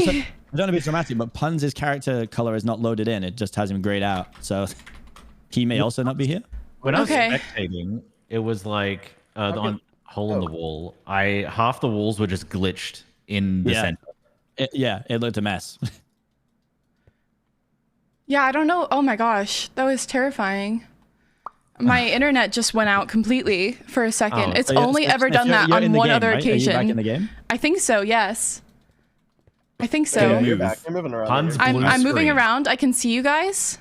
Also, me. I don't want to be dramatic, but Pun's character color is not loaded in. It just has him grayed out. So he may also not be here. When I was spectating, it was like the hole in the wall. Half the walls were just glitched in the center. It looked a mess. Yeah, I don't know. Oh my gosh, that was terrifying. My internet just went out completely for a second. It's only ever done that on one other occasion. Are you back in the game? I think so, yes. I think so. You're back. You're moving around. I'm moving around. I can see you guys.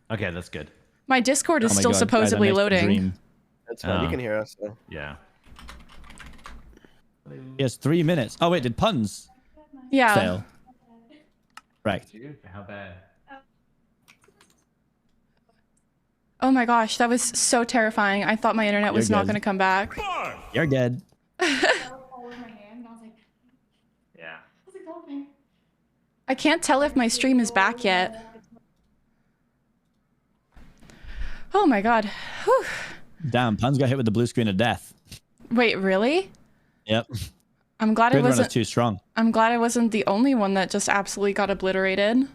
Okay, that's good. My Discord is still supposedly loading. That's fine. You can hear us. So. Yeah. Yes, 3 minutes. Oh wait, did Puns fail? Right. How bad? Oh my gosh, that was so terrifying. I thought my internet was not going to come back. You're good. Yeah. I can't tell if my stream is back yet. Oh my god. Whew. Damn, Pun's got hit with the blue screen of death. Wait, really? Yep. I'm glad it wasn't too strong. I'm glad I wasn't the only one that just absolutely got obliterated.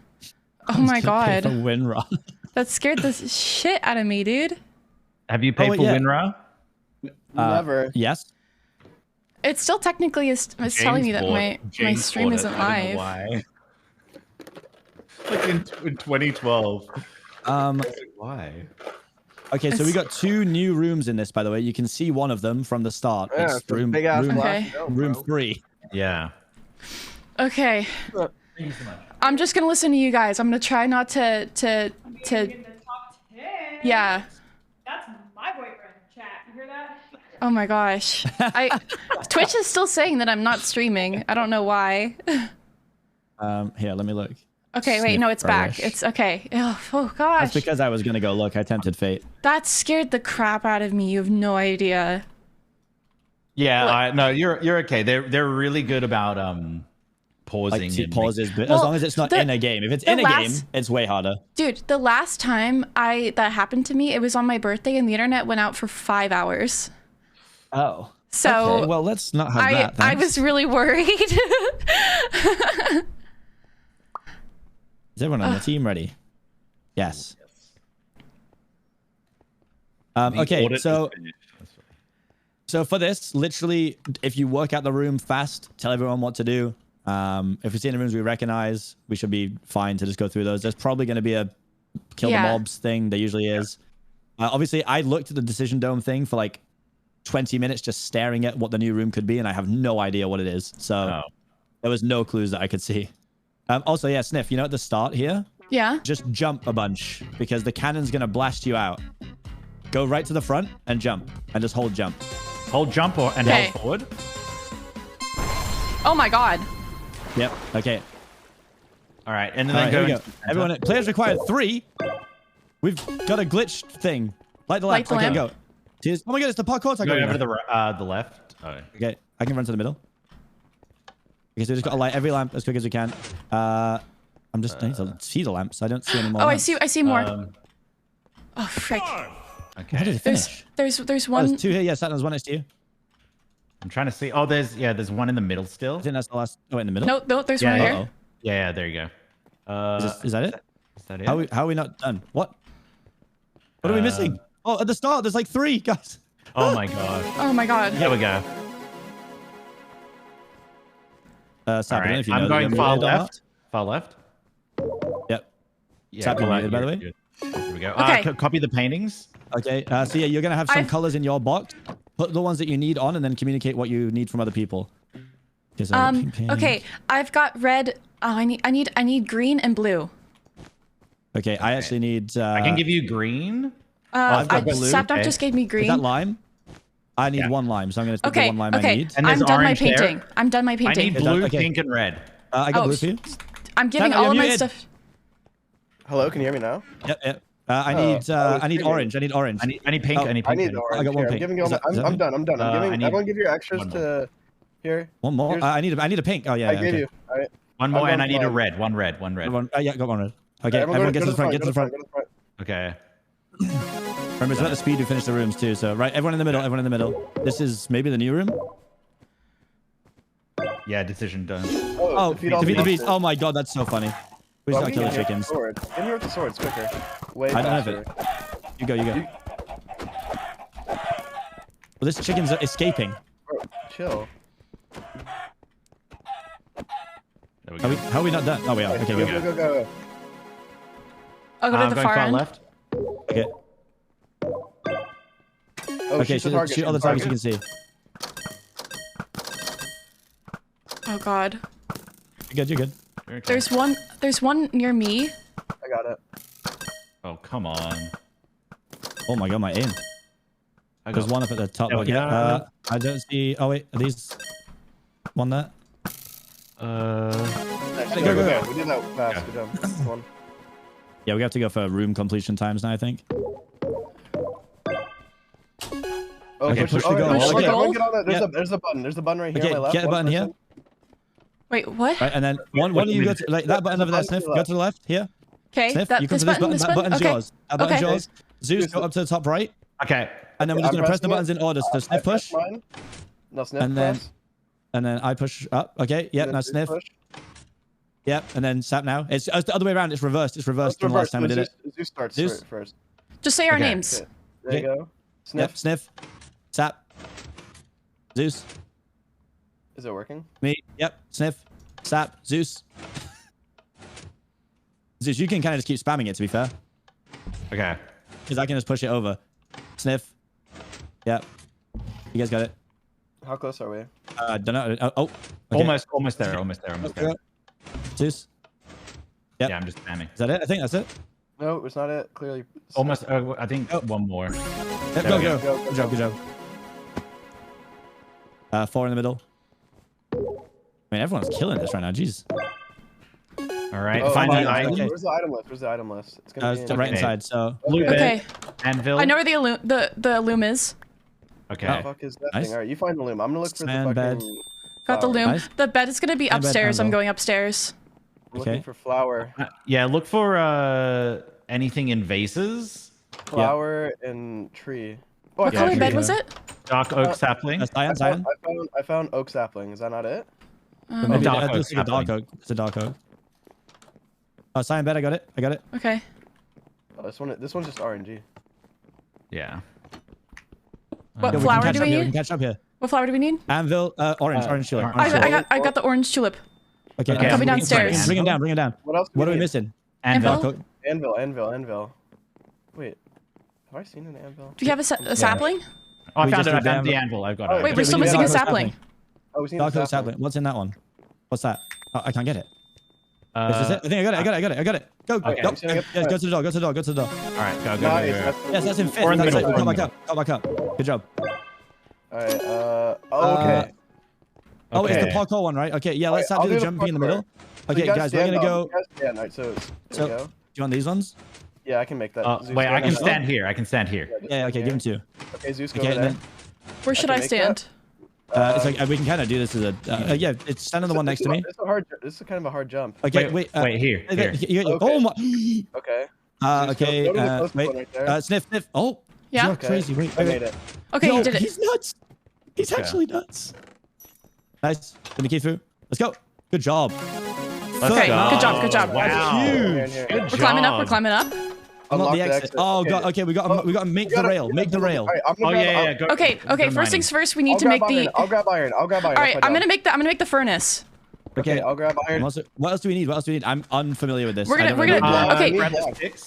Oh my god. Win run. That scared the shit out of me, dude. Have you paid for WinRAR? Never. Yes. It still technically is telling me that my stream isn't live. Why? Like in 2012. Why? Okay, so we got 2 new rooms in this, by the way. You can see one of them from the start. Yeah, it's room 3. Yeah. Okay. Thank you so much. I'm just gonna listen to you guys. I'm gonna try not to. Yeah. That's my boyfriend, chat. You hear that? Oh my gosh. Twitch is still saying that I'm not streaming. I don't know why. Here, let me look. Okay, wait, no, it's back. It's okay. Oh gosh. That's because I was gonna go look. I tempted fate. That scared the crap out of me. You have no idea. Yeah, no, you're okay. They're really good about pausing. Like pauses, but as long as it's not in a game. If it's in a game, it's way harder. Dude, the last time that happened to me, it was on my birthday and the internet went out for 5 hours. Oh. So okay, well, let's not have that. I was really worried. Is everyone on the team ready? Yes. Okay, so for this, literally, if you work out the room fast, tell everyone what to do. If we see any rooms we recognize, we should be fine to just go through those. There's probably going to be a kill the mobs thing. There usually is. Obviously, I looked at the Decision Dome thing for like 20 minutes just staring at what the new room could be, and I have no idea what it is. So there was no clues that I could see. Also, yeah, Sniff, you know at the start here? Yeah. Just jump a bunch because the cannon's going to blast you out. Go right to the front and jump, and just hold jump. Hold jump and hold forward. Oh my god. Yep. Okay. All right, and then here we go. Everyone, players required 3. We've got a glitch thing. Light the lamp. Okay, go. Cheers. Oh my god, it's the parkour. Go over to the left. Oh. Okay, I can run to the middle. Okay, so we just got to light every lamp as quick as we can. I need to see the lamps. I don't see any more. Oh, lamps. I see more. Oh frick. Okay. How did it finish? There's one. There's 2 here. Yeah, Saturn's one next to you. I'm trying to see. Oh, there's one in the middle still. I think that's the last. Oh, in the middle. No, there's one here. Yeah, there you go. Is that it? Is that it? How are we not done? What? What are we missing? Oh, at the start, there's like 3 guys. Oh my god. Oh my god. Here we go. Sap, right. if you I'm know going far left. Far left. Yep. Yeah, Sap, you're muted, by the way. Here we go. Okay. Copy the paintings. Okay. So yeah, you're gonna have some colors in your box. Put the ones that you need on, and then communicate what you need from other people. Okay. I've got red. Oh, I need green and blue. Okay. I actually need. I can give you green. Sapnap just gave me green. Is that lime? I need 1 lime, so I'm gonna take the 1 lime I need. And I'm done my painting. there. I'm done my painting. I need blue, pink, and red. I got blue for you. I'm giving all of my stuff. Hello, can you hear me now? Yep. I need orange. I need orange. I need pink. I need pink. I need orange. I got 1 pink. I'm giving you all I'm done. I'm done. I'm giving. Everyone give your extras to here. 1 more. I need a pink. Oh yeah. I gave you. All right. 1 more, and I need a red. One red. Yeah, got 1 red. Okay, everyone gets to the front. Get to the front. Okay. Remember, it's about the speed we finish the rooms too. So right, everyone in the middle. Everyone in the middle. This is maybe the new room. Yeah, decision done. Oh, defeat the beast. Oh my god, that's so funny. We just gotta kill the chickens. Get here with the swords quicker. Way I don't have faster. it. You go. Well, this chicken's escaping. Bro, chill. There we go. How are we not done? Oh, we are. Okay, Go. I'll go to the far end. left. Okay. Oh, Okay, shoot all the targets you can see. Oh god. You're good. There's one near me. I got it. Oh, come on. Oh my god, my aim. There's one up at the top. Okay. I don't see. Oh wait, are these one there? Go. We did that fast. Good job. That's one. Yeah, we have to go for room completion times now, I think. Okay, push the goal. Push the goal. Get on that. There's a button. There's a button right here on my left. Get the button here. Wait, what? Right, and then one of you go to like that button over there, Sniff. Go to the left here. Okay, Sniff, you come this to this button. button. That button's Okay. yours. That button's yours. Zeus, go up to the top right. Okay. And then we're just gonna press the buttons in order. So Sniff push. No, Sniff And then I push up. Okay. Yep. Now Sniff. Yep. And then Sap now. It's the other way around. It's reversed. It's reversed from the last time we did it. Zeus starts first. Just say our names. There you go. Sniff. Yep. Sniff. Sap. Zeus. Is it working? Me. Yep. Sniff. Sap. Zeus. Zeus, you can kind of just keep spamming it, to be fair. Okay. Because I can just push it over. Sniff. Yep. You guys got it. How close are we? Don't know. Okay. Almost there. Zeus. Yep. Yeah, I'm just spamming. Is that it? I think that's it. No, it's not it. Clearly. Almost. I think one more. Yep, go. Good job. Four in the middle. Man, everyone's killing this right now. Jeez. All right. Find the item. Okay. Where's the item list? It's gonna be right inside. So. Okay. Anvil. I know where the loom is. Okay. What the fuck is that thing? All right, you find the loom. I'm gonna look for the fucking. Bed. Got the loom. Nice. The bed is gonna be upstairs. I'm going upstairs. I'm looking for flour. Yeah, look for anything in vases. Flower and tree. Oh, What color bed was it? Dark oak sapling. Cyan. I found oak sapling. Is that not it? Maybe dark oak it's a dark oak. It's a dark oak. Oh, cyan bed. I got it. Okay. Oh, this one's just RNG. Yeah. What flower do we We need? can catch up here. What flower do we need? Anvil, orange tulip. I got the orange tulip. Okay, I'm coming downstairs. Bring him down. What else? What are we missing? Anvil. Anvil. Wait, have I seen an anvil? Do you have a sapling? Oh, I We found just it. I did found the the anvil. I've got it. Wait, we're still missing a sapling. Oh, we seen Dark the oak sapling. What's in that one? What's that? Oh, I can't get it. Is this it? I think I got it. Go. Okay. Go to the door. Go to the door. All right, go. Yes, that's in fifth. Or in the That's middle. it. Come back up. Good job. All right. Okay. Oh, it's the parkour one, right? Okay, yeah, let's start doing the jumping in the middle. Okay, guys, we're gonna go. Yeah, no, so Do you want these ones? yeah, I can make that. Zeus, Wait, I can go. stand here. Yeah, okay, give them to you. Okay, Zeus, go Okay, over and there. then Where should I stand? it's like we can kind of do this as a yeah. It's stand on the one next to me. This is kind of a hard jump. Okay, Wait, wait, here. Oh my. Okay. Okay. Go to the closest one Wait. right there. Sniff. Oh. Yeah. You're crazy. Wait. I made it. Okay, Yo, you did it. He's nuts. He's actually nuts. Nice. Let me key through. Let's go. Good job. Okay, good job. Wow. Huge. We're climbing up. Unlock the exit. exit. Oh god. Okay, we got to make the rail. Make the rail. All right, I'm Oh gonna yeah. Go. Okay. First things first. We need to make the. I'll grab iron. All right, I'm gonna make the furnace. Okay. I'll grab iron. What else do we need? I'm unfamiliar with this. We're gonna. Okay.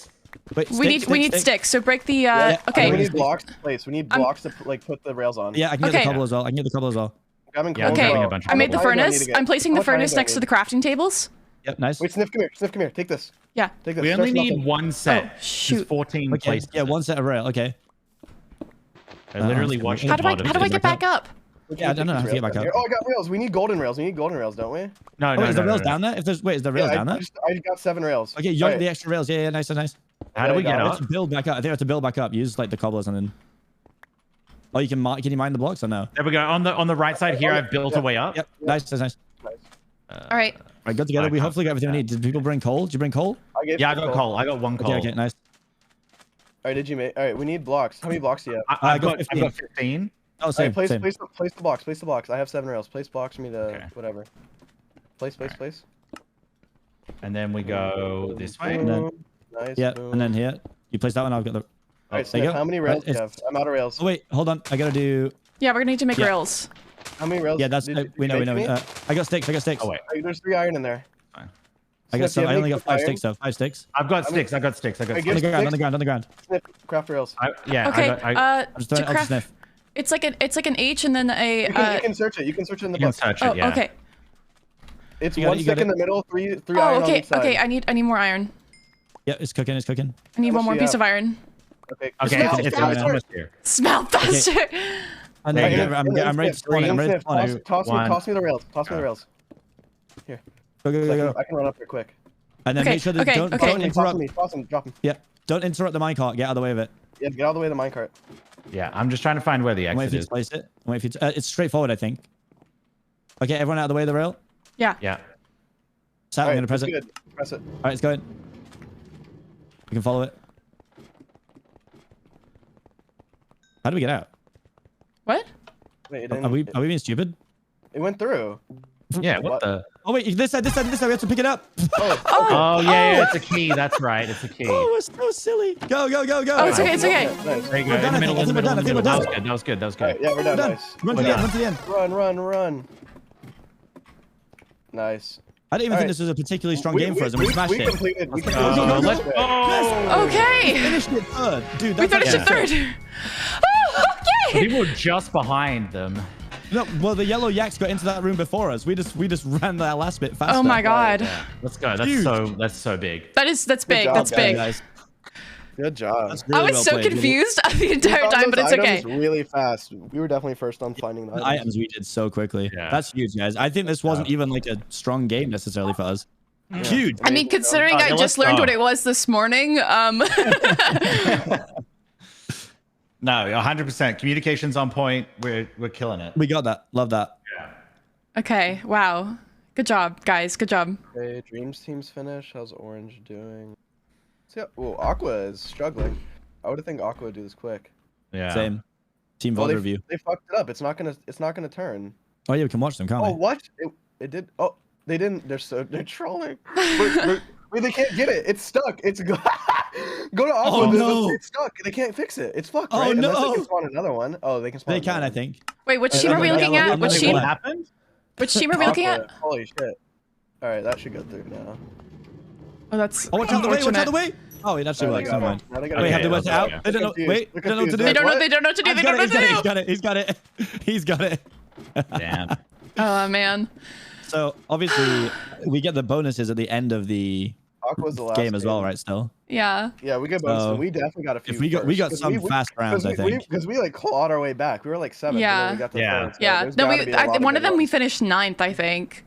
Wait, We need sticks. So break the. Okay. We need blocks to place. We need blocks to put the rails on. Yeah, I can get the cobble as well. Grabbing coal Okay, as well. I made the How much iron do I need furnace. to get? I'm placing How the much iron furnace do I next to need? the crafting tables. Yep, nice. Wait, Sniff, come here. Take this. Yeah. Take this. We only There's need nothing. one set. Oh, shoot. There's 14 Okay. places. Yeah, one set of rail. Okay. I literally watched. How do I get back up? Yeah, I don't know how to get back up. Oh, I got rails. We need golden rails. don't we? No, Is the rails down there? Is the rails down there? I got 7 rails. Okay, you got the extra rails. Yeah, nice. How do we get We up? have to build back up. I think we have to build back up. Use like the cobblers and then. Oh, you can you mine the blocks or no? There we go. On the right side here, I've built a way up. Yep. Nice. All right. Right, good together. We hopefully got everything we need. Did people bring coal? Did you bring coal? Yeah, I got coal. I got one coal. Okay, nice. All right, did you make? All right, we need blocks. How many blocks do you have? I've got 15. Oh, same. Right, place same. the box. Place the box. I have 7 rails. Place box for me to whatever. Place. And then we go this way. And then, Nice. yeah, boom. and then here. You place that one. I've got the. All right, there you Sniff, go. how many rails do you have? I'm out of rails. Oh wait, hold on. I gotta do. Yeah, we're gonna need to make Yeah. rails. How many rails? Yeah, that's we know. I got sticks. Oh wait, There's 3 iron in there. I got Sniff, some. I only got 5 iron? sticks though. 5 sticks. I've got sticks. I I got sticks. get On the ground. Sniff, craft rails. Yeah. Okay. I'm just throwing To it out to craft, Sniff. it's like an H and then a. You can search it. You can search it in the You can book. search Oh, it. Yeah. okay. It's You got one it, you stick got in it. the middle, three Oh, iron on okay. each side. Okay. I need more iron. Yeah, it's cooking. It's cooking. I need How one much more do you piece have? of iron. Okay. Okay. Smell, It's smell, almost here. Smell faster. And There then you go. I'm ready to spawn it. I'm ready to spawn it. Toss me the rails. Toss me the rails. Here. Go. I can run up here quick. And then Okay, make sure that okay, don't okay. interrupt. Toss him, drop him. Yeah, don't interrupt the minecart. Get out of the way of it. Yeah, get out of the way of the minecart. Yeah. I'm just trying to find where the I'm waiting exit for you is. to place it. I'm waiting for you to, it's straightforward, I think. Okay, everyone out of the way of the rail. Yeah. Yeah. Sat, I'm gonna press it. Good. Press it. All right, it's going. You can follow it. How do we get out? What? Wait, it Are we being stupid? It went through. Yeah. What the? Oh wait, this side. We have to pick it up. Oh yeah. It's a key. That's right. It's a key. Oh, we're so silly. Go. Oh, it's okay. It's okay. Nice. There you go. We're In done, the I middle. think. In the I think middle. we're done. That was good. That was good. Alright, yeah, we're done. Done. Nice. Run to the end. Run to the end. Run. Nice. I didn't even think this was a particularly strong game for us, and we smashed it. completed. We Let's completed. go. Let's go. Okay. Finished it third, dude. We That's finished actually- it third. Oh, okay. People were just behind them. No, well, the yellow yaks got into that room before us. We just ran that last bit faster. Oh my god. Let's go. Huge. That's so big. That's big. job, That's big. Guys, Good job. that's I really was well so played. confused the entire Found time, but those it's okay. items really fast. We were definitely first on finding the The items. items we did so quickly. Yeah. That's huge, guys. I think this wasn't even like a strong game necessarily for us. Huge. I mean, considering yeah, I let's just learned go. what it was this morning, No, 100%. Communication's on point. We're killing it. We got that. Love that. Okay, wow. Good job, guys. Good job. Okay, Dreams team's finished. How's Orange doing? See, oh, Aqua is struggling. I would think Aqua would do this quick. Yeah. Same. Team Well, VOD review. they fucked it up. It's not gonna turn. Oh yeah, we can watch them, can't Oh, we? what? It did. Oh, they didn't. They're trolling. Wait, they can't get it. It's stuck. It's go to Aqua. Oh, no. It's stuck. They can't fix it. It's fucked. Oh, Right? Unless no. they can spawn another one. Oh, they can spawn. They can, another I one. think. Wait, which team are we looking at? Which team? What happened? Which team are we looking at? Aqua. Holy shit! All right, that should go through now. Oh, that's Oh, watch out the way! Watch out unfortunate. the way! Oh, it actually Now they works. got Never it. mind. Now they got Wait, it. have to Okay, work it okay, out. okay. They don't know. Confused. Wait, They're they don't know what to do. They don't know. What? They don't know what to do. They He's don't got know it. what to do. He's got it. He's got it. Damn. Oh man. So obviously we get the bonuses at the end of the Aqua's the last game as well, right? Still. Yeah. Yeah, we get bonuses. So, and we definitely got a few. If we got some fast rounds, I think. Because we like clawed our way back. We were like 7th. Yeah. And then we got to Yeah. third, so Yeah. there's No, gotta be a lot one of good them we ones. finished 9th, I think,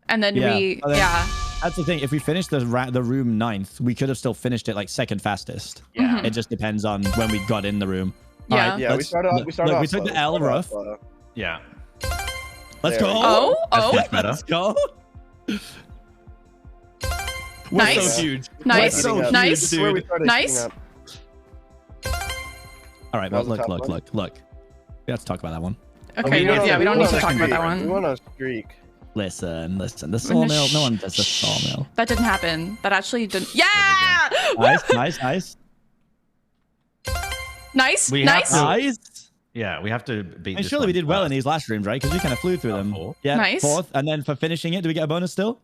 and then Yeah. we Oh, then- yeah. That's the thing. If we finished the room 9th, we could have still finished it like second fastest. Yeah. It just depends on when we got in the room. Yeah. Alright, Yeah, we let's- started off. We started look, off. we took slow. the L Started off rough. slow. Yeah. Let's There go. we Oh, That's oh, much better. Let's go. We're Nice. so huge. nice, We're so nice. huge, This is where we dude. started Nice. speeding up. All right, That was but a tough look. one. We have to talk about that one. Okay, We went yeah, on- we don't we need went to on talk a about that streak. We one. went on a streak. Listen. The sawmill. No one does the sawmill. That didn't happen. That actually didn't. Yeah. Nice. Nice. We Nice. have Nice. Yeah, we have to beat And this surely one we did well in fast. these last rooms, right? Because we kind of flew through them. fourth. Yeah, Nice. 4th. And then for finishing it, do we get a bonus still?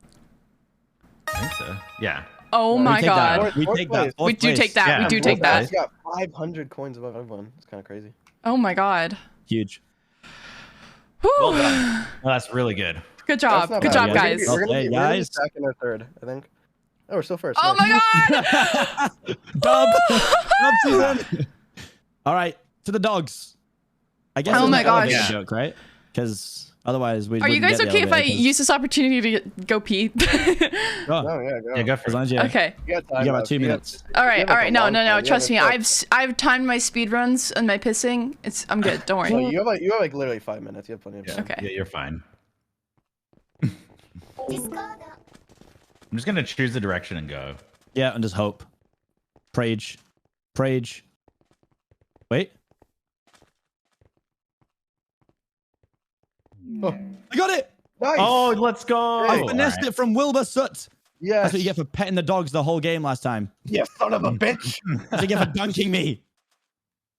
I think so. Yeah. Oh We my take that. god. We Fourth take place. that. Fourth We do place. take that. Yeah, We do fourth take You that. got 500 coins above everyone. It's kind of crazy. Oh my god. Huge. Whew. Well done. Well, that's really good. Good That's job. not Good bad. job, Yeah, guys. We're gonna Hey, be guys. second or third, I think. Oh, we're still first. Oh Nice. my god. Dub. Dub season. All right, to the dogs. I guess. Oh it's my an elevator gosh. joke, right? Because otherwise we. Are you wouldn't guys get the okay if I elevator, 'cause- use this opportunity to go pee? Go. Oh, yeah, go. Yeah, go for As long it. as you. Okay. You got time. You got about left. 2 You got- minutes. All You right. have, All like, right. a No, long no, no. time. You Trust me. have, like, I've timed my speed runs and my pissing. I'm good. Don't So worry. you have like literally 5 minutes. You have plenty of time. Okay. Yeah, you're fine. I'm just gonna choose the direction and go. Yeah, and just hope. Prage. Wait. Oh. I got it. Nice. Oh, let's go. I finessed it from Wilbur Soot. Yes. That's what you get for petting the dogs the whole game last time. Yeah, son of a bitch. That's what you get for dunking me.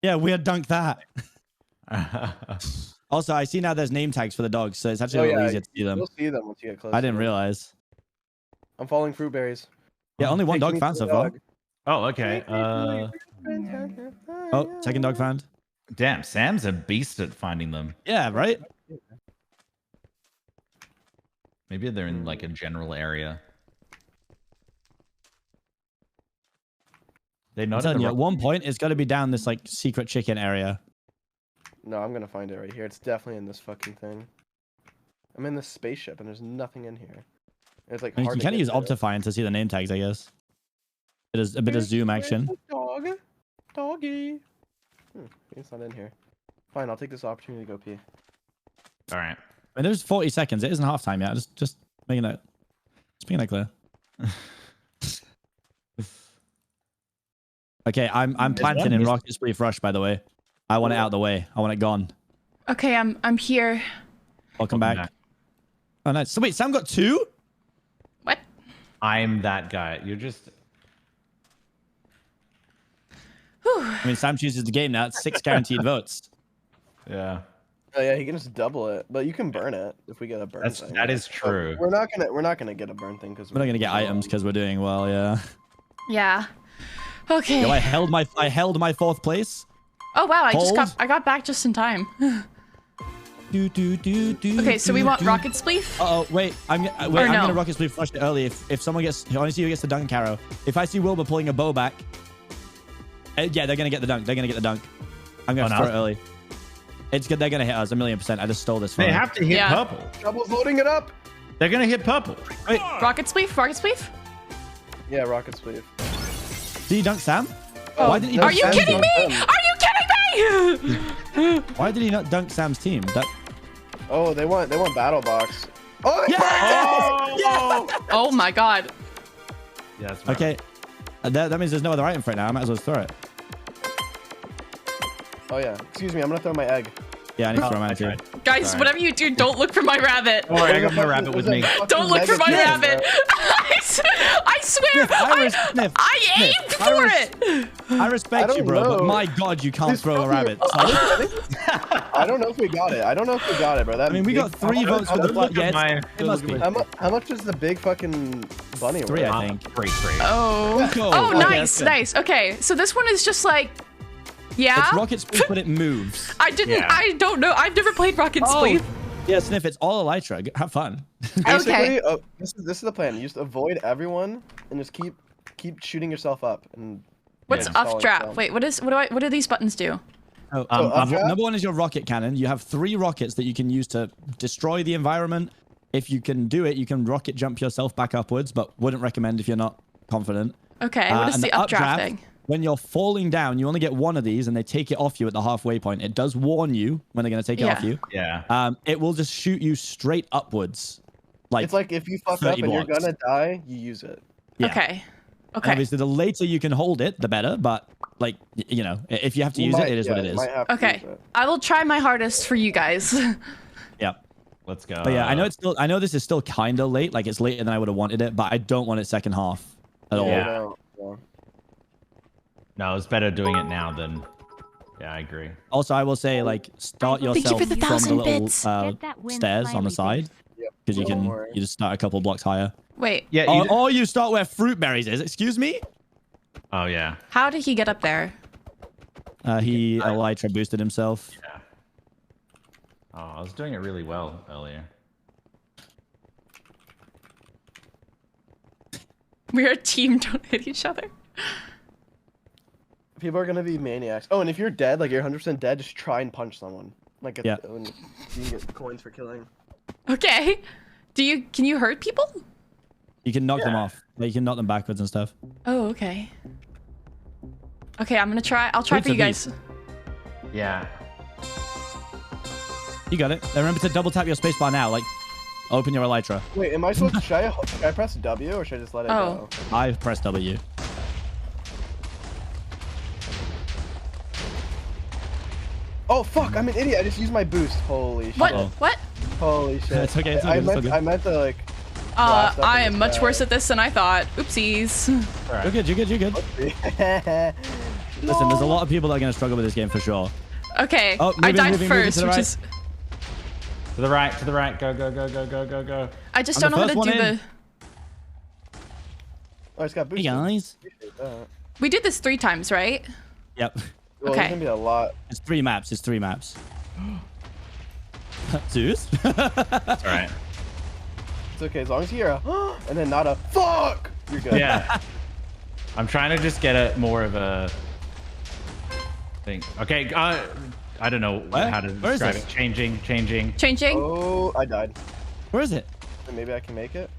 Yeah, weird dunk that. Also, I see now there's name tags for the dogs, so it's actually a little easier to see them. You'll see them once you get closer. I didn't realize. I'm following fruit berries. Yeah, only one dog found so far. Oh, okay. Oh, second dog found. Damn, Sam's a beast at finding them. Yeah, right? Maybe they're in like a general area. They not telling you, at one point it's got to be down this like secret chicken area. No, I'm gonna find it right here. It's definitely in this fucking thing. I'm in this spaceship and there's nothing in here. It's like You hard can kind of use to Optifine to see the name tags, I guess. It is a bit of zoom action. Dog, doggy. It's not in here. Fine, I'll take this opportunity to go pee. All right. I mean, there's 40 seconds. It isn't half time yet. Just making that clear. Okay, I'm planting in Rocket Spleef Rush, by the way. I want it out of the way. I want it gone. Okay, I'm here. Welcome back. Oh, nice. So wait, Sam got 2? What? I'm that guy. You're just... I mean, Sam chooses the game now. It's 6 guaranteed votes. Yeah. Oh yeah, he can just double it, but you can burn it if we get a burn thing. That is true. We're not gonna get a burn thing because We're not gonna get items because we're doing well. Yeah. Yeah. Okay. Yo, I held my 4th place. Oh wow, I got back just in time. Okay, so we want Rocket Spleef? Oh wait, I'm gonna Rocket Spleef Rush it early. If someone gets, honestly, who gets the dunk arrow. If I see Wilbur pulling a bow back, yeah, they're gonna get the dunk. They're gonna get the dunk. I'm gonna throw it early. It's good. They're gonna hit us 1,000,000%. I just stole this from They them. have to hit purple. Trouble's loading it up. They're gonna hit purple. Wait. Rocket Spleef? Rocket Spleef? Yeah, Rocket Spleef. Did you dunk Sam? Oh, why didn't he are you kidding me? Are you kidding me? Why did he not dunk Sam's team? Oh, they want battle box. Oh, Oh my god. Yeah, that's okay. That means there's no other item for it now. I might as well throw it. Oh yeah. Excuse me, I'm gonna throw my egg. Yeah, I need to throw mine too. Guys, whatever you do, don't look for my rabbit. Don't worry, I got my rabbit with me. Don't look for my rabbit. I swear, I aimed for it. I respect you, bro, but my god, you can't throw a rabbit. I don't know if we got it. Bro. I mean, we got 3 votes for the blood. Yeah, it must be. How much is the big fucking bunny? 3, I think. 3. Oh. Cool. Oh, Okay, nice. Okay, so this one is just like, yeah. It's Rocket Spleef, but it moves. I don't know. I've never played Rocket Spleef. Yeah, Sniff, it's all Elytra. Have fun. Basically, this is the plan. You just avoid everyone and just keep shooting yourself up. And what's updraft? Wait, what do these buttons do? Number 1 is your rocket cannon. You have 3 rockets that you can use to destroy the environment. If you can do it, you can rocket jump yourself back upwards, but wouldn't recommend if you're not confident. Okay, what is the updraft thing? When you're falling down, you only get 1 of these, and they take it off you at the halfway point. It does warn you when they're going to take it off you. Yeah. It will just shoot you straight upwards. It's like if you fuck up and you're gonna die, you use it. Yeah. Okay. And obviously, the later you can hold it, the better. But like, you know, if you have to use it, it is what it is. Okay. I will try my hardest for you guys. Yeah. Let's go. But yeah, I know this is still kind of late. Like, it's later than I would have wanted it, but I don't want it second half at all. Yeah. No, it's better doing it now than... Yeah, I agree. Also, I will say, like, start yourself from the little stairs on the side. Because you just start a couple blocks higher. Wait. Yeah. Or you start where fruit berries is. Excuse me? Oh, yeah. How did he get up there? He Elytra boosted himself. Yeah. Oh, I was doing it really well earlier. We're a team, don't hit each other. People are gonna be maniacs. Oh, and if you're dead, like you're 100% dead, just try and punch someone. Like, you can get coins for killing. Okay. Can you hurt people? You can knock them off. Like, you can knock them backwards and stuff. Oh, okay. Okay, I'm gonna try. I'll try for you guys. Yeah. You got it. Remember to double tap your spacebar now. Like, open your Elytra. Wait, am I supposed to? Should I press W or should I just let it go? I press W. Oh fuck! I'm an idiot. I just used my boost. Holy shit. What? What? Holy shit. It's okay. It's I okay. I meant to like. I am much worse at this than I thought. Oopsies. Right. You're good. You're good. Listen, there's a lot of people that are gonna struggle with this game for sure. Okay. I died first, which is. To the right. To the right. Go. Go. I just don't know how to do the. Oh, it's got boosted. Hey guys. We did this 3 times, right? Yep. Well, Okay. It's gonna be a lot. It's 3 maps. It's 3 maps. Zeus? That's right. It's okay as long as you hear a and then not a fuck. You're good. Yeah. I'm trying to just get a more of a thing. Okay. I don't know how to describe it. Changing. Oh, I died. Where is it? Maybe I can make it.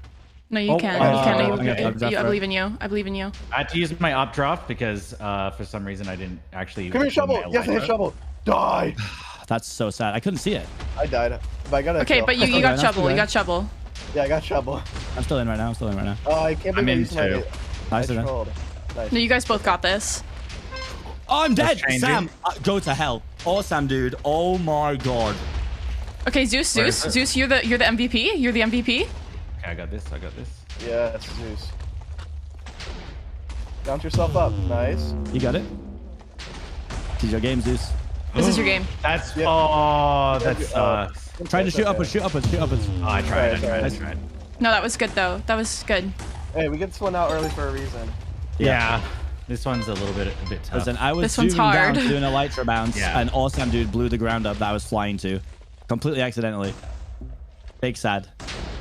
No, you can't. You can't. I I believe in you. I believe in you. I had to use my updraft because for some reason I didn't actually. Come here, shovel. Yes, I hit shovel. Die. That's so sad. I couldn't see it. I died. But I got Okay, but you got shovel. You got shovel. Yeah, I got shovel. I'm still in right now. Oh, I can't believe I used my. Nice. Nice. No, you guys both got this. Oh, I'm dead. Sam, go to hell. Oh, Sam, dude. Oh my god. Okay, Zeus, you're the MVP. You're the MVP. Okay, I got this. Yeah, that's Zeus. Count yourself up. Nice. You got it. This is your game, Zeus. This is your game. That's that sucks. Try to shoot upwards. Oh, I tried. No, that was good though. That was good. Hey, we get this one out early for a reason. Yeah. This one's a bit tough. Listen, I was This one's zooming down hard. doing a elytra bounce, Yeah. and awesome dude blew the ground up that I was flying to, completely accidentally. Big sad.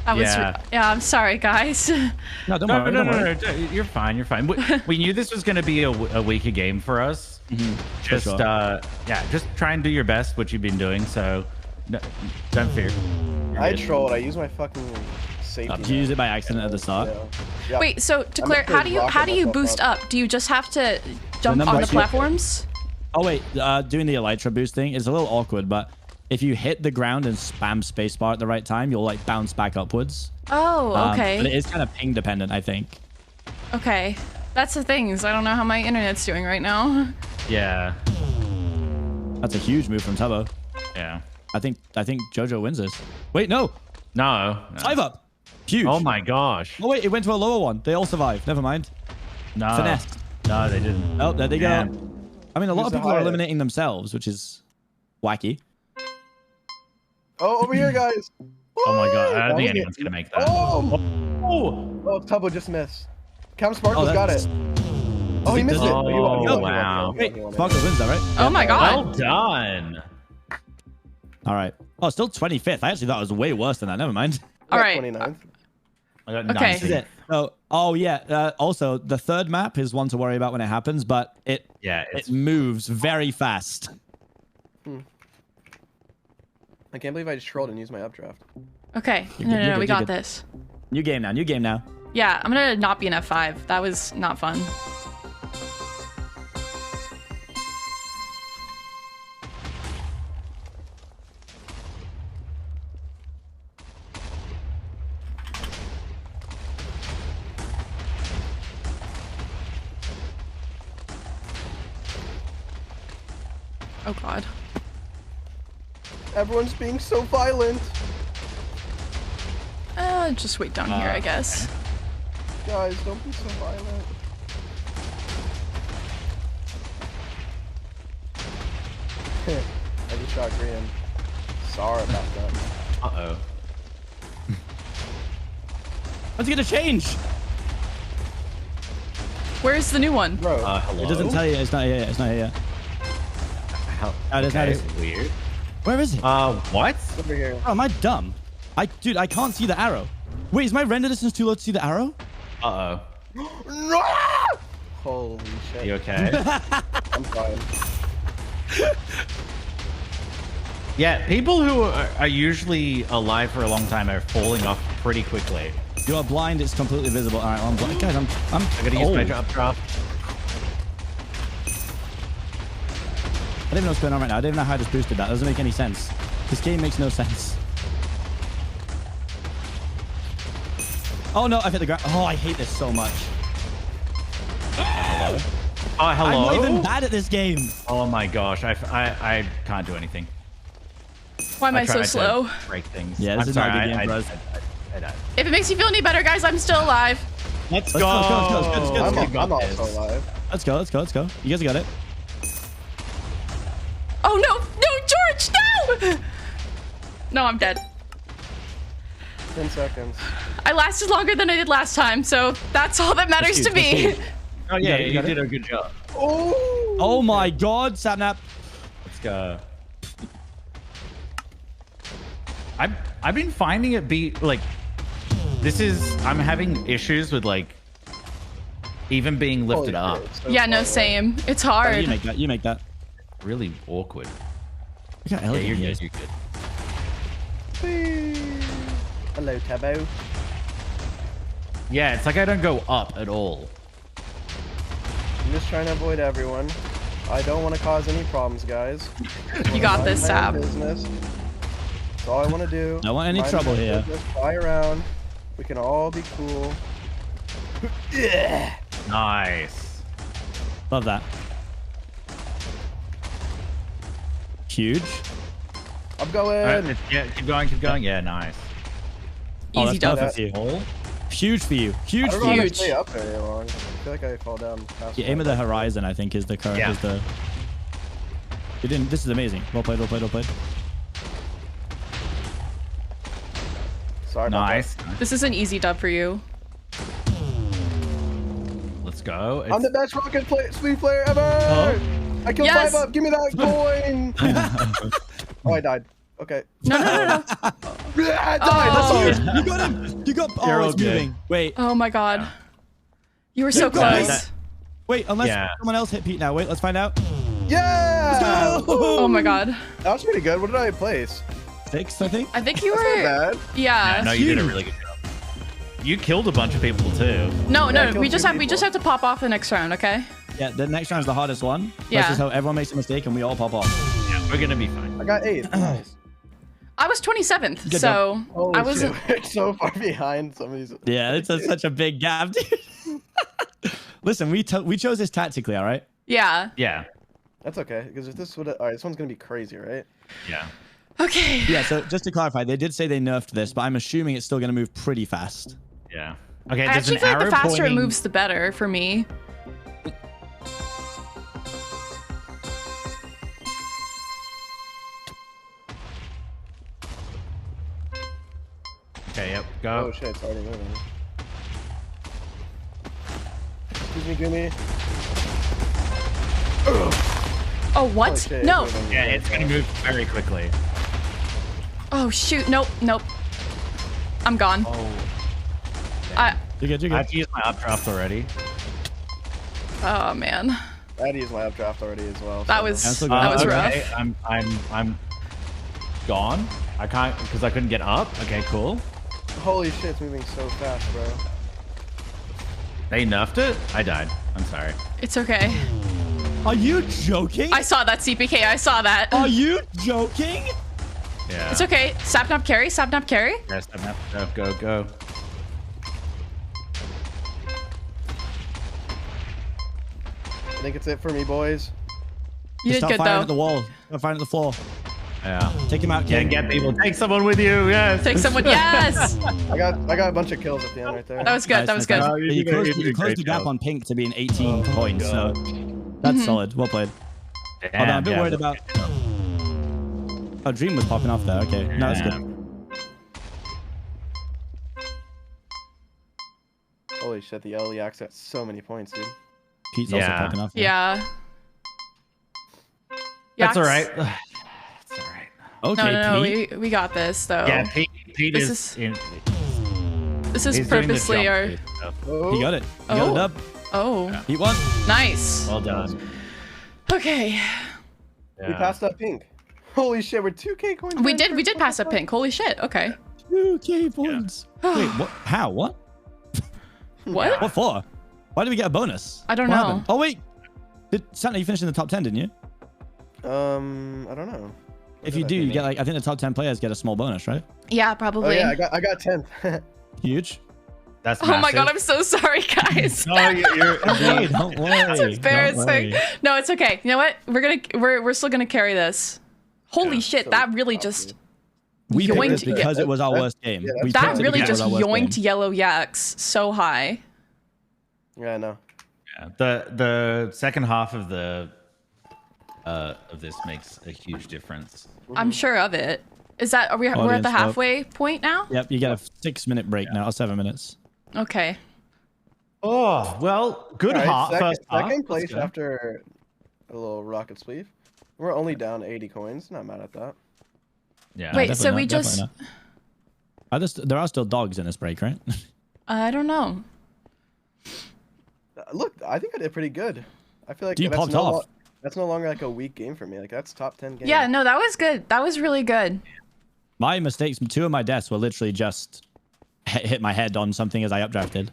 That was. Yeah, I'm sorry, guys. No, don't worry. No. You're fine. We knew this was going to be a weaker game for us. Just just try and do your best, what you've been doing. So don't fear. I trolled. I used my fucking safety. Did you use it by accident at the start? Yeah. Wait, so to clear, how do you boost up? Do you just have to jump on the platforms? Oh wait, doing the elytra boost thing is a little awkward, but if you hit the ground and spam spacebar at the right time, you'll like bounce back upwards. Oh, okay. But it is kind of ping dependent, I think. Okay, that's the thing is I don't know how my internet's doing right now. Yeah. That's a huge move from Tubbo. Yeah. I think Jojo wins this. Wait, no. No. 5 up. Huge. Oh my gosh. Oh wait, it went to a lower one. They all survived. Never mind. No. Finesse. No, they didn't. Oh, there they go. I mean, a lot of people are higher? eliminating themselves, which is wacky. Oh, over here, guys. Oh my god. I That don't think was anyone's it. going to make that. Oh, Tubbo just missed. Count Sparkles got it. Oh, he missed it. Oh, He won, he won, wow. he won, he won, he won. Sparkle wins that, right? Oh my god. Well done. All right. Oh, still 25th. I actually thought it was way worse than that. Never mind. All right. 29th. I got Okay. 90. This is it. So, oh yeah. Also, the third map is one to worry about when it happens, but it moves very fast. I can't believe I just trolled and used my updraft. Okay. You're No, good, we you're got good. this. New game now. Yeah, I'm gonna not be an F5. That was not fun. Oh god. Everyone's being so violent. Just wait down here, I guess. Guys, don't be so violent. I just shot green. Sorry about that. Uh-oh. Let's get a change. Where's the new one? Bro, Hello? It doesn't tell you. It's not here yet. It's not here yet. Oh, it is, Okay, it is. weird. Where is it? What? over here. Oh, am I dumb? Dude, I can't see the arrow. Wait, is my render distance too low to see the arrow? Uh-oh. No! Holy shit. You okay? I'm fine. Yeah, people who are usually alive for a long time are falling off pretty quickly. You are blind. It's completely visible. All right, well, I'm blind. Guys, I'm I gotta use my drop. I don't even know what's going on right now. I don't even know how I just boosted that. That doesn't make any sense. This game makes no sense. Oh no, I've hit the ground. Oh, I hate this so much. Hello? I'm not even bad at this game. Oh my gosh, I can't do anything. Why am I so slow? Break things. Yeah, this is not a good game for us. I died. If it makes you feel any better, guys, I'm still alive. Let's go. I'm also alive. Let's go. You guys got it. Oh no, George, no! No, I'm dead. 10 seconds. I lasted longer than I did last time, so that's all that matters to me. Oh yeah, you did a good job. Oh my God, Sapnap. Let's go. I've been finding it like I'm having issues with like even being lifted up. So yeah, no, same. It's hard. You make that. Really awkward. Look how elegant he is. You're good. Hello, Tabo. Yeah, it's like I don't go up at all. I'm just trying to avoid everyone. I don't want to cause any problems, guys. You got this, Sap. Business. That's all I want to do. Don't want any trouble here. Just fly around. We can all be cool. Nice. Love that. Huge. I'm going. Right, yeah, keep going. Yeah, nice. Easy that's dub. perfect for you. Huge for you. Huge I for don't know you. how to stay up very long. I feel like I fall down. You aim at the horizon, I think, is the current. Yeah. Is the. You didn't. This is amazing. Well played. Sorry. Nice. This is an easy dub for you. Let's go. I'm the best rocket sweep player ever. I killed Yes. 5 up. Give me that coin. Oh, I died. Okay. No. I died. Oh. You got him. You got. You're Oh, it's okay. moving. Wait. Oh my God. You were so guys. close. Wait. Unless someone else hit Pete now. Wait. Let's find out. Yeah. Oh my God. That was pretty good. What did I place? 6, I think. I think you That's not were. bad. Yeah. No, you did a really good job. You killed a bunch of people too. No, Yeah, I we killed just 2 have people. to pop off the next round, okay? Yeah. The next round's the hardest one. Yeah. This is how everyone makes a mistake and we all pop off. Yeah, we're gonna be fine. I got 8th. Nice. I was 27th, Good so Holy I was. shit, we're so far behind some of these. Yeah. It's such a big gap, dude. Listen, we chose this tactically, all right? Yeah. Yeah. That's okay, because if this would, all right, this one's gonna be crazy, right? Yeah. Okay. Yeah. So just to clarify, they did say they nerfed this, but I'm assuming it's still going to move pretty fast. Yeah. Okay. I there's actually an feel like the arrow faster pointing- it moves, the better for me. Okay. Yep. Go. Oh shit, it's already moving. Excuse me, Gumi. Oh, what? Oh, shit, No. it's moving. Yeah, it's gonna move very quickly. Oh, shoot. Nope. I'm gone. Oh. You're good. I have to use my updraft already. Oh, man. I had to use my updraft already as well. That so- was Cancel that was okay. rough. I'm gone. I can't because I couldn't get up. Okay, cool. Holy shit, it's moving so fast, bro. They nerfed it. I died. I'm sorry. It's okay. Are you joking? I saw that, CPK. I saw that. Are you joking? Yeah. It's okay. Sapnap carry. Sapnap carry. Yes, I'm up. Go. I think it's it for me, boys. You did Stop good, firing at the though. wall. Stop firing at the floor. Yeah. Take him out, Yeah, kid. get people. Take someone with you. Yes. Take someone. Yes. I got a bunch of kills at the end right there. That was good. That was good. Oh, You closed the gap on pink to be an 18 points, so that's solid. Well played. Damn, Hold on, I'm a bit yeah, worried about. Oh, Dream was popping off there. Okay, no, that's Yeah. good. Holy shit, the LEX got so many points, dude. Pete's Yeah. also popping off. Yeah. That's Yaks. all right. That's all right. Okay, No, Pete. we got this though. Yeah, Pete This is. This is He's doing the purposely jump our. bait stuff. Oh, He got it. He got Oh. it up. Oh, Pete won. nice. Well done. Okay. we Yeah. passed up pink. Holy shit, we're 2K coins. We did pass up pink. Holy shit. Okay. 2K points. Wait, what? How? What? What? What for? Why did we get a bonus? I don't What know. happened? Oh wait, Santa, you finished in the top 10, didn't you? I don't know. What If did you I do, you finish? get like I think the top 10 players get a small bonus, right? Yeah, Oh probably. yeah, I got 10. Huge. That's Oh my god, massive. I'm so sorry, guys. No, you're Hey, don't worry. That's don't embarrassing. worry. No, it's okay. You know what? We're still gonna carry this. Holy shit, that really just we picked this yoinked. because it was our worst game. Yeah, That really just yoinked Yellow Yaks so high. Yeah, I know. Yeah, the second half of this makes a huge difference. I'm sure of it. Is that we're at the halfway point now? Yep, you get a 6-minute break now, or 7 minutes. Okay. Oh well, good half. Second place after a little rocket sleeve. We're only down 80 coins. Not mad at that. Yeah. Wait, so we just. There are still dogs in this break, right? I don't know. Look, I think I did pretty good. I feel like You popped off. That's no longer like a weak game for me. Like that's top 10 game. Yeah, no, that was good. That was really good. My mistakes, 2 of my deaths were literally just hit my head on something as I updrafted.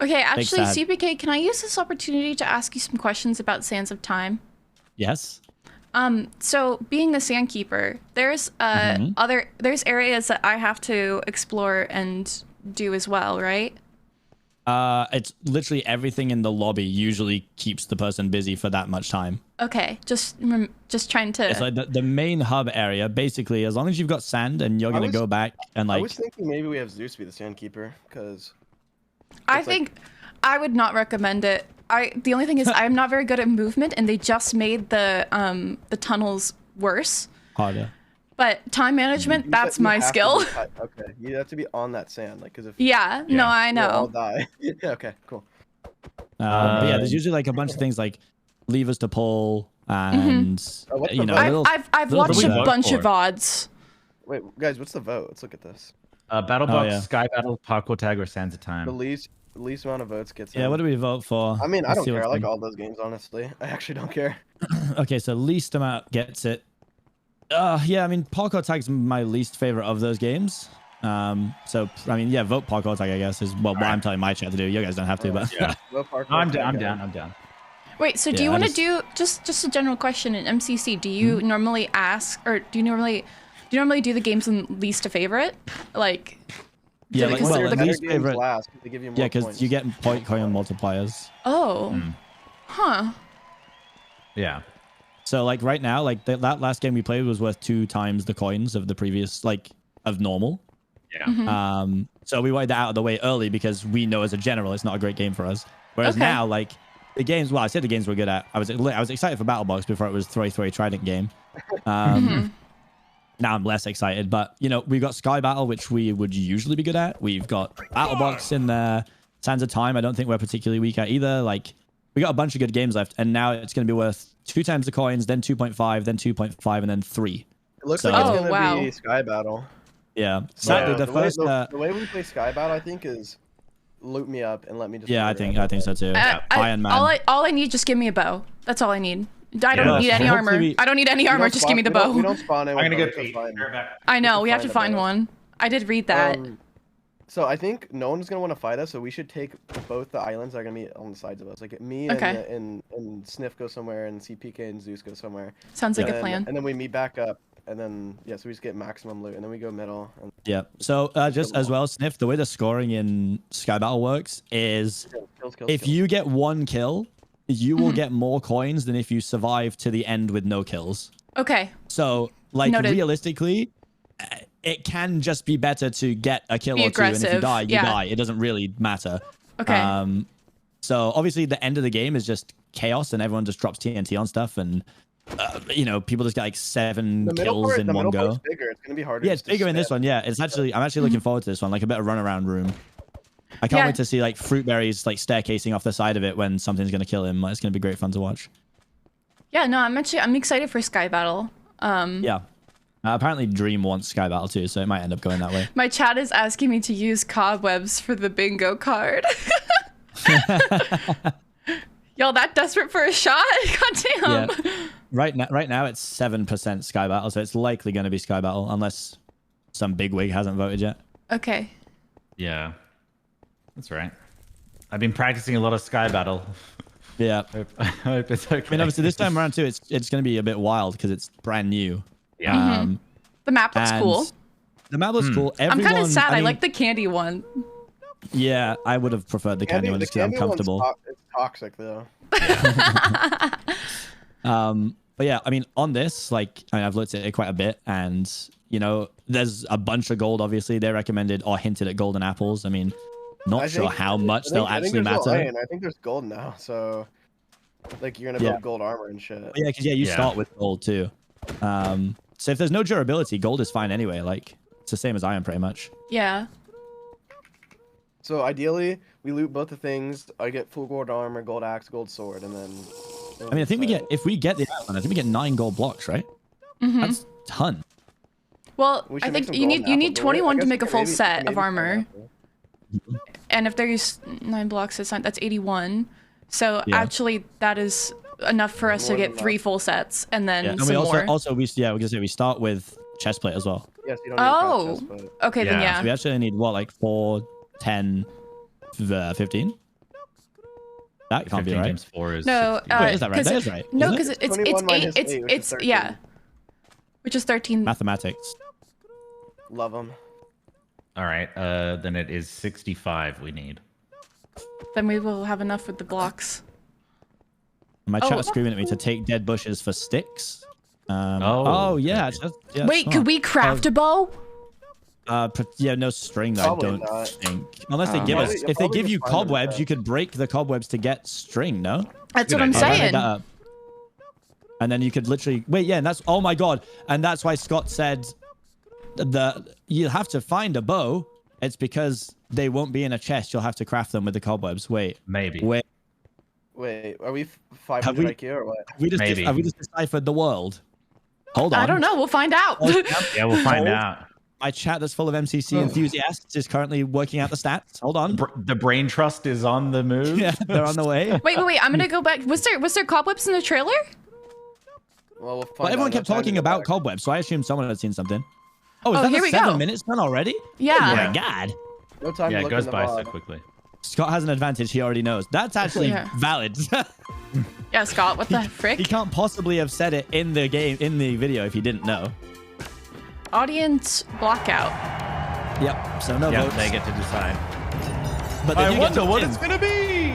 Okay, actually, CPK, can I use this opportunity to ask you some questions about Sands of Time? Yes. So being the Sandkeeper, there's there's areas that I have to explore and do as well, right? It's literally everything in the lobby usually keeps the person busy for that much time. Okay, just trying to. It's like the main hub area. Basically, as long as you've got sand and you're gonna go back and like. I was thinking maybe we have Zeus be the Sandkeeper because. I think I would not recommend it. The only thing is I'm not very good at movement, and they just made the tunnels worse. Harder. But time management, that's my skill. Okay, you have to be on that sand, like, because if no, I know. we'll all die. Yeah, okay, cool. But yeah, there's usually like a bunch of things like levers to pull and you know. I've watched a bunch of VODs. Wait, guys, what's the vote? Let's look at this. Battle Box, Sky Battle, Parkour Tag, or Sands of Time. The least amount of votes gets. Yeah, what do we vote for? I mean, I don't care. I like all those games, honestly. I actually don't care. Okay, so least amount gets it. Yeah, I mean, Parkour Tag's my least favorite of those games. So I mean, yeah, vote Parkour Tag, I guess, is what I'm telling my chat to do. You guys don't have to, but yeah. I'm down. Wait, so do you want to do just a general question in MCC? Do you normally ask, or do you normally do the games in least to favorite? Like, yeah, like, well, least favorite. Last, they give you more because you get point coin multipliers. Oh, huh. Yeah. So like right now, like that last game we played was worth 2 times the coins of the previous, like, of normal. Yeah. So we wanted that out of the way early because we know as a general it's not a great game for us. Whereas now, like, the games, well, I said the games were good at. I was excited for Battle Box before it was Throw Trident game. Now I'm less excited, but you know, we've got Sky Battle, which we would usually be good at. We've got Battle Box in there. Sands of Time, I don't think we're particularly weak at either. Like, we got a bunch of good games left, and now it's going to be worth 2 times the coins, then 2.5, then 2.5, and then 3. It looks like it's going to be Sky Battle. Yeah. Sadly, the way we play Sky Battle, I think, is loot me up and let me just. Yeah, I think so too. Iron Man. All I need, just give me a bow. That's all I need. I don't need any armor. I don't need any armor. Just give me the bow. We don't spawn anyone. I'm gonna get Pete. I know. We have to find one. I did read that. So I think no one's gonna want to fight us. So we should take both the islands that are gonna be on the sides of us. Like me and Sniff go somewhere, and CPK and Zeus go somewhere. Sounds like a plan. And then we meet back up, and then so we just get maximum loot, and then we go middle. Yeah. So just as well, Sniff, the way the scoring in Sky Battle works is if you get 1 kill, you will get more coins than if you survive to the end with no kills. Okay. So, like, realistically, it can just be better to get a kill or 2, and if you die, you die. It doesn't really matter. Okay. So, obviously, the end of the game is just chaos, and everyone just drops TNT on stuff, and, you know, people just get, like, 7 kills in one go. It's bigger. It's going to be harder. Yeah, it's bigger in this one, yeah. It's actually, I'm actually looking forward to this one, like a better runaround room. I can't wait to see like Fruitberries like staircasing off the side of it when something's gonna kill him. It's gonna be great fun to watch. Yeah, no, I'm excited for Sky Battle. Yeah. Apparently Dream wants Sky Battle too, so it might end up going that way. My chat is asking me to use cobwebs for the bingo card. Y'all that desperate for a shot? God damn. Yeah. Right now it's 7% Sky Battle, so it's likely gonna be Sky Battle unless some bigwig hasn't voted yet. Okay. Yeah. That's right. I've been practicing a lot of Sky Battle. Yeah. I hope it's okay. I mean, obviously this time around too, it's going to be a bit wild because it's brand new. Yeah. The map looks cool. The map looks cool. I'm kind of sad. I like the candy one. Yeah, I would have preferred the candy one just because I'm comfortable. It's toxic though. But yeah, I mean, on this, like, I mean, I've looked at it quite a bit, and you know, there's a bunch of gold. Obviously, they recommended or hinted at golden apples. I mean, not sure how much they'll actually matter. I think there's gold now, so like you're gonna build gold armor and shit. Yeah, because you start with gold too. So if there's no durability, gold is fine anyway. Like it's the same as iron, pretty much. Yeah. So ideally, we loot both the things. I get full gold armor, gold axe, gold sword, and then. I mean, I think if we get the island, I think we get 9 gold blocks, right? That's a ton. Well, I think you need 21 to make a full set of armor. And if there's 9 blocks, that's 81. So actually, that is enough for us to get 3 full sets, and then and some more. we start with chest plate as well. Yes, you don't need chest plate. Okay, then yeah. So we actually need what, like 4, 10, 15? That can't be right. Times 4 is no. Wait, is that right? That is right. No, because it's 8. It's yeah, which is 13. Mathematics. Love them. All right. Then it is 65 we need. Then we will have enough with the blocks. My chat was screaming at me to take dead bushes for sticks. Yeah. Wait, could we craft a bow? Yeah, no string though. I don't think. Unless they give us, if they give you cobwebs, you could break the cobwebs to get string. No. That's what I'm saying. And then you could literally wait. Yeah, and that's oh my god, and that's why Scott said you have to find a bow. It's because they won't be in a chest. You'll have to craft them with the cobwebs. Wait. Maybe. Wait, are we 500 IQ or what? Have we just deciphered the world? Hold on. I don't know. We'll find out. Yeah, we'll find out. My chat that's full of MCC enthusiasts is currently working out the stats. Hold on. The brain trust is on the move. Yeah, they're on the way. Wait. I'm gonna go back. Was there cobwebs in the trailer? Well, everyone kept talking about cobwebs, so I assumed someone had seen something. Oh, is that here the we 7 go. minutes done already? Yeah. Oh my god. No time to it look goes in the by VOD. so quickly. Scott has an advantage. He already knows. That's actually valid. Yeah, Scott. What the frick? He can't possibly have said it in the video if he didn't know. Audience blockout. Yep. So no votes. They get to decide. But I wonder what it's gonna be.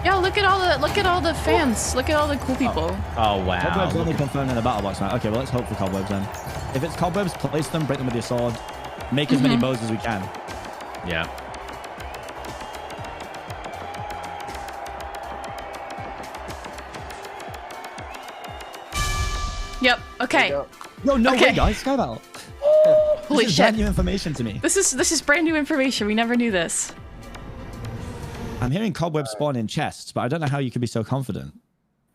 Yeah, look at all the fans. Look at all the cool people. Oh wow. Cobwebs only confirmed in the battle box, man. Okay, well let's hope for cobwebs then. If it's cobwebs, place them, break them with your sword, make as many bows as we can. Yeah. Yep. Okay. No way, guys. Sky battle. Holy this is shit! brand new information to me. This is brand new information. We never knew this. I'm hearing cobwebs spawn in chests, but I don't know how you can be so confident.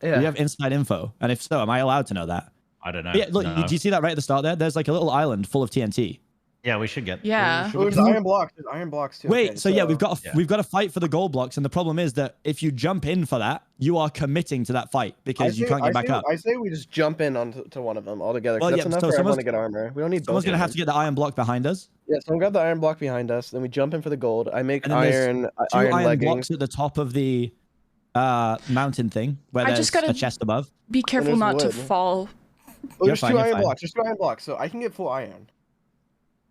Yeah. Do you have inside info? And if so, am I allowed to know that? I don't know. But yeah, look, do you see that right at the start there? There's like a little island full of TNT. Yeah, we should get. Yeah. There's iron blocks. There's iron blocks too. Wait, so yeah, we've got to fight for the gold blocks, and the problem is that if you jump in for that, you are committing to that fight because you can't get back up. I say we just jump in onto one of them altogether. Well, that's enough for everyone to get armor. We don't need. Someone's gonna have to get the iron block behind us. Yeah, someone grab the iron block behind us. Then we jump in for the gold. I make iron leggings. blocks at the top of the mountain thing where there's a chest above. Be careful not to fall. Oh, there's 2 iron blocks. There's 2 iron blocks, so I can get full iron.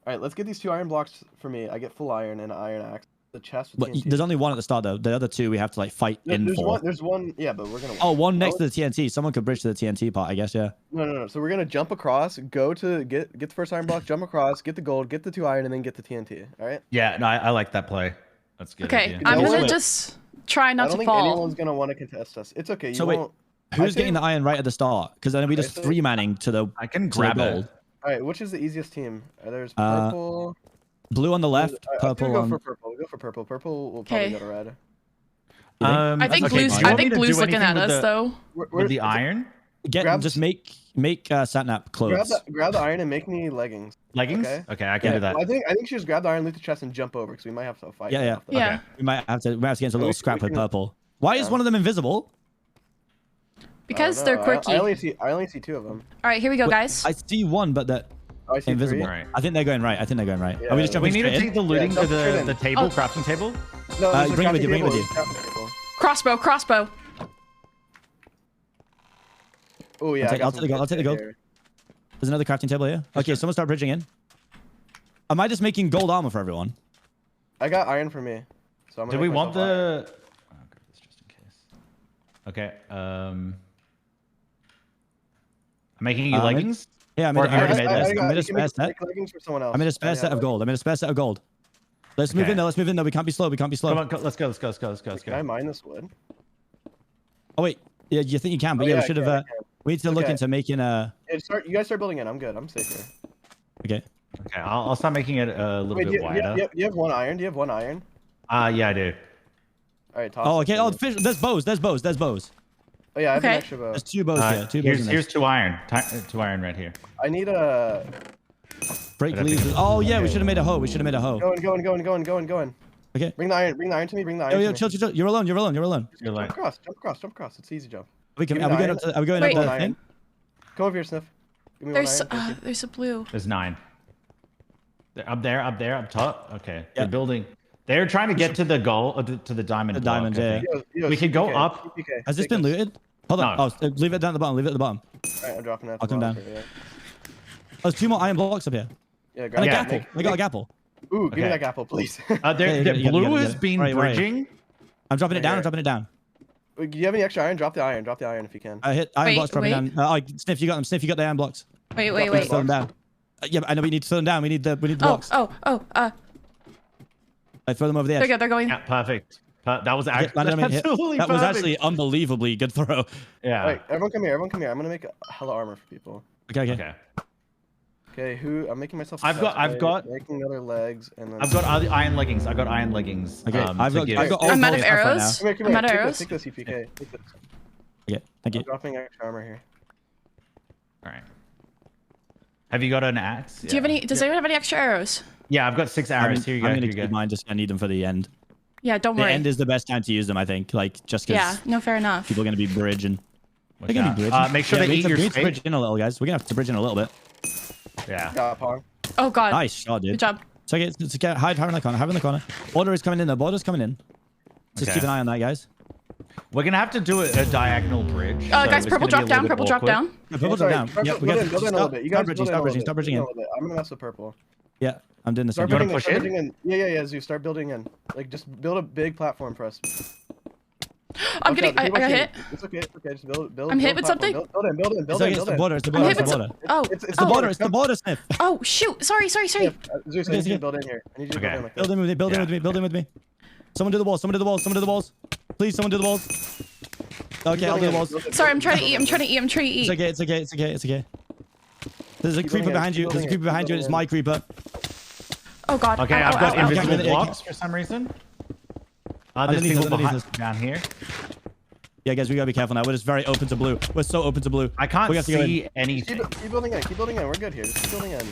All right, let's get these 2 iron blocks for me. I get full iron and an iron axe. The chest with TNT. There's only one at the start though. The other 2 we have to like fight for. There's one. Yeah, but we're gonna. Oh, one next to the TNT. Someone could bridge to the TNT part, I guess. Yeah. No. So we're gonna jump across, go to get the first iron block, jump across, get the gold, get the 2 iron, and then get the TNT. All right. Yeah, no, I like that play. That's good. Okay, idea. I'm gonna just try not to fall. I don't think anyone's gonna want to contest us. It's okay. So wait, who's getting the iron right at the start? Because then we just 3-manning to the. I can grab gold. All right, which is the easiest team? There's purple. Blue on the left, purple on. Go for purple. Go for purple. Purple will probably go to red. I think blue's looking at us though. With the iron? Just make Satnap clothes. Grab the iron and make me leggings. Leggings? Okay, I can do that. I think she just grab the iron, loot the chest, and jump over because we might have to fight. Yeah. Okay. We might have to get into a little scrap with purple. Why is one of them invisible? Because they're quirky. I only see 2 of them. All right, here we go, guys. I see one, but that. I see invisible. 3. Right. I think they're going right. Yeah. Are we just jumping We need to straight take the looting to the table, crafting table. No, bring it with you. Bring it with you. Crossbow. Oh yeah. I'll take the gold. There's another crafting table here. Okay, someone start bridging in. Am I just making gold armor for everyone? I got iron for me. So I'm Do we want the? I'll grab this just in case. Okay. making you leggings. Yeah, I made a spare set. Leggings for someone else. I made a spare set of gold. I made a spare set of gold. Let's move in though. Let's move in though. We can't be slow. We can't be slow. Come on, let's go. Can I mine this wood? Oh wait, yeah, you think you can? But we should have. We need to look into making a. Yeah, you guys start building it. I'm good. I'm safe here. Okay. Okay, I'll start making it a little bit wider. You have 1 iron. Do you have 1 iron? Yeah, I do. All right. Oh, okay. Oh, fish. There's bows. Oh yeah, I have an extra bow. There's 2 bows here. Here's 2 iron. 2 iron right here. I need a. Break leaves. Oh yeah, we should have made a hoe. Going. Okay. Bring the iron to me. Yo, chill. You're alone. Jump across. It's easy jump. Are we going up to the thing? Come over here, Sniff. Give me There's a blue. There's 9. They're up there, up top. Okay. They're building. They're trying to get to the gold, to the diamond. The diamond, yeah. We could go up. Has this been looted? Hold on. Oh, leave it down at the bottom. All right, I'm dropping that. I'll come down. Oh, there's 2 more iron blocks up here. Yeah, and a gapple. I got a gapple. Ooh, give me that gapple, please. Blue has been bridging. I'm dropping it down. Do you have any extra iron? Drop the iron if you can. I hit iron blocks dropping down. Sniff, you got them. Sniff, you got the iron blocks. Wait. Throw them down. Yeah, I know we need to throw them down. We need the blocks. I throw them over the edge. They're going. Yeah, perfect. That was actually unbelievably good throw. Yeah. Wait, everyone come here. I'm gonna make a hella armor for people. Okay. Okay, I'm making myself. I've got making other legs and then. I've got iron leggings. Okay. I've got. I'm out of arrows. Come here. I'm out of arrows. Take this, EPK. Take this. Okay, thank you. I'm dropping extra armor here. All right. Have you got an axe? Do you have any? Does anyone have any extra arrows? Yeah, I've got 6 arrows. Here you go. I'm gonna keep mine. I need them for the end. Yeah, don't worry. The end is the best time to use them, I think. Like just because. Yeah. No, fair enough. People are gonna be bridging. They're gonna be bridging. Make sure they eat your steak. Bridge in a little, guys. We're gonna have to bridge in a little bit. Yeah. Oh god. Nice shot, dude. Good job. So get hide in the corner. Hide in the corner. Border is coming in. The border's coming in. Just keep an eye on that, guys. We're gonna have to do a diagonal bridge. Guys, purple drop down. Purple drop down. Purple drop down. Yeah, we got to build in a little bit. You guys stop bridging in. I'm gonna mess with purple. Yeah, I'm doing the same. Start building in. Yeah, Zeus, start building in. Like, just build a big platform for us. I got hit. It's okay. Just build. I'm hit with something. Build in. It's the border. It's the border. It's the border, Sniff. Oh shoot! Sorry. Zeus, I need you to build in here. I need you to build in like this. Build in with me. Someone do the walls. Please, someone do the walls. Okay, I'll do the walls. Sorry, I'm trying to eat. It's okay. There's a creeper behind you. And it's my creeper. Oh god. Okay, I've got invisible blocks for some reason. There's people down here. Yeah, guys, we gotta be careful now. We're just very open to blue. We're so open to blue. I can't see anything. Keep building in. We're good here. Just keep building in.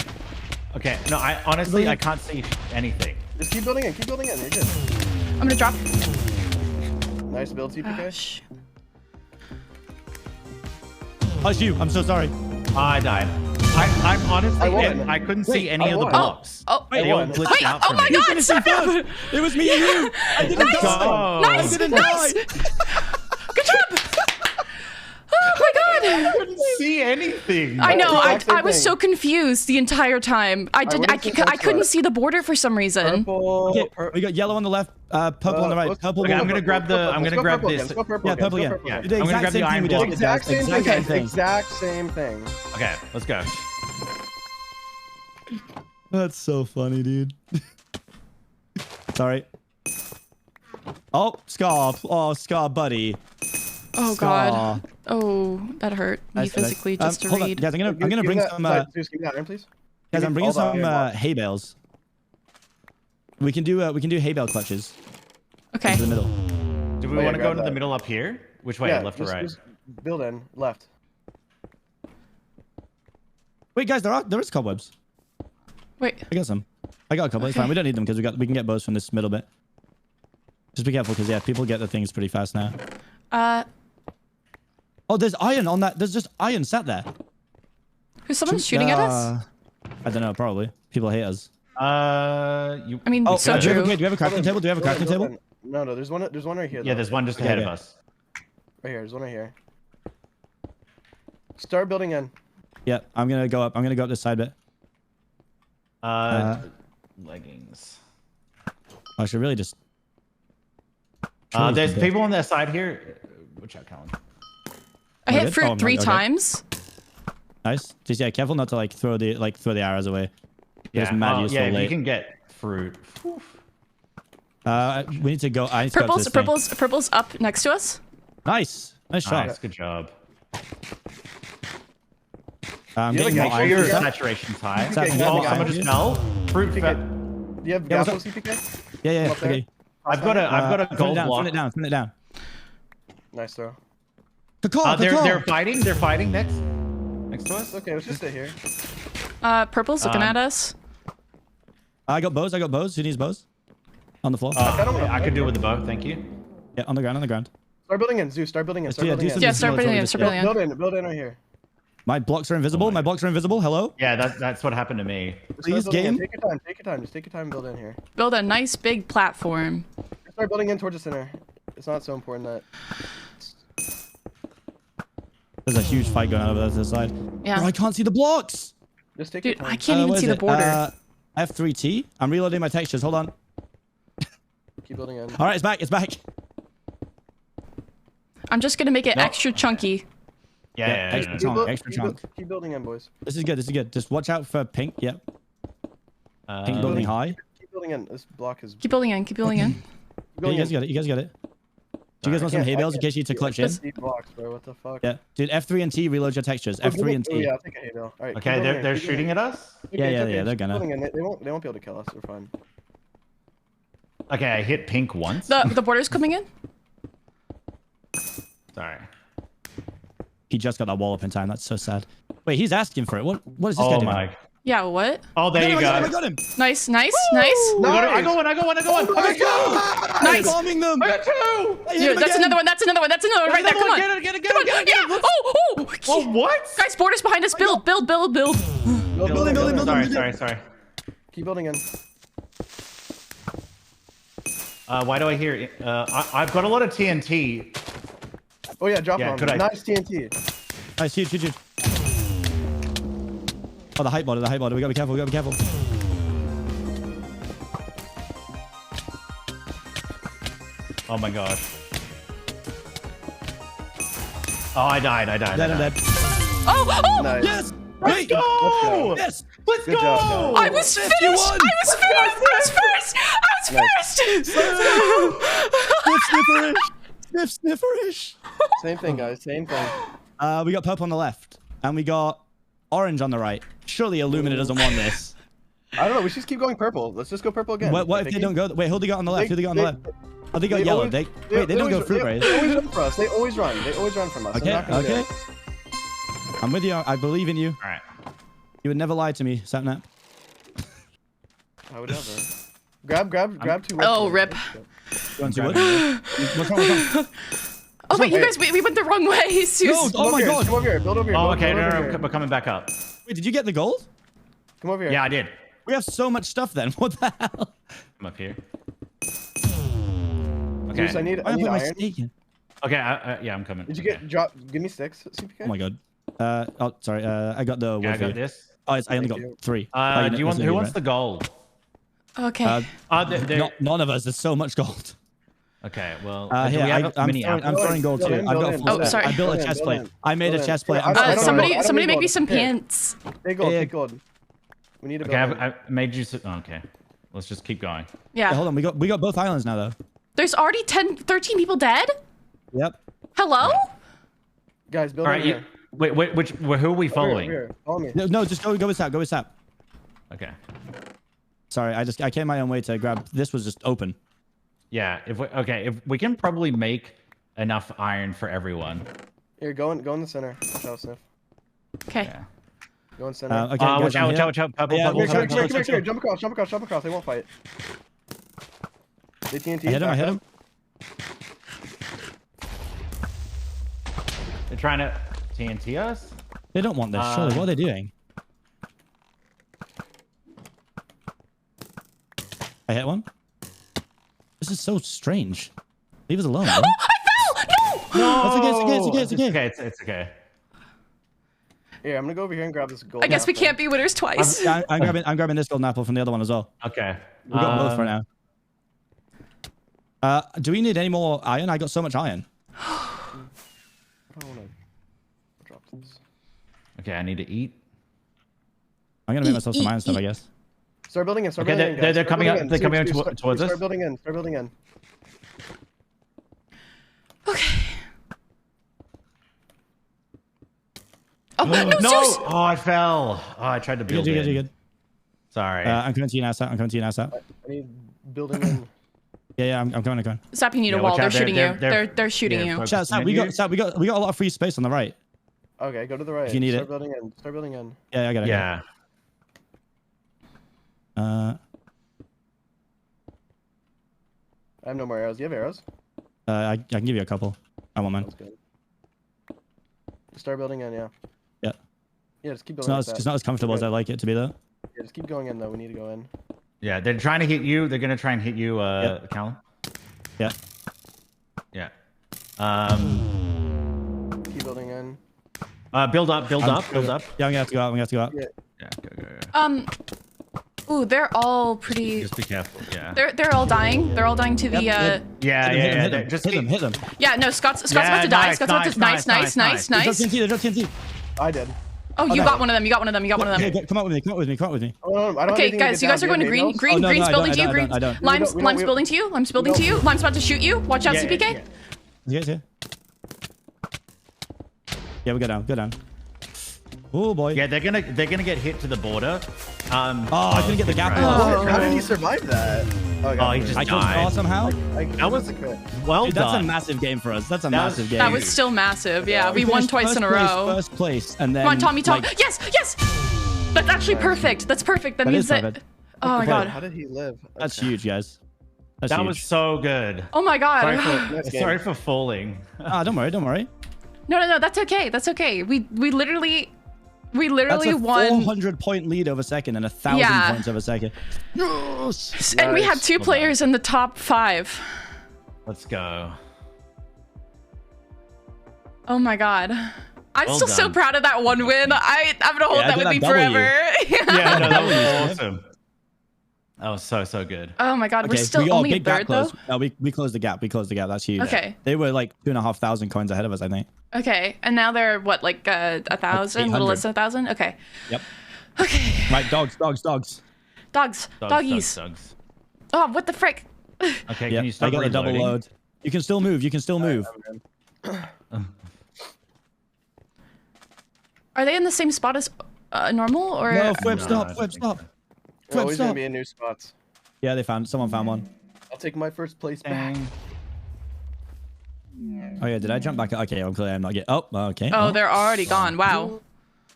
Okay, no, I honestly can't see anything. Just keep building in. You're good. I'm gonna drop. Nice build, TPK. Oh, it's you. I'm so sorry. I died. I'm honestly, I couldn't see any of the blocks. They all glitched out for me. Oh my god, stop! It was me and you. I didn't die. Nice. Good job. Oh my god. I couldn't see anything. I know. I was so confused the entire time. I couldn't see the border for some reason. Purple. Okay, we got yellow on the left, purple on the right. Purple. Okay, I'm gonna grab this. Yeah, purple again. Yeah, I'm gonna grab the iron block. Exact same thing. Okay, let's go. That's so funny, dude. Sorry. Oh, Scar. Oh, Scar, buddy. Oh god. Oh, that hurt me physically just to read. Guys, I'm gonna bring some. Please. Guys, I'm bringing some hay bales. We can do hay bale clutches. Okay. Into the middle. Do we want to go into the middle up here? Which way? Left or right? Just build in left. Wait, guys, there is cobwebs. Wait. I got some. I got a couple. It's fine. We don't need them because we can get bows from this middle bit. Just be careful because people get the things pretty fast now. Oh, there's iron on that. There's just iron sat there. Who's someone shooting at us? I don't know. Probably people hate us. I mean, so true. Do you have a crafting table? Do you have a crafting table? No. There's one right here. Yeah, there's one just ahead of us. Right here. There's one right here. Start building in. Yeah, I'm gonna go up. I'm gonna go up this side bit. Leggings. I should really just. There's people on that side here. Watch out, Colin. I hit fruit 3 times. Nice. Just yeah, careful not to like throw the arrows away. Yeah, yeah. You can get fruit. We need to go. I need to Purple's up next to us. Nice shot. Nice, good job. Make sure your saturation's high. Someone just fell. Fruit. Do you have gavel CPK? Yeah. Okay. I've got a gold block. Spin it down. Nice throw. They're fighting. They're fighting next to us. Okay, let's just stay here. Purple's looking at us. I got bows. Who needs bows? On the floor. I could do it with the bow. Thank you. Yeah, on the ground. Start building in, Zeus. Start building in. Start building in. Yeah, start building in. Build in right here. My blocks are invisible. Hello? Yeah, that's what happened to me. Please, game. Take your time. Just take your time and build in here. Build a nice big platform. Start building in towards the center. It's not so important that... There's a huge fight going on over the side. Yeah. Bro, I can't see the blocks. Just take your time. I can't even see the border. F3T. I'm reloading my textures. Hold on. Keep building in. All right, it's back. I'm just gonna make it extra chunky. Yeah. Extra chunk. Keep building in, boys. This is good. Just watch out for pink. Yep. Pink building high. Keep building in. This block is... Keep building in. You guys got it. Do you guys want some hay bales in case you need to clutch in? Blocks, bro. What the fuck? Yeah. Dude, F3 and T reload your textures. F3 and T. Yeah, I'll take a hay bale. All right, okay, they're shooting at us? Yeah, they're gonna. They won't be able to kill us. We're fine. Okay, I hit pink once. The border's coming in? Sorry. He just got that wall up in time. That's so sad. Wait, he's asking for it. What is this guy doing? My. Yeah, what? Oh, there you go. I got him. Nice. I go one. Let's go. Nice. Bombing them. That's another one. That's another one right there. Come on. Get it. Yeah. Oh, what? Guys, border's behind us. Build. Building. Sorry. Keep building in. Why do I hear... I've got a lot of TNT. Oh yeah, drop bomb. Nice TNT. Nice, huge. Oh, the hype border. We gotta be careful. Oh my god. Oh, I died. Dead. Oh! Nice. Yes! Let's go! Yes! Let's go! Job, I was finished! I was first! Snifferish! Same thing, guys. Same thing. We got purple on the left, and we got orange on the right. Surely Illumina doesn't want this. I don't know. We should just keep going purple. Let's just go purple again. What if they don't go? Wait, who they got on the left? Oh, they got yellow. They don't go fruit berries. They always run for us. They always run from us. Okay. I'm with you. I believe in you. All right. You would never lie to me, Sapnap. I would never. Grab two. Oh, rip. You want to What's wrong? Oh wait, you guys, we went the wrong way. No, oh my god. Come over here. Build over here. Oh, okay. No, we're coming back up. Wait, did you get the gold? Come over here. Yeah, I did. We have so much stuff then. What the hell? I'm up here. Okay. Zeus, I need iron. Okay, yeah, I'm coming. Did you drop? Give me sticks, CPK. Oh my god. Oh, sorry. I got the. Yeah, I got this. Oh, I only got 3. Do you want? Who wants the gold? Okay. None of us. There's so much gold. Okay, well, I'm throwing gold too. I've got a full set. Sorry. I built a chest plate. I made a chest plate. Somebody make me some pants. Take gold. We need to build. Okay, I made you. Okay, let's just keep going. Yeah. Hold on. We got both islands now though. There's already 13 people dead? Yep. Hello? Guys, build. All right. Wait. Who are we following? Here. Follow me. No, just go with Sap. Go with Sap. Okay. Sorry, I came my own way to grab. This was just open. Yeah. If we can probably make enough iron for everyone. Here, go in the center. Watch out, Sniff. Okay. Yeah. Go in center. Okay, watch out. Purple. Come here. Jump across. They won't fight. They TNT. I hit him. They're trying to TNT us? They don't want this, surely. What are they doing? I hit one. This is so strange. Leave us alone. Oh, I fell! No! It's okay. It's okay. Here, I'm gonna go over here and grab this gold. I guess we can't be winners twice. I'm grabbing this golden apple from the other one as well. Okay. We got both for now. Do we need any more iron? I got so much iron. I don't wanna drop this. Okay, I need to eat. I'm gonna make myself some iron stuff, I guess. Start building in. Start okay, building in. They're coming up. They're coming towards us. Start building in. Start building in. Okay. Oh no! No! Oh, I fell. Oh, I tried to build You're it. good. Sorry. I'm coming to you now, Sap. I'm coming to you now, Sap. I need building in. Yeah, I'm coming. Sap, you need a wall. They're shooting you. They're shooting you. Sap, we got a lot of free space on the right. Okay, go to the right. If you need Start building in. Start building in. Yeah, I got it. Yeah. I have no more arrows. Do you have arrows? I can give you a couple. I want mine. That's good. Start building in, yeah. Yeah. Yeah, just keep building. It's not as comfortable as I like it to be, though. Yeah, just keep going in, though. We need to go in. Yeah, they're trying to hit you. They're gonna try and hit you, Callum. Yeah. Yeah. Keep building in. Build up. Yeah, I'm gonna have to go out. Yeah. Go. Ooh, they're all pretty. Just be careful. Yeah. They're all dying. They're all dying to the. Yeah. Just hit them. Yeah, no, Scott's about to die. Scott's about to. Nice. They're TNT. I did. Oh, you got one of them. You got one of them. Okay, come up with me. Oh, I don't Okay, guys, you guys are going to green. Green's building to you. I don't. Lime's building to you. Lime's about to shoot you. Watch out, CPK. Yeah. Yeah, we go down. Oh boy. Yeah, they're gonna get hit to the border. I couldn't get the gap. How did he survive that? Oh, he just died somehow. That was well Dude, done. That's a massive game for us. That's a massive game. That was still massive. Yeah, we won twice in a row. First place, and then. Come on, Tommy. Yes. That's actually perfect. That's perfect. That means that. Oh my god. How did he live? That's huge, guys. That was so good. Oh my god. Sorry for falling. Don't worry. No. That's okay. We literally That's a won 400-point lead over second and 1,000 points over second. Yes. And we had 2 players in the top 5. Let's go. Oh my god. I'm still so proud of that one win. I'm gonna hold that with me forever. Yeah, no, that was awesome. That was so good. Oh my god, we're still only a third though. No, we closed the gap. That's huge. Okay. They were like 2,500 coins ahead of us, I think. Okay, and now they're what, like 1,000, a little less than 1,000. Okay. Yep. Okay. Right, dogs. Doggies. Oh, what the frick? Okay, can you start I got a double load. You can still move. Are they in the same spot as normal or? No, flip stop. We're always gonna be in new spots. Yeah, someone found one. I'll take my first place back. Oh yeah, did I jump back? Okay, I'm clear. I'm not getting. Oh, okay. Oh, they're already gone. Wow.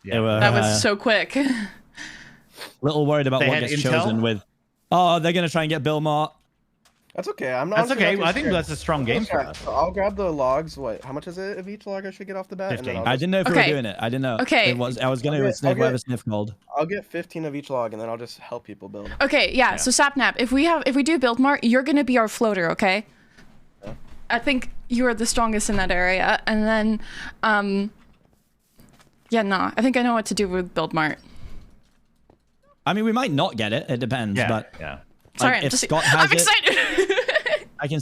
Yeah, that was so quick. Little worried about what gets chosen with. Oh, they're gonna try and get Bill Mart. That's okay. I'm not. That's okay. I think that's a strong game for us. So I'll grab the logs. How much is it of each log I should get off the bat? 15. And I didn't know if we were doing it. I didn't know. Okay. I was gonna sniff whatever sniff called. I'll get 15 of each log, and then I'll just help people build. Okay. Yeah. So Sapnap, if we do build Mart, you're gonna be our floater. Okay. Yeah. I think you are the strongest in that area, and then, I think I know what to do with build Mart. I mean, we might not get it. It depends. But Sorry, if Scott has I'm excited. I can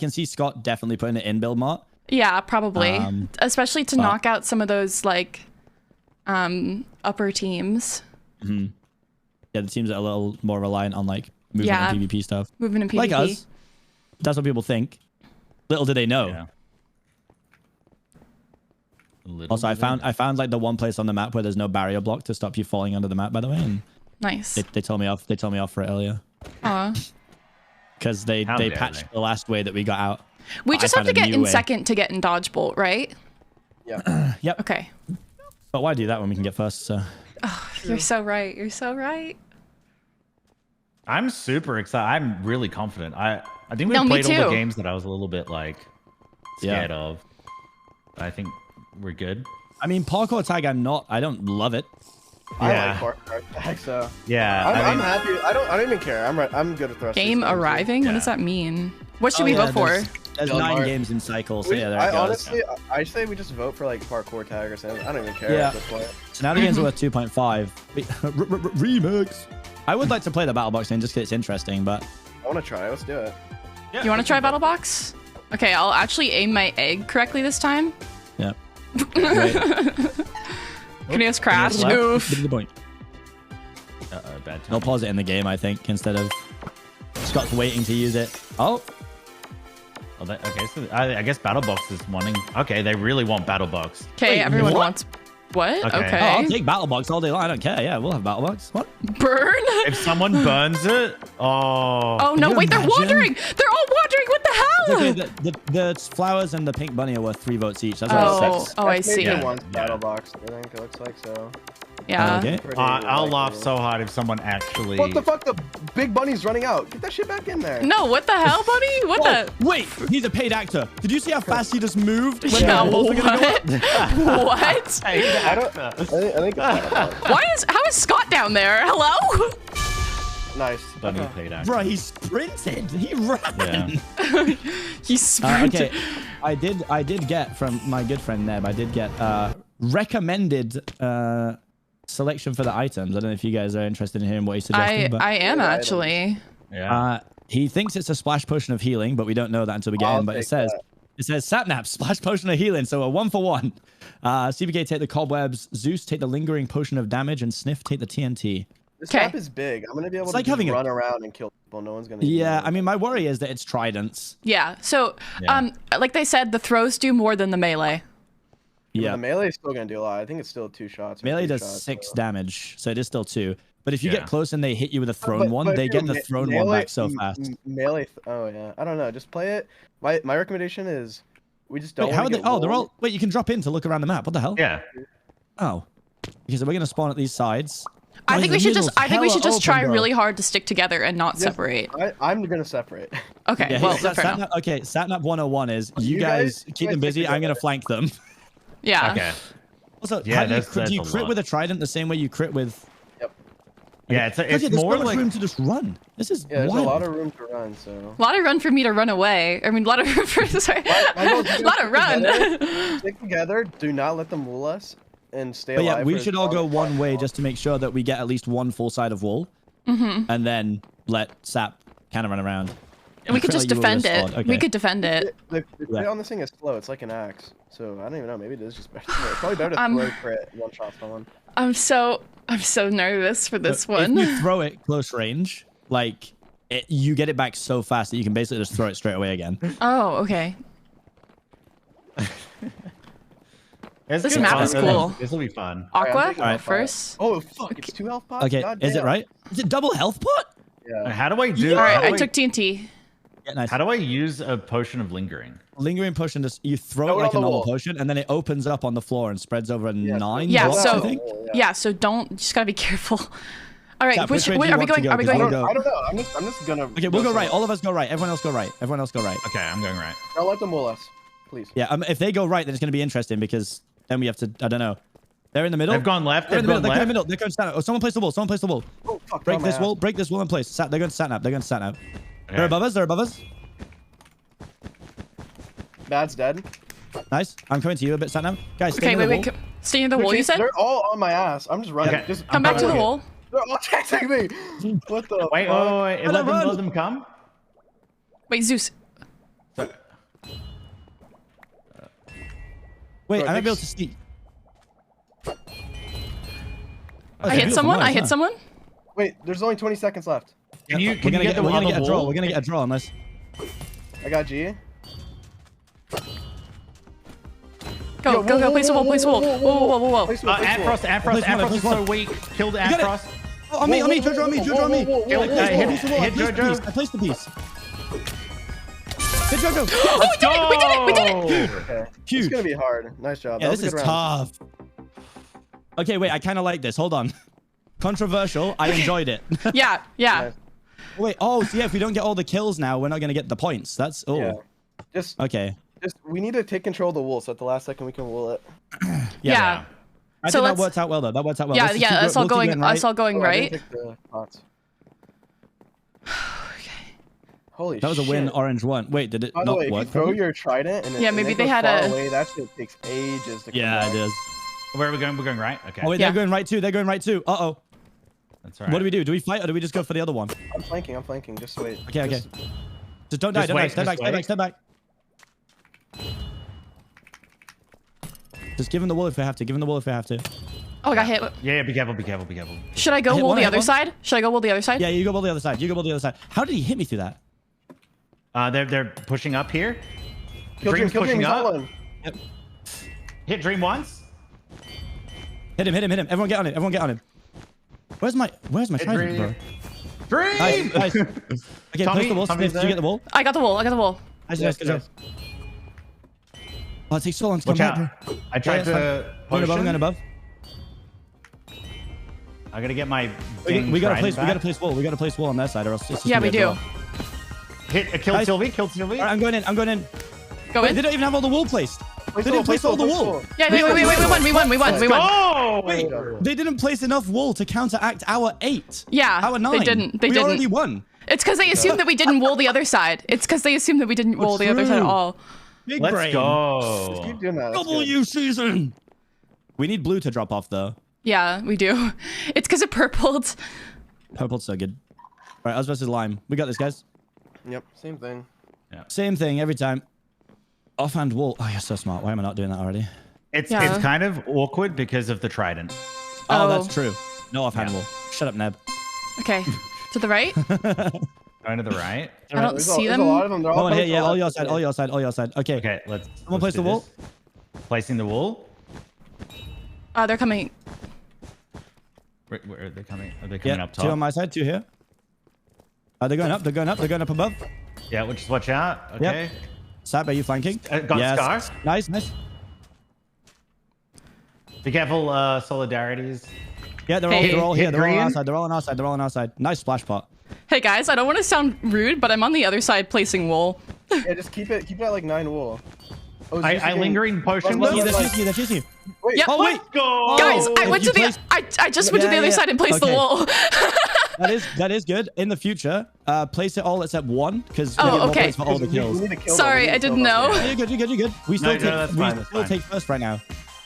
see Scott definitely putting it in build Mart. Yeah, probably, especially to knock out some of those like, upper teams. Mm-hmm. Yeah, the teams that are a little more reliant on like movement and PvP stuff. Movement and PvP. Like us. That's what people think. Little do they know. Yeah. Also, I found like the one place on the map where there's no barrier block to stop you falling under the map. By the way, and nice. They told me off. They told me off for it earlier. Because they patched the last way that we got out. We just have to get in second to get in dodge bolt, right? Yeah. Yep. Okay. But why do that when we can get first? So. Oh, you're so right. You're so right. I'm super excited. I'm really confident. I think we played all the games that I was a little bit like scared of. I think we're good. I mean, parkour tag. I don't love it. I like parkour tag, so yeah. I'm happy. I don't even care. I'm good at the rest. Game arriving. What does that mean? What should we vote for? There's 9 games in cycles. So yeah, there it goes. Honestly, I say we just vote for like parkour tag or something. I don't even care at this point. So now the game's worth 2.5. Remix. I would like to play the battle box game just because it's interesting, but I want to try. Let's do it. Yeah, you want to try battle box? Okay, I'll actually aim my egg correctly this time. Yeah. Canoe's crashed. Oof. Bad time. They'll pause it in the game, I think, instead of Scott's waiting to use it. Oh. Okay, so I guess BattleBox is wanting. Okay, they really want BattleBox. Okay, everyone wants. What? Okay. Oh, I'll take BattleBox all day long. I don't care. Yeah, we'll have BattleBox. What? Burn? If someone burns it, oh no! Wait, they're wandering. They're all wandering. What the hell? Okay, the flowers and the pink bunny are worth 3 votes each. That's I see. One's BattleBox. I think it looks like so. Yeah. Okay. I'll laugh so hard if someone actually. What the fuck? The big bunny's running out. Get that shit back in there. No, what the hell, buddy? What the? Wait, he's a paid actor. Did you see how fast he just moved? Yeah, what? What? I think How is Scott down there? Hello? Nice. Bunny paid actor. Bro, he sprinted. He ran. Yeah. He sprinted. Okay, I did get from my good friend Neb. I did get recommended selection for the items. I don't know if you guys are interested in hearing what he suggested. I am actually. Yeah. He thinks it's a splash potion of healing, but we don't know that until we get in. But it says Sapnap, splash potion of healing, so a 1-for-1. CBK take the cobwebs, Zeus take the lingering potion of damage, and Sniff take the TNT. This map is big. I'm gonna be able to just run around and kill people. No one's gonna. Yeah, I mean, my worry is that it's tridents. Yeah. So, like they said, the throws do more than the melee. Yeah, the melee is still gonna do a lot. I think it's still 2 shots. Melee does 6 damage, so it is still 2. But if you get close and they hit you with a thrown one, they get the thrown one back so fast. Melee. Oh yeah. I don't know. Just play it. My recommendation is we just don't. Wait, how are they? Oh, they're all. Wait, you can drop in to look around the map. What the hell? Yeah. Oh. Okay, so we're gonna spawn at these sides. I think we should just. I think we should just try really hard to stick together and not separate. I'm gonna separate. Okay. Yeah, well, okay. Satnap 101 is you guys keep them busy. I'm gonna flank them. Yeah. Okay. Also, do you crit with a trident the same way you crit with? Yep. Yeah, it's more like room to just run. This is there's a lot of room to run. So a lot of run for me to run away. I mean, a lot of room for a lot of run. Stick together. Do not let them rule us. And stay alive. Yeah, we should all go one way just to make sure that we get at least one full side of wall, and then let Sap kind of run around. And we could just defend it. Okay. We could defend it. The crit on this thing is slow. It's like an axe. So I don't even know. Maybe it is just better. It's probably better to throw crit one shot someone. I'm so nervous for this one. If you throw it close range, like you get it back so fast that you can basically just throw it straight away again. Oh, okay. This map is cool. This will be fun. Aqua first. Oh fuck! It's 2 health pots. Okay, is it right? Is it double health pot? Yeah. How do I do? All right, I took TNT. Yeah, nice. How do I use a potion of lingering? Lingering potion, just you throw it like a normal potion, and then it opens up on the floor and spreads over 9 Yeah, blocks, so I think. so don't. Just gotta be careful. All right, Sap, which way are we going? Are we going? I don't know. I'm just gonna. Okay, we'll go right. All of us go right. Everyone else go right. Everyone else go right. Okay, I'm going right. Don't let them roll us, please. Yeah, if they go right, then it's gonna be interesting because then we have to. I don't know. They're in the middle. They've gone left. They're in the middle. They're in the middle. They're going to Satnap. Oh, someone place the wall. Someone place the wall. Oh, fuck, break this wall. Break this wall in place. They're going to Satnap. They're going to Satnap. Okay. They're above us. They're above us. Bad's dead. Nice. I'm coming to you a bit, Satnam. Guys, stay near the wall. Stay near the wall, you said? They're all on my ass. I'm just running. Okay. Just come back to the wall. They're all chasing me. What the Wait, let them come. Wait, Zeus. Wait, I might be able to sneak. I hit someone. I hit someone. Wait, there's only 20 seconds left. Can you get a draw. We're gonna get a draw unless. I got G. Go, place the wall, place the wall. Whoa. Afros is so weak. Killed Afros. Oh, on me, Jojo, on me. Hit Jojo. I placed the piece. Hit Jojo. Oh, we did it. Okay. Huge. It's gonna be hard. Nice job. Yeah, this is tough. Okay, wait, I kind of like this. Hold on. Controversial. I enjoyed it. Yeah. Wait, so yeah, if we don't get all the kills now, we're not going to get the points. That's, Yeah. Okay. We need to take control of the wool, so at the last second we can wool it. Yeah. I think that worked out well, though. That worked out well. Yeah, that's all going right. Holy shit. That was a win, orange one. Wait, did it not work? By the way, if you throw your trident and maybe they had a... away, that shit takes ages to come it is. Where are we going? We're going right? Okay. Oh, wait, they're going right too. Uh-oh. That's right. What do? Do we fight or do we just go for the other one? I'm flanking. Just wait. Okay. Just don't die. Step back. Just give him the wall if we have to. Oh, I got hit. Yeah, be careful, be careful, be careful. Should I go wall the other side? Should I go wall the other side? Yeah, you go wall the other side. You go wall the other side. How did he hit me through that? They're pushing up here. Dream's pushing up. Yep. Hit Dream once. Hit him. Everyone get on him. Everyone get on him. Where's my trident, bro? Dream! Nice. Okay, Tommy, post the wall. Sniff, did you get the wall? I got the wall. Nice, good job. Oh, it takes so long to come Watch back, out. bro. I tried to I'm going above. I gotta get my We gotta place wall. We gotta place wall on their side, or else it's just Yeah, we do. Killed Sylvie. Killed Sylvie. All right, I'm going in. Go in. They don't even have all the wall placed. They didn't place all the wall. Yeah, wait, we won. Oh! Wait, they didn't place enough wall to counteract our 8. Yeah, our 9. they didn't. We already won. It's because they assumed that we didn't wall the other side. Wall the other side at all. Big Let's brain. go. Just keep doing that. W season. We need blue to drop off though. Yeah, we do. It's because it purpled. Purple's so good. All right, us versus lime. We got this, guys. Yep, same thing. Yeah. Same thing every time. Offhand wall. Oh, you're so smart. Why am I not doing that already? It's kind of awkward because of the trident. Oh, that's true. No offhand wall. Shut up, Neb. Okay. To the right? Going to the right. I don't see them. There's a lot of them. They're all All your side. All your side. Okay. Okay, let's place the wall. Placing the wall. They're coming. Where are they coming? Are they coming up top? 2 on my side, 2 here. They're going up. They're going up above. Yeah, just watch out. Okay. Yep. Sap, are you flanking? Got scars. Nice. Be careful, solidarities. Yeah, they're all here. They're all on our side. Nice splash pot. Hey guys, I don't want to sound rude, but I'm on the other side placing wool. Yeah, just keep it at like 9 wool. Oh, I lingering potion. They're chasing you. Wait. Yep. Oh wait, go! Guys, I just went to the other side and placed the wall. that is good. In the future, place it all except 1 because okay. for all the kills. Sorry, I didn't know. Yeah, you're good. We still take first right now,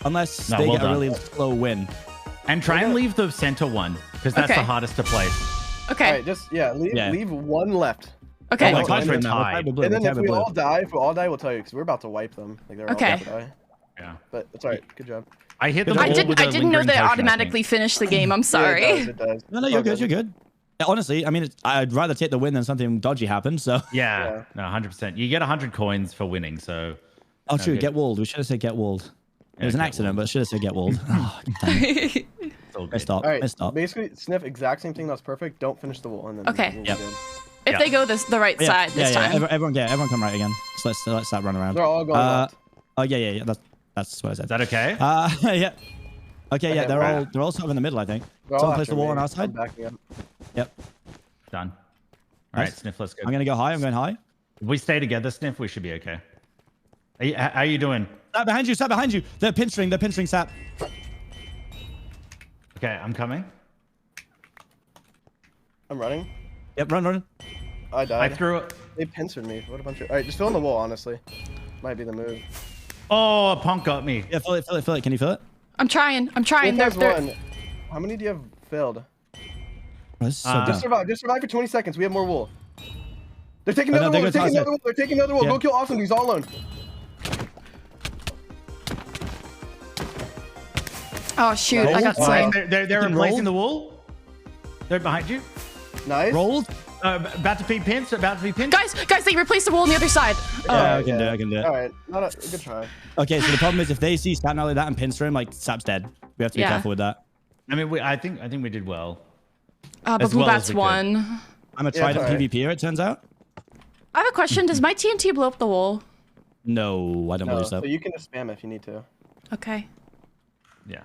unless they get a really slow win. And try and leave the center one because that's the hardest to place. Okay. All right, just leave 1 left. Okay. Oh my gosh, we're tied. And then if we all die, we'll tell you because we're about to wipe them. Like they're all about to die. Yeah. But it's alright. Good job. I hit the I didn't know they automatically finished the game. I'm sorry. Yeah, it does. No, you're good. Yeah, honestly, I mean, I'd rather take the win than something dodgy happen. So. Yeah. No, 100%. You get 100 coins for winning. So. Oh, true. Get walled. We should have said get walled. It was an accident, but should have said get walled. Oh, messed up. All right. Basically, Sniff, exact same thing. That's perfect. Don't finish the wall. And then okay. Yep. If they go the right side this time. Everyone come right again. So let's start running around. They're all going left. Oh yeah. That's what I said. Is that okay? Yeah. Okay, yeah. They're all sort of in the middle, I think. Someone place the wall on our side. Yep. Done. All right, Sniff, let's go. I'm going high. If we stay together, Sniff, we should be okay. How are you doing? Sap behind you. They're pinstring Sap. Okay, I'm coming. I'm running. Yep, run. I died. I threw it. They pincered me. What a bunch of... All right, just fill in the wall, honestly. Might be the move. Oh, a punk got me. Yeah, fill it. Can you fill it? I'm trying. They're... How many do you have filled? Oh, this is so just survive for 20 seconds. We have more wool. They're taking another wall. They're taking another wall. Go kill Austin. He's all alone. Oh shoot! I got slain. They're replacing the wall. They're behind you. Nice. Rolled. About to be pinned. Guys, they replaced the wall on the other side. Yeah, I can do it. All right, not a good try. Okay, so the problem is if they see Sap like that and pinster him, like Sap's dead. We have to be careful with that. I mean, I think we did well. But Blue Bat's won. I'm gonna try the PvP. It turns out. I have a question. Does my TNT blow up the wall? No, I don't believe so. So you can just spam if you need to. Okay. Yeah.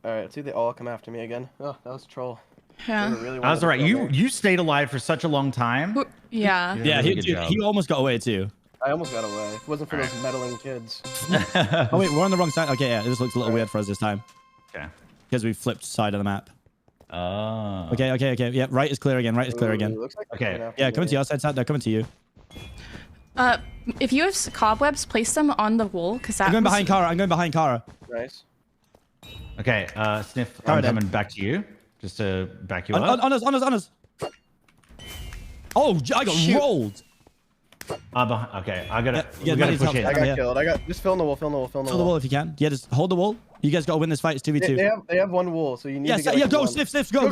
All right, see, they all come after me again. Oh, that was a troll. Yeah. Really I was alright. You stayed alive for such a long time. Yeah. Yeah, he almost got away too. I almost got away. If it wasn't for those meddling kids. Oh wait, we're on the wrong side. Okay, yeah, this looks a little weird for us this time. Okay. Because we flipped side of the map. Oh. Okay. Yeah, right is clear again. Looks like okay. Yeah, coming to your side. They're coming to you. If you have cobwebs, place them on the wall, because that. I'm going behind Kara. Nice. Okay, Sniff, I'm coming back to you. Just to back you up. On us. Oh, I got rolled. Okay, I gotta push it. I got killed. Just fill in the wall. Fill in the wall if you can. Yeah, just hold the wall. You guys gotta win this fight. It's 2v2. They have one wall, so you need to get. Yeah, go, Sniff, go.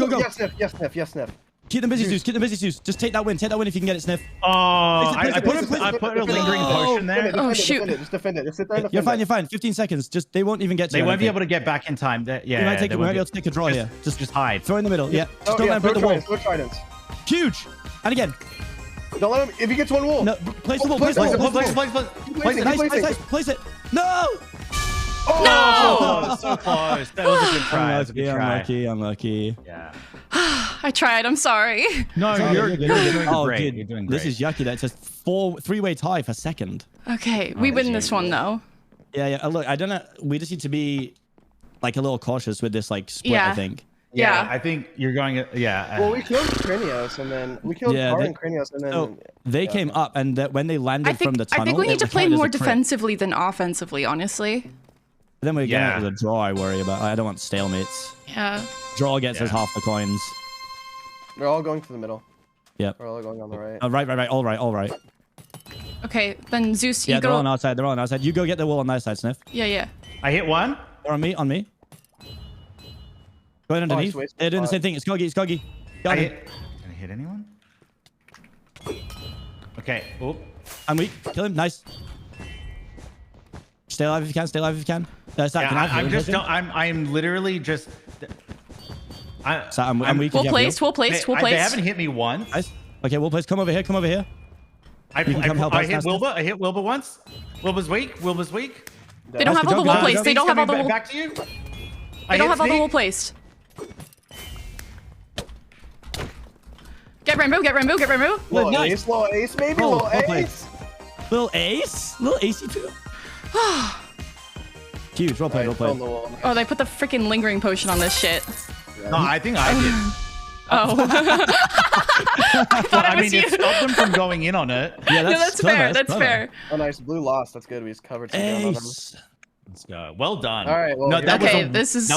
Yes, Sniff. Keep them busy, Zeus. Keep them busy, Zeus. Just take that win if you can get it, Sniff. Oh, I put a lingering potion there. Oh, shoot. Just defend it. Just sit there and defend You're fine. 15 seconds. They won't even get to you. They won't be able to get back in time. You might be able to take a draw here. Just hide. Throw in the middle. Yeah. Just don't let him hit the wall. Throw tridents. Huge. And again. Don't let him. If he gets one wall. No, place the wall. Place it. Place it. No. Oh, no! So close. That was a good try. Unlucky. Yeah. I tried. I'm sorry. No, you're doing great. You're doing great. This is yucky. That's just three-way tie for second. Okay, we win this one though. Yeah. Look, I don't know. We just need to be like a little cautious with this like split. I think. Yeah, I think you're going. Yeah. Well, we killed Kranios, and then we killed Car and Kranios, and then they came up, and when they landed from the tunnel, I think we need to play more defensively than offensively, honestly. Then we're getting with a draw. I worry about. I don't want stalemates. Yeah. Draw gets us half the coins. They're all going to the middle. Yep. They're all going on the right. Right. All right. Okay, then Zeus, you go. They're all on our side. You go get the wall on their side, Sniff. Yeah. I hit one. They're on me. Going underneath. They're doing the same thing. It's Goggy. Got him. Did I hit anyone? Okay. Oh. I'm weak. Kill him. Nice. Stay alive if you can. I'm literally just. I'm weak. We'll place. They haven't hit me once. Nice. Okay, we'll place. Come over here. I hit Wilbur once. Wilbur's weak. They don't have all the wall placed. They don't have all the wall. Back to you. They don't have all the wall placed. Get Rainbow. Little ace, maybe. Little ace. Little acey too. Huge. Well played. Oh, they put the freaking lingering potion on this shit. No, I think I did. Oh. I mean, it stopped them from going in on it. Yeah, that's fair. That's fair. Oh, nice. Blue lost. That's good. We just covered some ground on them. Let's go. Well done. All right. Well, this is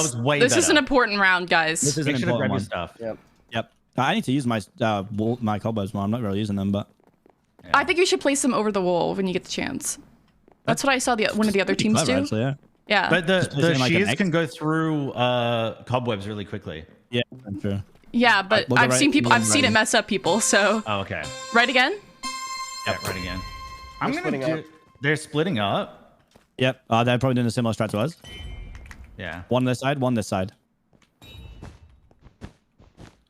an important round, guys. This is an important stuff. Yep. I need to use my my cobwebs more. I'm not really using them, but I think you should place them over the wall when you get the chance. That's what I saw one of the other teams do. Actually, yeah. But the shears can go through cobwebs really quickly. Yeah, I'm sure. Yeah, but I've seen it mess up people. So. Oh, okay. Right again. Yep, right again. They're splitting up. Yep. They're probably doing a similar strat to us. Yeah. One this side.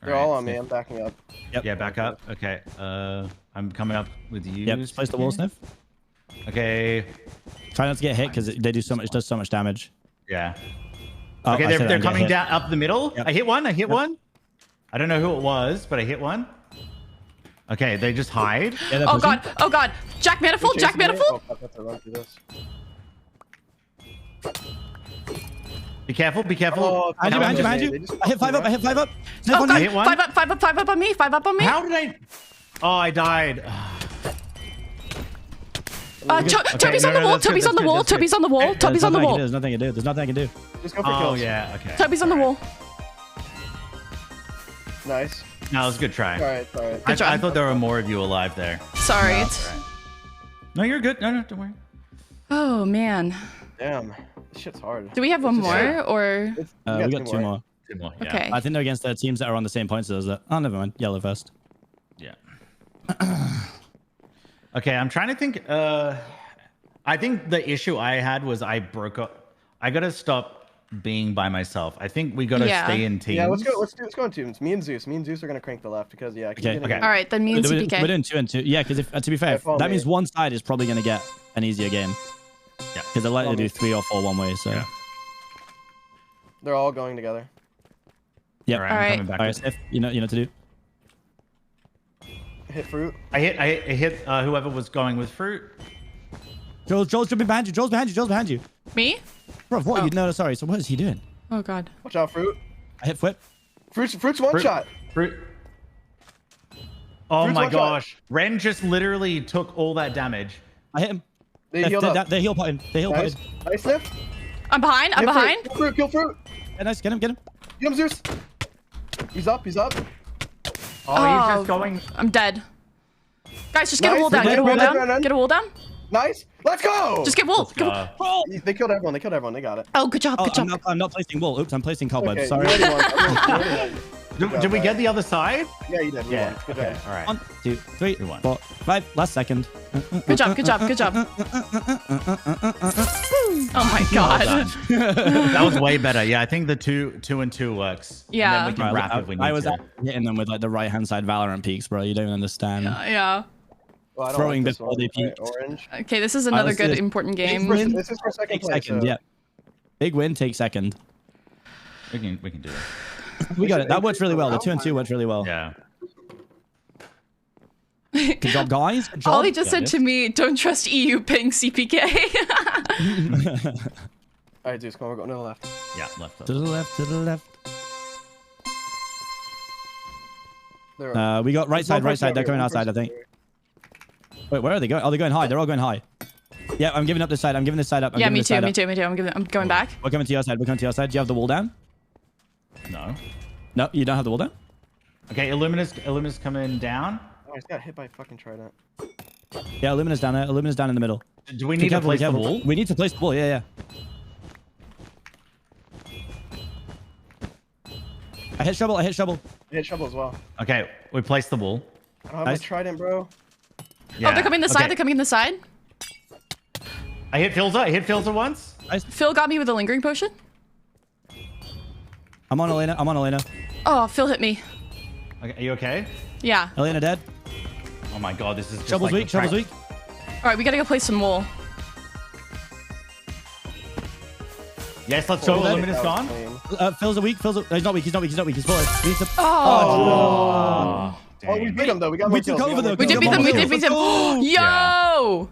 They're all on me. I'm backing up. Yep. Yeah, back up. Okay. I'm coming up with you. Yep. Just place the wall, Sniff. Okay. Try not to get hit because they do so much. Does so much damage. Yeah. Okay, they're coming down up the middle. Yep. I hit one. I don't know who it was, but I hit one. Okay, they just hide. Yeah, oh god. Jack Manifold. Be careful. Oh, behind you. I hit 5 up. Oh, God. 5 up on me. How did I? Oh, I died. Toby's on the wall. Toby's on the wall. There's nothing I can do. Just go for kills. Yeah, okay. Toby's on the wall. Nice. No, it was a good try. All right. I thought there were more of you alive there. Sorry. No, you're good. No, don't worry. Oh, man. Damn. This shit's hard. Do we have one more, or? We got 2 more. 2 more, yeah. Okay. I think they're against the teams that are on the same points as us. Oh, never mind. Yellow first. Yeah. Okay, I'm trying to think. I think the issue I had was I broke up. I gotta stop being by myself. I think we gotta stay in teams. Yeah, let's go in teams. Me and Zeus are gonna crank the left because Okay. All right, then me and CPK. We're doing 2 and 2. Yeah, because to be fair, that means one side is probably gonna get an easier game. Yeah. Because they're likely to do 3 or 4 one way. So. Yeah. They're all going together. Yeah. All right. All right, Steph, you know what to do. Hit fruit. I hit whoever was going with fruit. Joel's jumping behind you. Joel's behind you. Me? Bro, what? Oh. No, sorry. So what is he doing? Oh god. Watch out, fruit. I hit flip. Fruit's one shot. Fruit. Oh my gosh. Ren just literally took all that damage. I hit him. They heal potting. Nice Sniff. I'm behind. Kill fruit. Yeah, nice. Get him. Get him, Zeus. He's up. Oh, he's just going. I'm dead. Guys, just get a wall down. Get a wall down. Get a wall down. Nice. Let's go. Just get wool. They killed everyone. They killed everyone. They got it. Oh, good job. Good job. I'm not placing wool. Oops, I'm placing cobwebs. Okay, sorry. Did we get the other side? Yeah, you did. Yeah. Okay. All right. 1, 2, 3, 4, 5. Last second. Good job. Good job. Good job. Oh my god. That was way better. Yeah, I think the 2 and 2 works. Yeah. And then we can wrap if we need to. I was hitting them with like the right-hand side Valorant peaks, bro. You don't understand. Yeah. Well, throwing before they peak. Orange. Okay, this is another good important game. This is for second place. Yeah. Big win, take second. We can do it. We got it. That worked really well. The 2 and 2 worked really well. Yeah. Good job, guys. Good job. Ollie just said to me, "Don't trust EU ping CPK." All right, dudes, come on, we're going to the left. Yeah, left. To the left. To the left. We got right side. Right side. They're coming outside, I think. Wait, where are they going? Oh, they're going high. They're all going high. Yeah, I'm giving up this side. I'm giving this side up. Yeah, me too. Me too. I'm going back. We're coming to your side. We're coming to your side. Do you have the wall down? No. No, you don't have the wall down? Okay, Illumina's coming down. Oh, I just got hit by a fucking trident. Yeah, Illumina's down there. Illumina's down in the middle. Do we need to place the wall? We need to place the wall. Yeah. I hit shovel. I hit shovel as well. Okay, we placed the wall. I don't have my trident, bro. Yeah. Oh, they're coming the side. They're coming the side. I hit Filza once. Phil got me with a lingering potion. I'm on Elena. Oh, Phil hit me. Okay, are you okay? Yeah. Elena dead. Oh my god, this is just Shovel's weak. Shovel's weak. All right, we gotta go place some wool. Yes, let's go. Illumina's gone. Phil's weak. He's not weak. He's forward. We need to... Oh, we beat him though. We took over though. We did beat them. We did beat them. Yo! Yeah.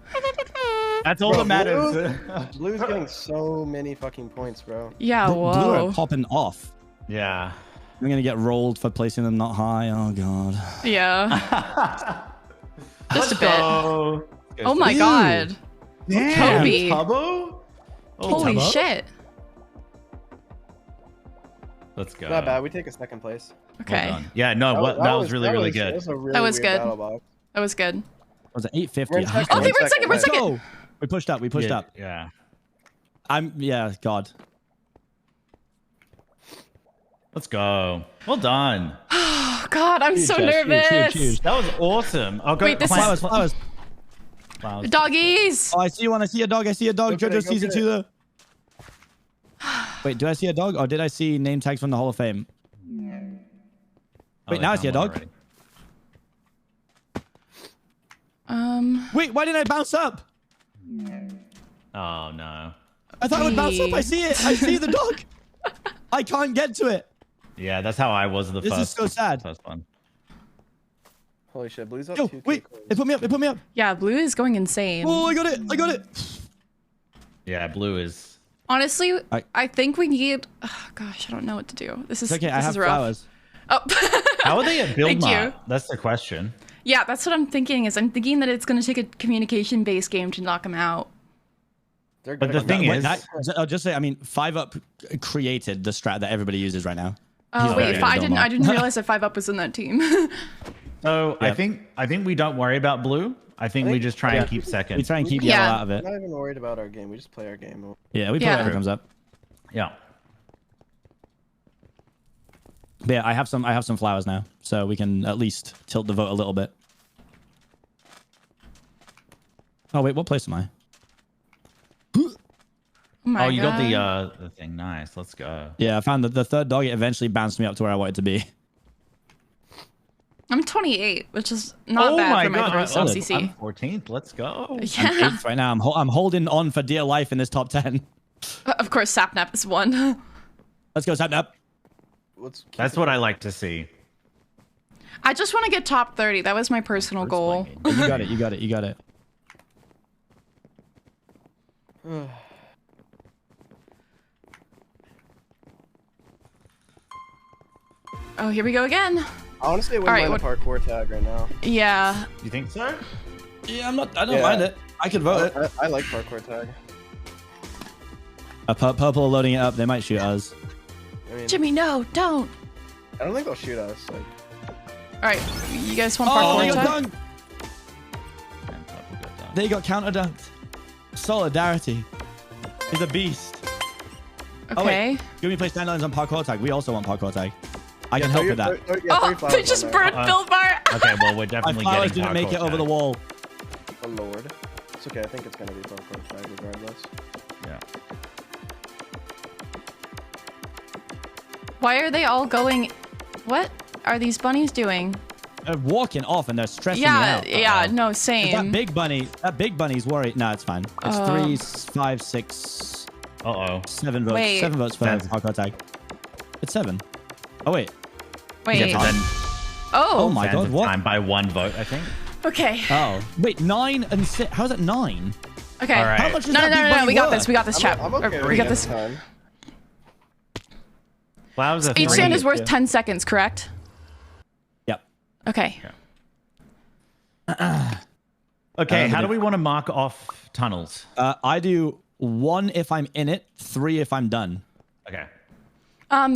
That's all that matters. Blue's getting so many fucking points, bro. Yeah, whoa. Blue are popping off. Yeah. I'm gonna get rolled for placing them not high. Oh god. Yeah. Just a bit. Oh my god. Damn, Kobe. Tubbo? Holy shit. Let's go. Not bad. We take a second place. Okay. Well yeah, no, that was really good. That was good. That was good. Was it 850? Okay, we're second. We pushed up. Yeah. God. Let's go. Well done. Oh god, I'm so nervous. Huge. That was awesome. Oh, go. Wait, this flowers. Doggies. Oh, I see one. I see a dog. Jojo sees it too, though. Wait, do I see a dog, or did I see name tags from the Hall of Fame? Wait, now I see a dog. Wait, why didn't I bounce up? Oh no. I thought I would bounce up. I see it. I see the dog. I can't get to it. Yeah, that's how I was This is so sad. That was fun. Holy shit, Blue's up. Yo, wait, it put me up. Yeah, Blue is going insane. Oh, I got it. Yeah, Blue is. Honestly, I think we need. Oh, gosh, I don't know what to do. This is okay. This I have is rough. flowers. Oh. How are they at build Thank you. That's the question. Yeah, that's what I'm thinking. I'm thinking that it's going to take a communication-based game to knock them out. But the thing is, I'll just say, I mean, 5UP created the strat that everybody uses right now. Wait, I didn't realize that 5UP was in that team. So yeah. I think we don't worry about Blue. I think we just try and keep second. We try and keep yellow out of it. I'm not even worried about our game. We just play our game. Yeah, we play whatever comes up. Yeah. But yeah, I have some flowers now, so we can at least tilt the vote a little bit. Oh wait, what place am I? Oh, you got the thing. Nice. Let's go. Yeah, I found the third dog. It eventually bounced me up to where I wanted to be. I'm 28, which is not bad for my first MCC. I'm 14th. Let's go. Yeah. I'm 8th right now. I'm holding on for dear life in this top 10. Of course, Sapnap is 1. Let's go, Sapnap. That's what I like to see. I just want to get top 30. That was my personal goal. You got it. You got it. You got it. Oh, here we go again. Honestly, I wouldn't mind a parkour tag right now. Yeah. You think so? Yeah, I don't mind it. I could vote it. I like parkour tag. Purple are loading it up. They might shoot us. I mean, Jimmy, no, don't. I don't think they'll shoot us. Like. All right, you guys want parkour tag? They got counter dunked. Solidarity. He's a beast. Okay. Oh, wait. Give me play standalone on parkour tag. We also want parkour tag. I can help with that. Oh, they just burned Build Bar. Okay, well, we're definitely getting parkour didn't make it over the wall. Oh, Lord. It's okay. I think it's going to be parkour tag regardless. Yeah. Why are they all going? What are these bunnies doing? They're walking off and they're stressing me out. Yeah, no, same. That big bunny's worried. No, it's fine. It's 3, 5, 6. 7 votes. Wait. 7 votes for parkour tag. It's 7. Oh wait. Wait. Oh my god! What? Time by 1 vote, I think. Okay. Oh wait, 9 and 6. How's it 9? Okay. All right. How much is No. We got this. We got this, chat. I'm okay we got this. Well, Each sand is worth 10 seconds, correct? Yep. Okay. Okay. How do we want to mark off tunnels? I do 1 if I'm in it, 3 if I'm done. Okay.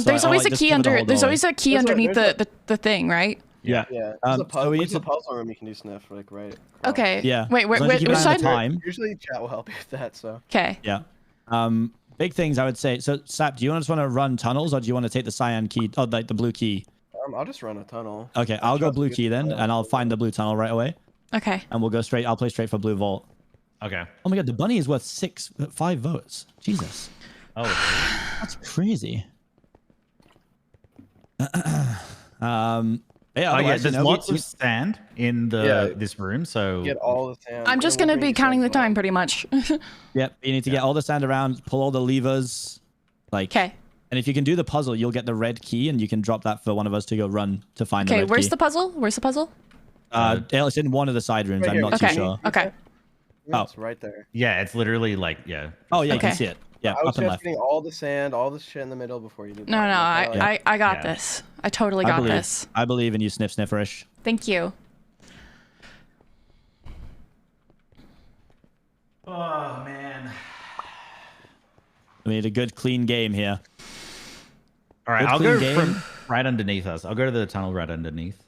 There's always a key under. There's always a key underneath the thing, right? Yeah. Yeah. So There's a puzzle room you can do sniff, like right. Across. Okay. Yeah. Wait, which side? Usually chat will help you with that. So. Okay. Yeah. Big things I would say. So Sap, do you just want to run tunnels or do you want to take the cyan key? Oh, like the blue key. I'll just run a tunnel. Okay, I'll go blue key then, and I'll find the blue tunnel right away. Okay. And we'll go straight. I'll play straight for blue vault. Okay. Oh my god, the bunny is worth 5 votes. Jesus. Oh. That's crazy. Yeah, there's lots of sand in this room, so get all the sand. I'm just gonna be counting the time, pretty much. Yep, you need to get all the sand around, pull all the levers, like. Okay. And if you can do the puzzle, you'll get the red key, and you can drop that for one of us to go run to find the red key. Okay, where's the puzzle? Where's the puzzle? It's in one of the side rooms. Right I'm not too sure. Okay. Oh, it's right there. Yeah, it's literally like Oh yeah, you can see it. Yeah, I was up and just left. getting all the sand, all the shit in the middle before you do. No, I got this. I totally got this. I believe in you, Snifferish. Thank you. Oh man. We need a good, clean game here. All right, I'll go from right underneath us. I'll go to the tunnel right underneath.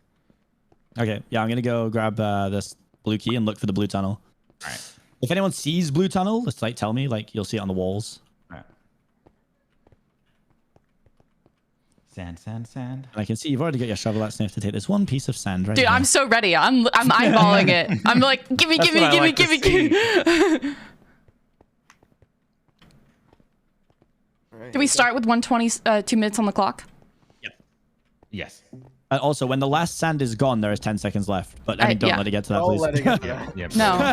Okay, yeah, I'm gonna go grab this blue key and look for the blue tunnel. All right. If anyone sees blue tunnel, just like tell me. Like you'll see it on the walls. All right. Sand. And I can see you've already got your shovel out, Sniff, to take this one piece of sand right Dude, here. I'm so ready. I'm eyeballing it. I'm like, give me. Right, Do we start with 1:20, 2 minutes on the clock? Yep. Yes. And also, when the last sand is gone, there is 10 seconds left. But I mean, don't let it get to that, please. Let it get to Yep. No. We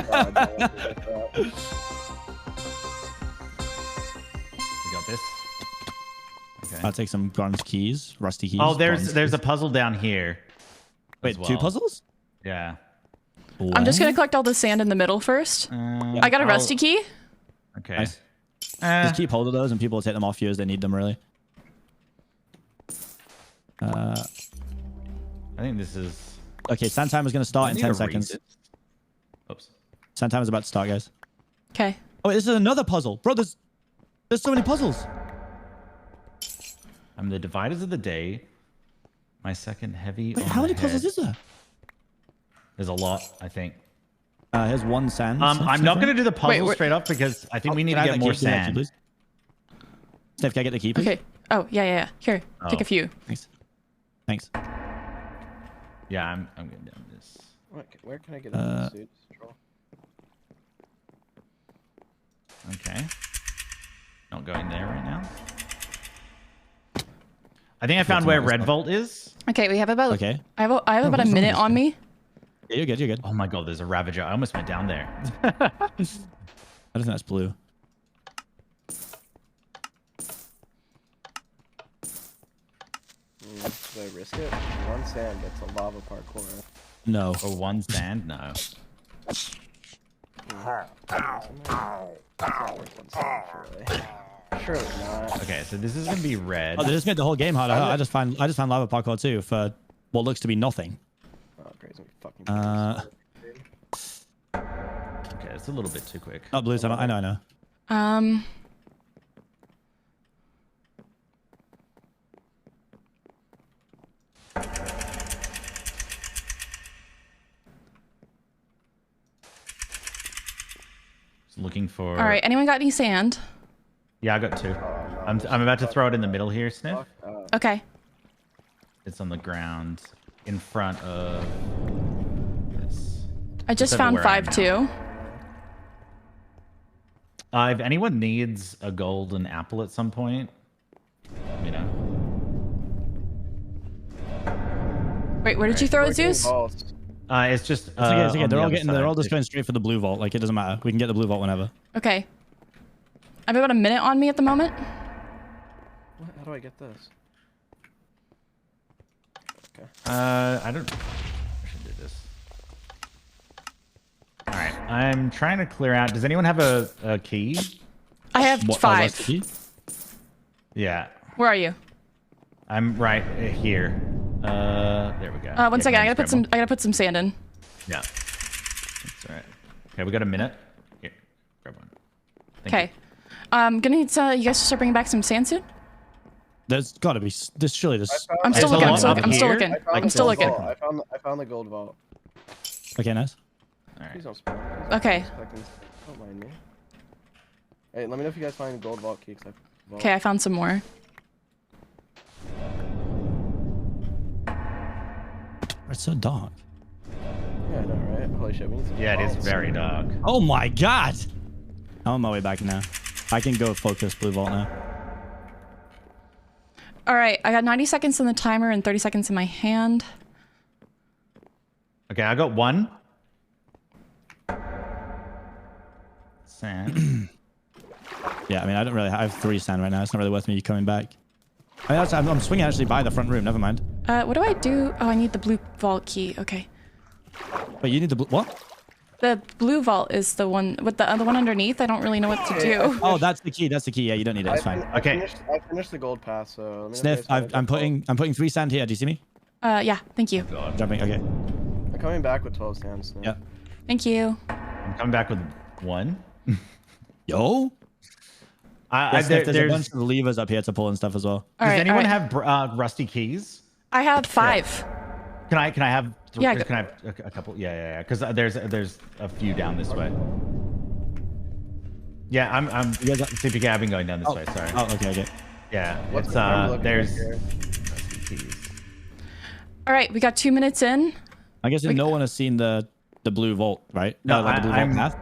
got this. Okay. I'll take some bronze keys, rusty keys. Oh, there's a puzzle down here. Wait, 2 puzzles? Yeah. I'm just gonna collect all the sand in the middle first. I got a rusty key. Okay. Nice. Just keep hold of those, and people will take them off you as they need them, really. I think this is... Okay, sand time is going to start in 10 seconds. Oops. Sand time is about to start, guys. Okay. Oh, wait, this is another puzzle. Bro, there's so many puzzles. I'm the dividers of the day. My second heavy. Wait, how many puzzles is there? There's a lot, I think. Here's 1 sand. I'm not going to do the puzzle straight up because I think we need to get more sand. Please? Steph, can I get the key, please? Okay. Oh, yeah. Here, take a few. Thanks. Yeah, I'm going down this. Where can I get the suit? Okay. Not going there right now. I think I found where Red Vault is. Okay, we have about. Okay. I have about a minute on me. Yeah, you're good. Oh my god, there's a Ravager. I almost went down there. I don't think that's blue. Should I risk it? 1 sand, that's a lava parkour. No. For 1 sand? No. Surely not. Okay, so this is gonna be red. Oh, they just made the whole game harder. I just found lava parkour too for what looks to be nothing. Oh, crazy. Fucking Okay, it's a little bit too quick. Oh, blue. I know. looking for. All right. Anyone got any sand? Yeah, I got 2. I'm about to throw it in the middle here, Sniff. Okay. It's on the ground in front of this. I just found 5 too. If anyone needs a golden apple at some point, you know. Wait, where did you throw it, Zeus? It's just. It's okay, it's okay. They're all just going straight for the blue vault. Like it doesn't matter. We can get the blue vault whenever. Okay. I have about a minute on me at the moment. How do I get this? Okay. I should do this. All right. I'm trying to clear out. Does anyone have a key? I have 5. Yeah. Where are you? I'm right here. There we go. One second. I gotta put some sand in. Yeah. That's all right. Okay, we got a minute. Here, grab one. Okay. Gonna need you guys to start bringing back some sand soon. There's gotta be. This surely this. I'm still looking. I'm still looking. I'm still looking. I found the gold vault. Okay, nice. All right. Okay. Don't mind me. Hey, let me know if you guys find gold vault key. Okay, I found some more. It's so dark. Yeah, I know, right? Holy shit, we need some Yeah, it is very dark. Oh my god! I'm on my way back now. I can go focus blue vault now. All right, I got 90 seconds on the timer and 30 seconds in my hand. Okay, I got 1. Sand. Yeah, I mean, I have 3 sand right now. It's not really worth me coming back. I mean, I'm swinging actually by the front room. Never mind. What do I do? Oh, I need the blue vault key. Okay. But you need the blue... What? The blue vault is the one with the other one underneath. I don't really know what to do. Oh, that's the key. That's the key. Yeah, you don't need it. It's fine. Okay. I finished the gold pass, so... Sniff, I'm putting 3 sand here. Do you see me? Yeah. Thank you. Jumping. Okay. I'm coming back with 12 sands. So. Yeah. Thank you. I'm coming back with 1. Yo. There's a bunch of levers up here to pull and stuff as well. Does anyone have rusty keys? I have 5. Yeah. Can I have? Yeah. Can I have a couple? Yeah. Because there's a few down this way. Yeah, I'm CPK. I've been going down this way. Sorry. Oh, okay. Yeah. It's there's rusty keys. All right, we got 2 minutes in. I guess no one has seen the blue vault, right? No, the blue vault path.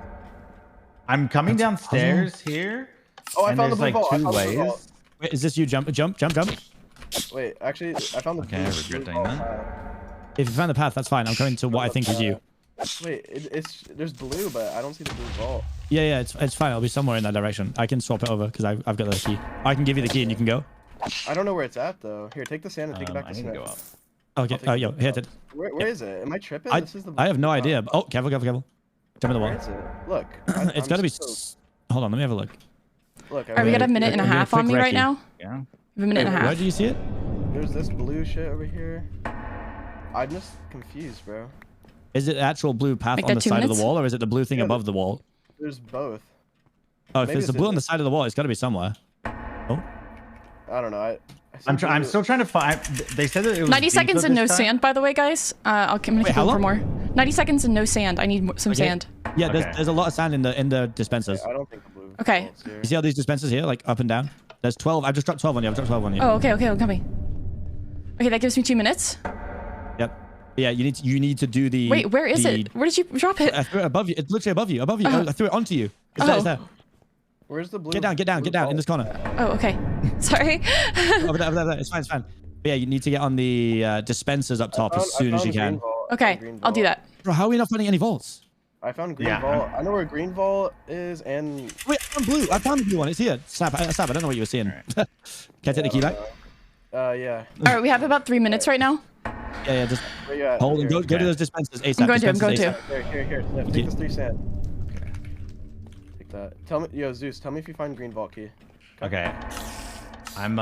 I'm coming downstairs here. Oh, I found the blue vault. vault. There's like 2 ways. Wait, is this you? Jump. Wait, actually, I found the blue. Okay, I regret doing that. If you found the path, that's fine. I'm coming to what I think is you. Wait, there's blue, but I don't see the blue vault. Yeah, it's fine. It'll be somewhere in that direction. I can swap it over because I've got the key. I can give you the key and you can go. I don't know where it's at though. Here, take the sand and take it back to Smith. Go up. Okay. Yo, here it. Where is it? Am I tripping? I have no idea. Oh, careful. Jump in the wall. Where is it? Look. It's got to be. Hold on, let me have a look. Look. All right, we got a minute and a half on me right now. Yeah. We have a minute and a half. Where do you see it? There's this blue shit over here. I'm just confused, bro. Is it the actual blue path on the side of the wall, or is it the blue thing above the wall? There's both. Oh, if there's the blue on the side of the wall, it's got to be somewhere. Oh. I don't know. I'm still trying to find. They said that it was 90 seconds and no sand, by the way, guys. I'm gonna keep for more. 90 seconds and no sand. I need some sand. Yeah, there's a lot of sand in the dispensers. I don't think the blue. Okay. You see all these dispensers here, like up and down? There's 12. I've just dropped 12 on you. Oh, okay. I'm coming. Okay, that gives me 2 minutes. Yep. Yeah, you need to do the. Wait, where is it? Where did you drop it? I threw it above you. It's literally above you. I threw it onto you. It's there. Where's the blue? Get down in this corner. Oh, okay. Sorry. over there. It's fine. But yeah, you need to get on the dispensers up top as soon as you can. Okay, I'll do that. Bro, how are we not finding any vaults? I found green vault. I know where green vault is, and wait, I found the blue one. It's here. Snap. I don't know what you were seeing. Can I take the key back? Yeah. All right, we have about 3 minutes right now. Yeah. Just hold and go to those dispensers ASAP. I'm going to. Here. Take this 3 sand. Okay. Take that. Tell me, Zeus. Tell me if you find green vault key. Okay. I'm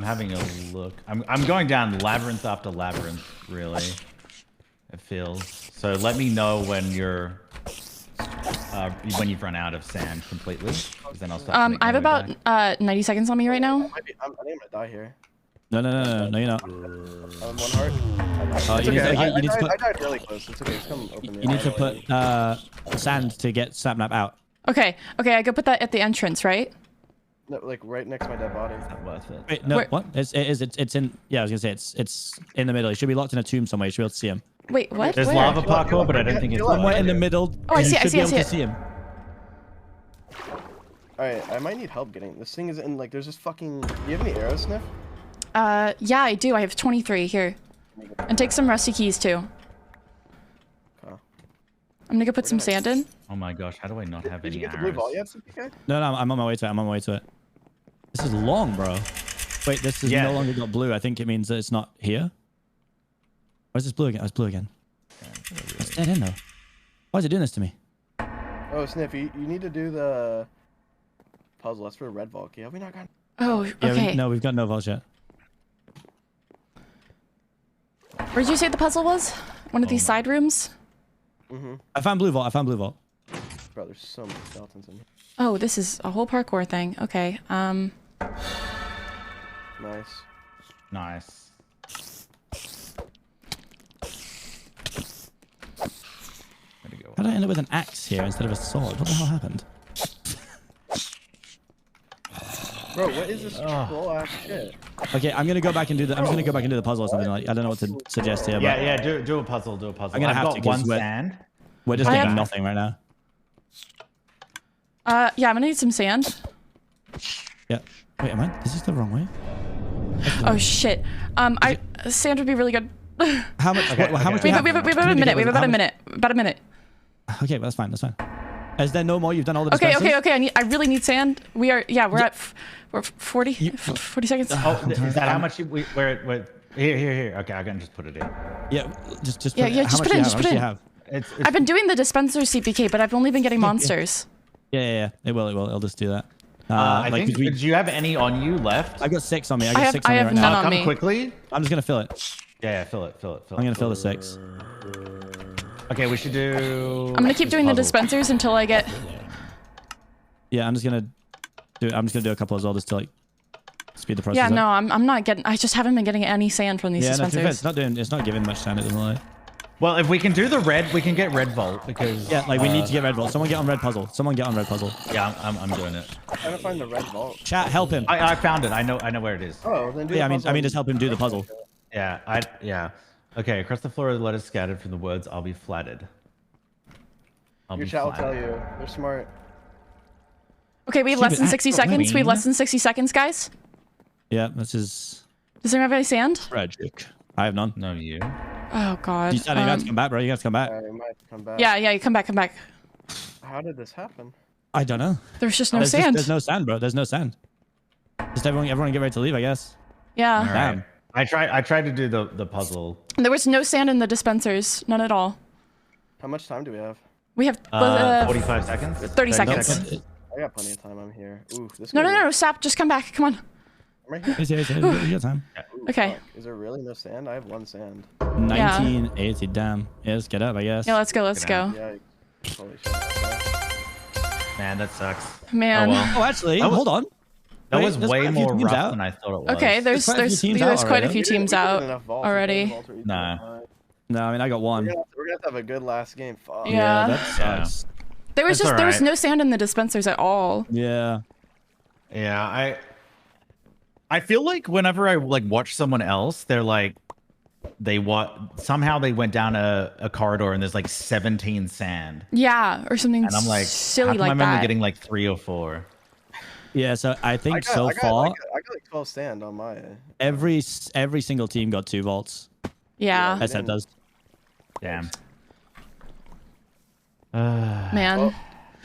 having a look. I'm going down labyrinth after labyrinth, really. It feels. So let me know when you're when you've run out of sand completely, because then I'll start. I have about 90 seconds on me right now. I think I'm gonna die here. No, you're not. 1 heart. You need to put. I died really close. It's okay. Just come open me. You need to put sand to get Sapnap out. Okay, I could put that at the entrance, right? No, like right next to my dead body. It's not worth it. Wait, no, what? It's in. Yeah, I was gonna say it's in the middle. He should be locked in a tomb somewhere. You should be able to see him. Wait, what? There's Where? lava parkour, but I don't think it's Somewhere in the middle. Oh, I see it, I see it, I You should be able to see see him. Alright, I might need help getting this thing. Is in like there's this fucking. Do you have any arrows, Sniff? Yeah, I do. I have 23 here. And take some rusty keys too. Okay. I'm gonna go put some sand in. Oh my gosh, how do I not have Did any you get the arrows? blue vault yet, CPK? No, I'm on my way to it. I'm on my way to it. This is long, bro. Wait, this is no longer got blue. I think it means that it's not here. Why is this blue again? Oh, it's blue again. It's dead in though. Why is it doing this to me? Oh, Sniff, you need to do the puzzle. That's for a red vault key. Have we not gotten? Oh, Yeah, okay. no, we've got no vaults yet. Where did you say the puzzle was? One of these side rooms? Mm-hmm. I found blue vault. I found blue vault. Bro, there's so many skeletons in here. Oh, this is a whole parkour thing. Okay. Nice. Nice. How did I end up with an axe here instead of a sword? What the hell happened? Bro, what is this troll ass shit? Okay, I'm gonna go back and do the. I'm just gonna go back and do the puzzle or something. Like I don't know what to suggest here. But Yeah, do a puzzle. Do a puzzle. I'm gonna I've have got to 'cause one sand. We're just I getting have- nothing right now. Yeah, I'm gonna need some sand. Yeah. Wait, am I? Is this the wrong way? Oh shit. Sand would be really good. How much? How much? We have about a minute. We have about a minute. About a minute. Okay, well, that's fine. That's fine. Is there no more? You've done all the Okay, dispensers? okay. I really need sand. We're at we're 40 seconds. Oh, is that how much we're here? Okay, I can just put it in. Yeah, just put Yeah, it. just put it in, just How put much it do you in. have? It's I've been doing the dispenser CPK, but I've only been getting monsters. Yeah. It will. It'll just do that. I like, think. Do you have any on you left? I got 6 on me. I I got have- 6 on I me have right none now. on Come me. quickly. I'm just gonna fill it. Yeah, fill it. I'm gonna fill the 6. Okay, we should do. I'm gonna keep doing the puzzle. dispensers until I get. Yeah, I'm just gonna do a couple as well just to like speed the process. Yeah, up. no, I'm not getting. I just haven't been getting any sand from these Yeah, no, to be fair, dispensers. it's not giving much sand. It doesn't lie. Well, if we can do the red, we can get red vault because. Yeah, like we need to get red vault. Someone get on red puzzle. Yeah, I'm doing it. I'm trying to find the red vault. Chat, help him. I found it. I know where it is. Oh, then do Yeah, the I puzzle. mean, just help him do the puzzle. Yeah. Okay, across the floor, the letters scattered from the words "I'll be flattered." Your chat will tell you. They're smart. Okay, we have less than 60 seconds. We have less than 60 seconds, guys. Yeah, this is Does anyone have any sand? tragic. I have none. No, you. Oh god. You have to come back, bro. You have to come back. I might come back. Yeah, you come back. How did this happen? I don't know. There's just no sand. There's no sand, bro. There's no sand. Just everyone get ready to leave, I guess. Yeah. All right. Damn. I tried to do the puzzle. There was no sand in the dispensers. None at all. How much time do we have? We have 45 seconds. 30 seconds. I got plenty of time. I'm here. Ooh, this. No, Sap, just come back. Come on. I'm right here. You got time. Ooh, Okay. fuck. Is there really no sand? I have 1 sand. 1980. Damn. Yeah, let's get up, I guess. Yeah, let's go. Yeah. Holy shit. Man, that sucks. Man. Oh, well. Oh, actually, That was- hold on. That Wait, was there's way quite a few more teams rough out. than I thought it was. Okay, there's quite a few teams there's out quite a already. few teams out already. Nah. No, I mean, I got 1. We're gonna have to have a good last game. Fuck. Yeah. that sucks. There was That's there was alright. no sand in the dispensers at all. Yeah. Yeah, I feel like whenever I like watch someone else, they're like somehow they went down a corridor and there's like 17 sand. Yeah, or something And I'm like, silly how come like I'm that. only getting like 3 or 4? Yeah, so I think I so got far, like 12 sand on my. every single team got 2 vaults. Yeah, SF does. Damn. man.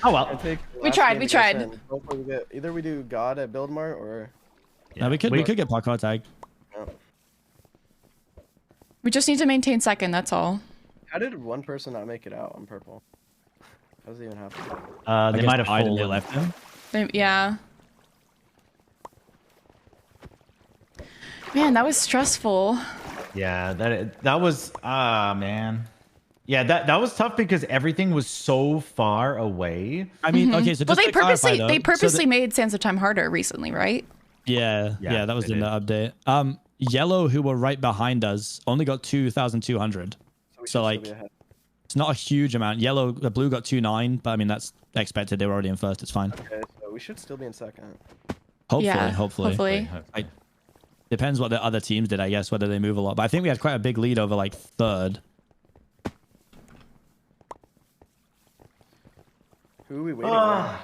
Oh well. I think We last tried, game we to get tried. sand. Hopefully we get either we do God at Build Mart or. No, we could get parkour tag. We just need to maintain second. That's all. How did one person not make it out on purple? How does it even happen? They guess might have I didn't fallen. left him. Yeah. Man, that was stressful. Yeah, that was man. Yeah, that was tough because everything was so far away. I mean, okay, so Well, just they to clarify, purposely though, they so purposely made Sands of Time harder recently, right? Yeah, Yeah, that was they in the update. Yellow, who were right behind us, only got 2,200. We should So still like, be ahead. It's not a huge amount. Blue got 2-9, but I mean that's expected. They were already in first. It's fine. Okay, so we should still be in second. Hopefully. Depends what the other teams did, I guess, whether they move a lot. But I think we had quite a big lead over like third. Who are we waiting for? I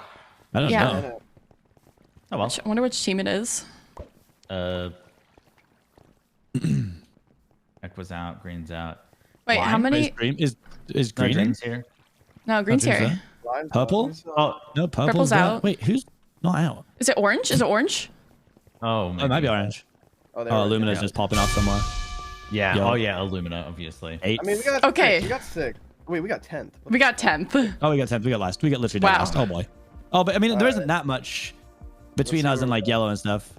don't know. Oh well. I wonder which team it is. Equa's out, Green's out. Wait, Why? how many? Is Green Green's here? No, Green's here. Purple? Oh, no, Purple's out. Wait, who's not out? Is it orange? Is it orange? oh, It might be orange. Oh, Illumina's just popping off somewhere. Yeah. Yo. Oh yeah, Illumina, obviously. 8. I mean, we got Okay. We got 6. Wait, we got 10th. We got 10th. Oh, we got 10th. We got last. We got literally Wow. last. Oh boy. Oh, but I mean, there isn't that much between us and like yellow and stuff.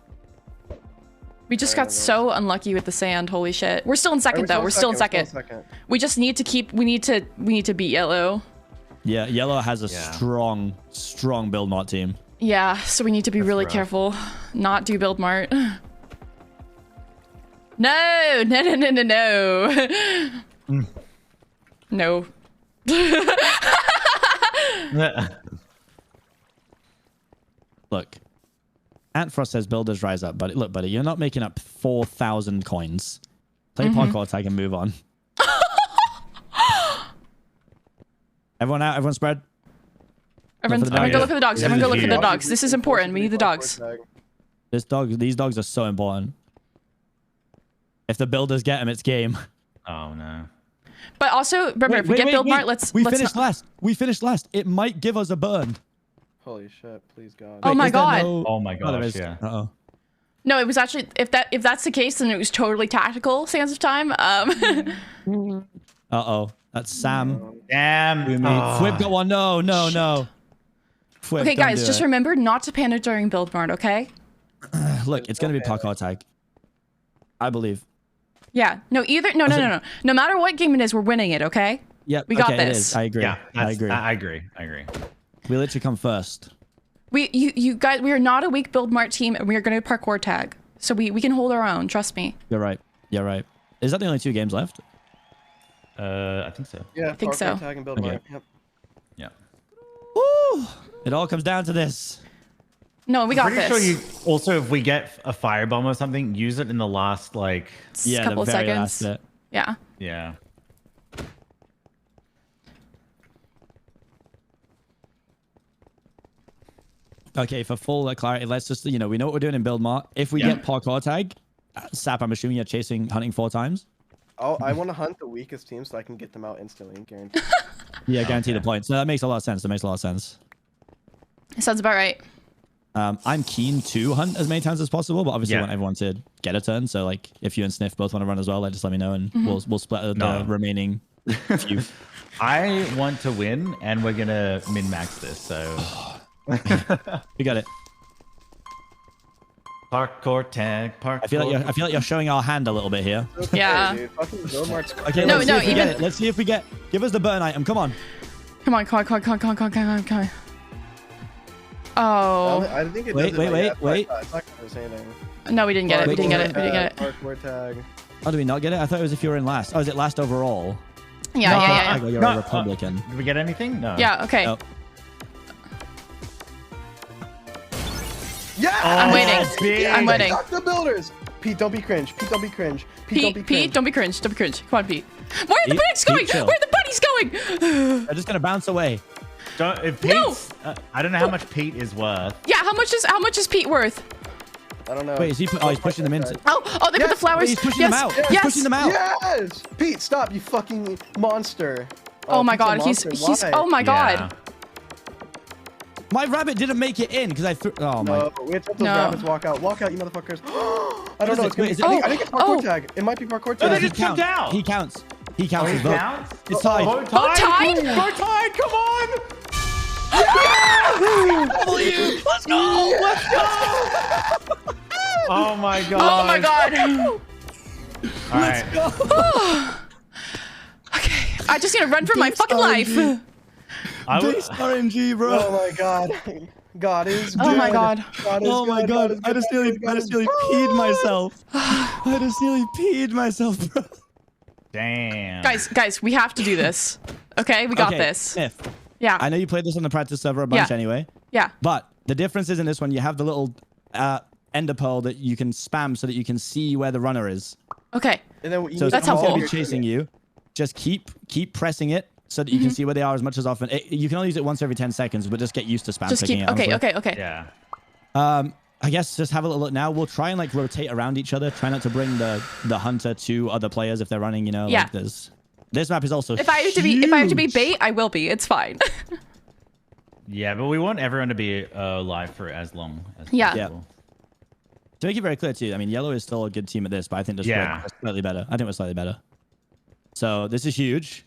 We just got so unlucky with the sand. Holy shit. We're still in second though. We're still in second. We just need to keep. We need to beat yellow. Yeah, yellow has a strong build mart team. Yeah, so we need to be really careful. Not do build mart. No. No. Look, Antfrost says builders rise up, but look, buddy, you're not making up 4,000 coins. Play parkour tag and move on. Everyone out. Everyone spread. Everyone go look at the dogs. Everyone go look at the dogs. This is important. We need the dogs. These dogs are so important. If the builders get them, it's game. Oh no. But also, remember, if we get build mart, we finished last. We finished last. It might give us a burn. Holy shit! Please God. Oh my god. Oh my gosh. Yeah. Uh-oh. No, it was actually if that's the case, then it was totally tactical. Sands of Time. Uh-oh. That's Sam. Damn. Fwib got one. No. Fwib, okay, guys, just remember not to panic during build mart, okay? Look, it's gonna be parkour tag. I believe. Yeah. No. No. No matter what game it is, we're winning it. Okay. Yep. We got this. this. It is. I agree. Yeah. I agree. I agree. We literally come first. You guys, we are not a weak build mart team, and we are going to parkour tag. So we can hold our own. Trust me. You're right. Is that the only 2 games left? I think so. Yeah. I think so. Tag and build mart. Yep. Yeah. Woo! It all comes down to this. No, we got Pretty this. sure you also, if we get a firebomb or something, use it in the last like couple the very last seconds. bit. Yeah. Yeah. Okay, for full clarity, let's just, we know what we're doing in build mart. If we get parkour tag, Sap, I'm assuming you're hunting 4 times. Oh, I want to hunt the weakest team so I can get them out instantly, guaranteed. Yeah, guarantee the points. So that makes a lot of sense. Sounds about right. I'm keen to hunt as many times as possible, but obviously I want everyone to get a turn. So like, if you and Sniff both want to run as well, just let me know, and we'll split the remaining few. I want to win, and we're gonna min-max this. So we got it. Parkour tag. I feel like you're showing our hand a little bit here. Okay, Yeah. Dude. Fucking build mart's Okay. No, Let's see if we even- get it. Let's see if we get. Give us the burn item. Come on. Come on. Oh. I think it Wait. does it, but yeah, it's not gonna say anything. No, we didn't get it. We didn't get it. Parkour tag. Oh, did we not get it? I thought it was if you were in last. Oh, is it last overall? Yeah. Oh, you're a Republican. Did we get anything? No. Yeah. Okay. Oh. Yeah! I'm waiting. big. I'm waiting. Stop the builders! Pete, don't be cringe. Pete, don't be cringe. Pete, don't be cringe. Come on, Pete. Where are the bunnies going? chill. Where are the bunnies going? They're just gonna bounce away. If Pete's, I don't know how much Pete is worth. Yeah, how much is Pete worth? I don't know. Wait, is he? He's pushing them in. Oh, they put the flowers. Wait, he's pushing them out. He's pushing them out. Yes! Pete, stop, you fucking monster. Oh my Pete's a god, monster. he's Why? oh my god. Yeah. My rabbit didn't make it in because I threw. Oh my. No, we have to let those rabbits walk out. Walk out, you motherfuckers. I don't know. It's gonna be, I think it's parkour tag. It might be parkour tag. they just jumped out. He counts. He counts. He his vote. counts? It's tied. Oh, tied? tied? Go tied, come on! Let's go. Let's go. Oh my god. Oh my god. All right. Okay, I just need to run for my fucking life. Base RNG, bro. Oh my god. God is good. Oh my god. God is Oh my good. god. is I just good. nearly peed myself. I just nearly peed myself, bro. Damn. Guys, we have to do this. Okay, we got this. Sniff. Yeah. I know you played this on the practice server a bunch anyway. Yeah. But the difference is in this one, you have the little ender pearl that you can spam so that you can see where the runner is. Okay. And then so that's helpful. If chasing you, just keep pressing it so that you can see where they are as much as often. You can only use it once every 10 seconds, but just get used to spam picking it. Okay. Yeah. I guess just have a little look now. We'll try and like rotate around each other. Try not to bring the hunter to other players if they're running. You know, like this map is also. If I have to be bait, I will be. It's fine. Yeah, but we want everyone to be alive for as long as possible. Yeah. To make it very clear too, I mean, yellow is still a good team at this, but I think we're slightly better. I think we're slightly better. So this is huge.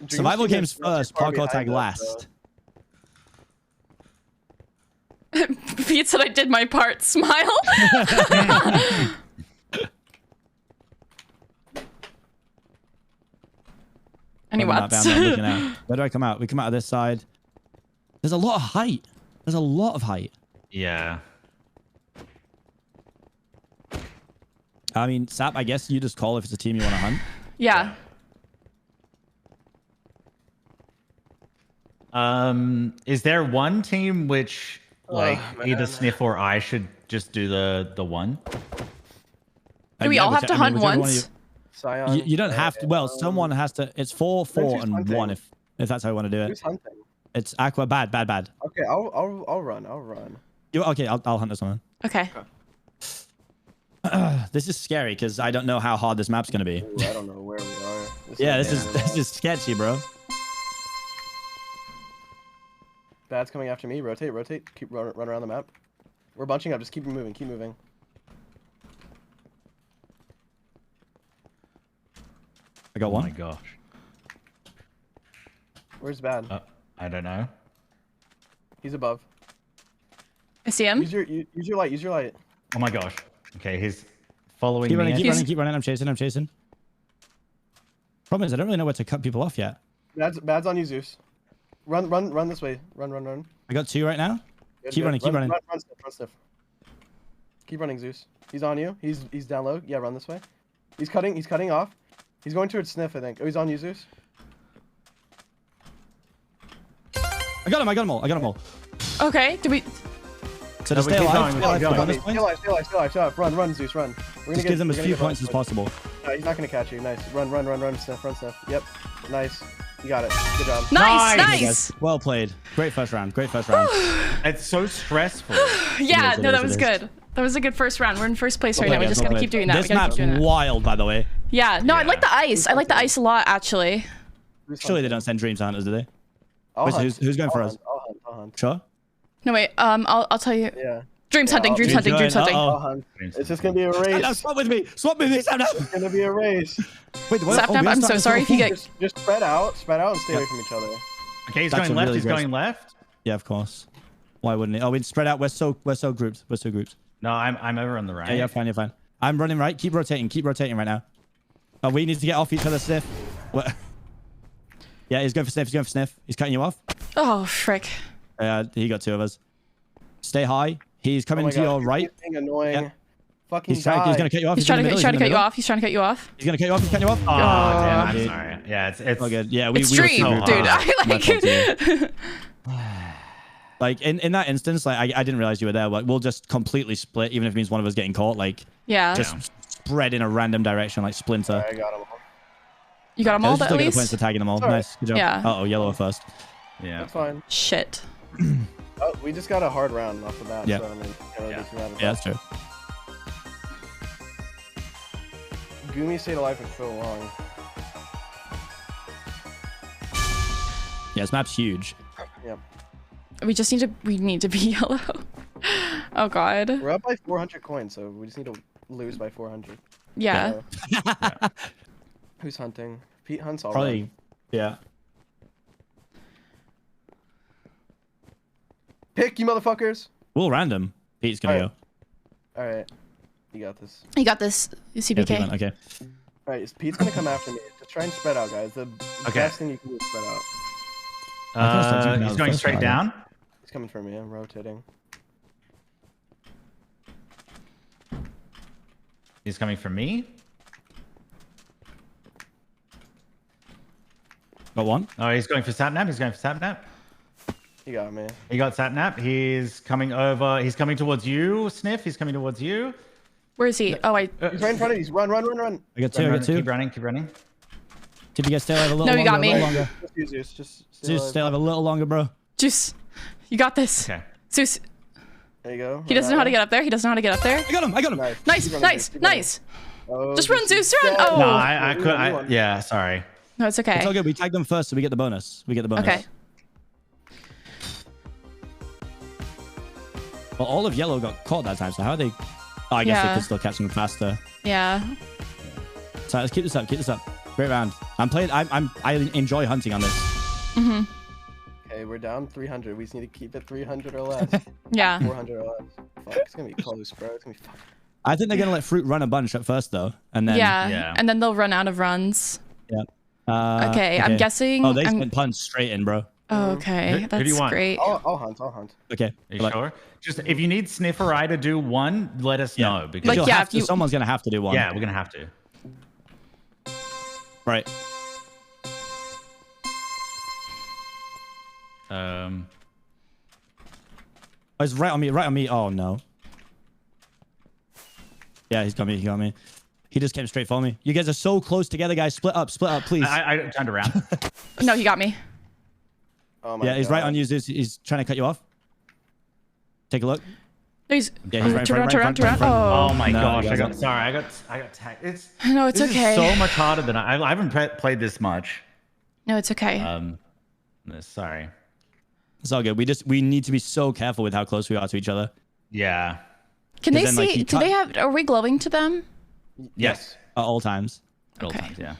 Survival games first, parkour tag last. Pete said I did my part. Smile. Any watts? Where do I come out? We come out of this side. There's a lot of height. There's a lot of height. Yeah. I mean, Sap, I guess you just call if it's a team you want to hunt. Yeah. Is there one team which like either Sniff or I should just do the one? Do we all have to hunt once? You don't have to. Well, someone has to. It's 4, 4, and 1 if that's how you want to do it. Who's hunting? It's Aqua. Bad. Okay, I'll run. Okay, I'll hunt this one. Okay. This is scary because I don't know how hard this map's gonna be. Ooh, I don't know where we are. This is sketchy, bro. Bad's coming after me. Rotate. Keep run around the map. We're bunching up. Just keep moving. I got one. Oh my gosh. Where's Bad? I don't know. He's above. I see him. Use your light. Oh my gosh. Okay, he's following me. Keep running. I'm chasing. Problem is, I don't really know where to cut people off yet. Bad's on you, Zeus. Run this way. Run. I got 2 right now. Keep running. Run, Sniff. Keep running, Zeus. He's on you. He's down low. Yeah, run this way. He's cutting off. He's going towards Sniff, I think. Oh, he's on you, Zeus. I got him all. Okay. Do we? So just stay alive. Stay alive. Run, Zeus, run. Just give them as few points as possible. No, he's not gonna catch you. Nice. Run, Sniff. Yep. Nice. You got it. Good job. Nice. Well played. Great first round. It's so stressful. Yeah, that was good. That was a good first round. We're in first place right now. We just gotta keep doing that. This map's wild, by the way. Yeah. No, I like the ice. I like the ice a lot, actually. Surely they don't send dreams hunters, do they? Who's going for us? I'll hunt. Sure. No wait. I'll tell you. Yeah. Dreams hunting. I'll hunt. It's just gonna be a race. No, swap with me, Sapnap. It's gonna be a race. Wait, what? Sapnap, I'm so sorry if you get. Just spread out and stay away from each other. Okay, he's going left. He's going left. Yeah, of course. Why wouldn't he? Oh, we'd spread out. We're so grouped. No, I'm over on the right. Yeah, you're fine. I'm running right. Keep rotating right now. Oh, we need to get off each other, Sniff. What? Yeah, he's going for Sniff. He's cutting you off. Oh, frick. He got 2 of us. Stay high. He's coming to your right. He's being annoying. Yeah. Fucking he's going to cut you off. He's trying to cut you off. He's trying to cut you off. He's going to cut you off. He's cutting you off. Oh, damn. I'm sorry. Yeah, it's all good. Yeah, it's Dream, so dude. I like it. Like in that instance, like I didn't realize you were there. Like we'll just completely split, even if it means one of us getting caught. Like just spread in a random direction, like Splinter. I got him all. You got them all at least? Points for tagging them all. Sorry. Nice, good job. Yeah. Uh oh, yellow first. Yeah. That's fine. Shit. Oh, we just got a hard round off the bat. Yeah. So, I mean, Yeah, that's true. Gumi stayed alive for so long. Yeah, this map's huge. Yep. We need to be yellow. Oh god. We're up by 400 coins, so we just need to lose by 400. Yeah. Who's hunting? Pete hunts all Probably. right. Yeah. Pick, you motherfuckers! We'll random. Pete's gonna go. Alright. You got this. You got this, CBK. Yeah, okay. Alright, Pete's gonna come after me. Just try and spread out, guys. The best thing you can do is spread out. He's going straight down? He's coming for me. I'm rotating. He's coming for me? Got one. Oh, he's going for Sapnap. He's going for Sapnap. He got me. He got Sapnap. He's coming over. He's coming towards you, Sniff. He's coming towards you. Where is he? Oh, He's right in front of you. Run. I got two. I got two. Keep running. If you guys stay alive a little longer. No, you got me. Just Zeus, stay alive a little longer, bro. Juice, you got this. Okay. Zeus. There you go. He doesn't know how to get up there. I got him. Nice. Oh, Just run, Zeus, run. Oh. No, I could. Yeah, sorry. No, it's okay. It's all good. We tag them first, so we get the bonus. Okay. Well, all of yellow got caught that time, so how are they? Oh, I guess they could still catch them faster. Yeah. So let's keep this up. Great round. I enjoy hunting on this. Mhm. Okay, we're down 300. We just need to keep it 300 or less. Yeah. 400 or less. Fuck, it's gonna be close, bro. It's gonna be fun. I think they're gonna let Fruit run a bunch at first, though, and then and then they'll run out of runs. Yeah. Okay, I'm guessing. Oh, they sent punch straight in, bro. Oh, okay, Who do you want? Great. I'll hunt. Okay. Are you sure? Just if you need Snifferish to do one, let us know because someone's gonna have to do one. Yeah, we're gonna have to. Right. Oh, he's right on me. Oh no. Yeah, he got me. He just came straight for me. You guys are so close together, guys. Split up, please. I turned around. No, he got me. Oh my God. He's right on you, Zeus. He's trying to cut you off. Take a look. He's right turn around. Oh my gosh! I got tagged. It's okay. Is so much harder than I haven't played this much. No, it's okay. Sorry. It's all good. We need to be so careful with how close we are to each other. Yeah. Can they see? Do they have? Are we glowing to them? Yes. At all times. At all times. Yeah.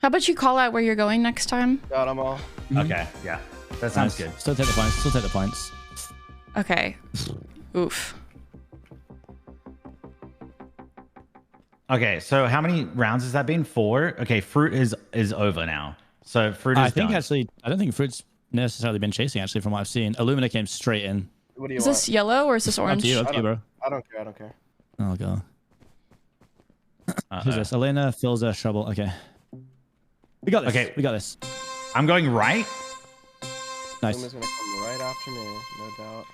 How about you call out where you're going next time? Got them all. Okay. Yeah. That sounds good. Still take the points. Okay. Oof. Okay, so how many rounds has that been? 4? Okay, Fruit is over now. So Fruit is done. I don't think Fruit's necessarily been chasing, actually, from what I've seen. Illumina came straight in. What do you want? Is this yellow or is this orange? Up to you, bro. I don't care. Oh, God. Who's this? Elena, Philza, Shovel. Okay. We got this. Okay. We got this. I'm going right. Nice. Someone's gonna come right after me, no doubt.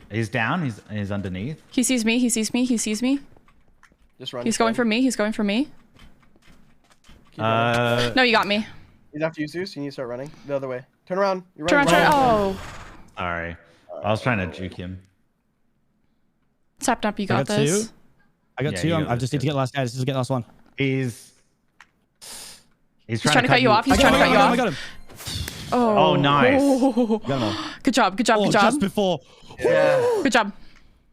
He's down. He's underneath. He sees me. Just run. He's going for me. No, you got me. He's after you, Zeus. You need to start running the other way. Turn around. You're Turn around. Oh. Sorry. I was trying to juke him. Sapnap, you got this. I got two. I just need to get the last guy. Just get the last one. He's trying to cut you off. I got him. Oh, nice. Good job. Just before. Yeah. Good job.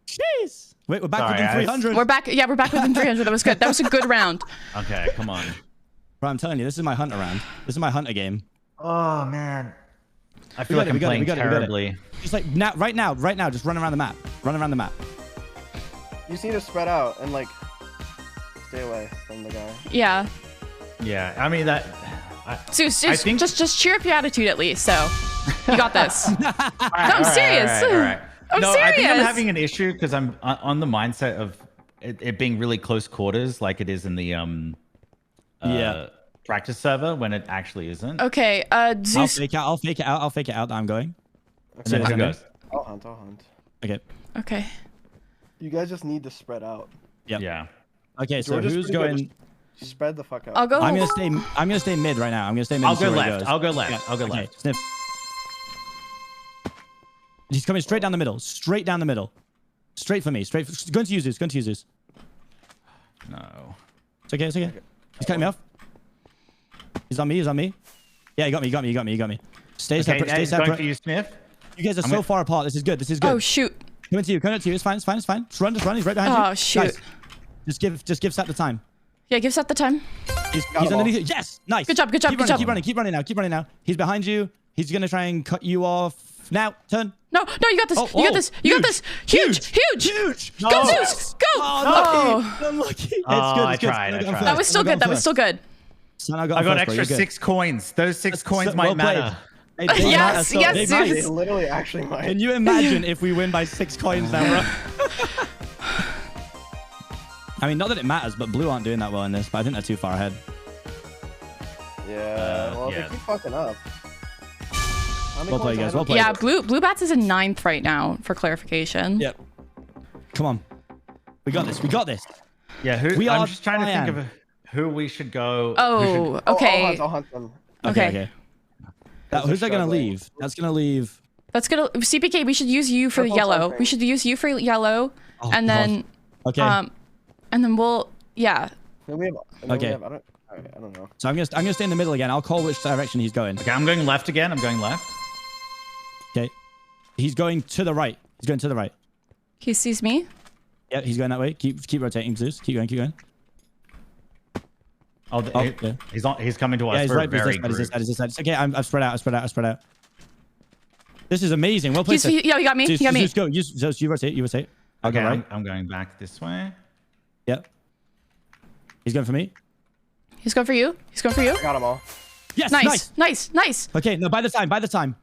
Jeez. Wait, we're back within 300. We're back. Yeah, we're back within 300. That was good. That was a good round. Okay, come on. Bro, I'm telling you, this is my hunter round. This is my hunter game. Oh, man. I feel like I'm playing terribly. Just like right now, just run around the map. You just need to spread out and like stay away from the guy. Yeah. Yeah, I mean that. Zeus, just cheer up your attitude at least. So you got this. I'm serious. All right. I'm serious. I think I'm having an issue because I'm on the mindset of it being really close quarters, like it is in the practice server when it actually isn't. Okay, Zeus. I'll fake it out that I'm going. Okay. And then who goes? I'll hunt. Okay. You guys just need to spread out. Yep. Yeah. Okay, so who's going? Spread the fuck out. I'll go. I'm gonna stay mid right now. I'll go left. I'll go left. Sniff. He's coming straight down the middle. Straight for me. Going to use this. No. It's okay. He's cutting me off. He's on me. Yeah, he got me. Stay separate. Going for you, Sniff. You guys are so far apart. This is good. Oh shoot. Coming to you. It's fine. Just run. He's right behind you. Oh shoot. Nice. Just give Sat the time. Yeah, give Sat the time. He's underneath you. Yes, nice. Good job. Keep running now. He's behind you. He's gonna try and cut you off. Now, turn. No, you got this. You got this. Huge. Go, Zeus. Go. Oh, unlucky. It's good. I tried. That was still good. I got extra 6 coins. Those 6 coins might matter. Yes, Zeus. They literally actually might. Can you imagine if we win by 6 coins now, bro? I mean, not that it matters, but blue aren't doing that well in this, but I think they're too far ahead. Yeah, well, they keep fucking up. Well played, guys. Well played. Yeah, blue bats is in 9th right now, for clarification. Yep. Come on. We got this. We got this. Yeah, I'm just trying to think of who we should go. Oh, okay. I'll hunt them. Okay. Who's that gonna leave? That's gonna leave. That's gonna CPK. We should use you for the yellow. We should use you for yellow, and then and then we'll okay. I don't know. So I'm gonna stay in the middle again. I'll call which direction he's going. Okay, I'm going left again. I'm going left. Okay. He's going to the right. He's going to the right. He sees me. Yeah, he's going that way. Keep rotating, Zeus. Keep going. Keep going. He's coming to us. Yeah, he's right. He's this side. Okay, I've spread out. This is amazing. Well played. Yeah, he got me. Zeus, he got me. Zeus, go. Zeus, you rotate. I'll okay, go right. I'm going back this way. Yep. He's going for me. He's going for you. I got them all. Yes. Nice. Okay, no, by the time.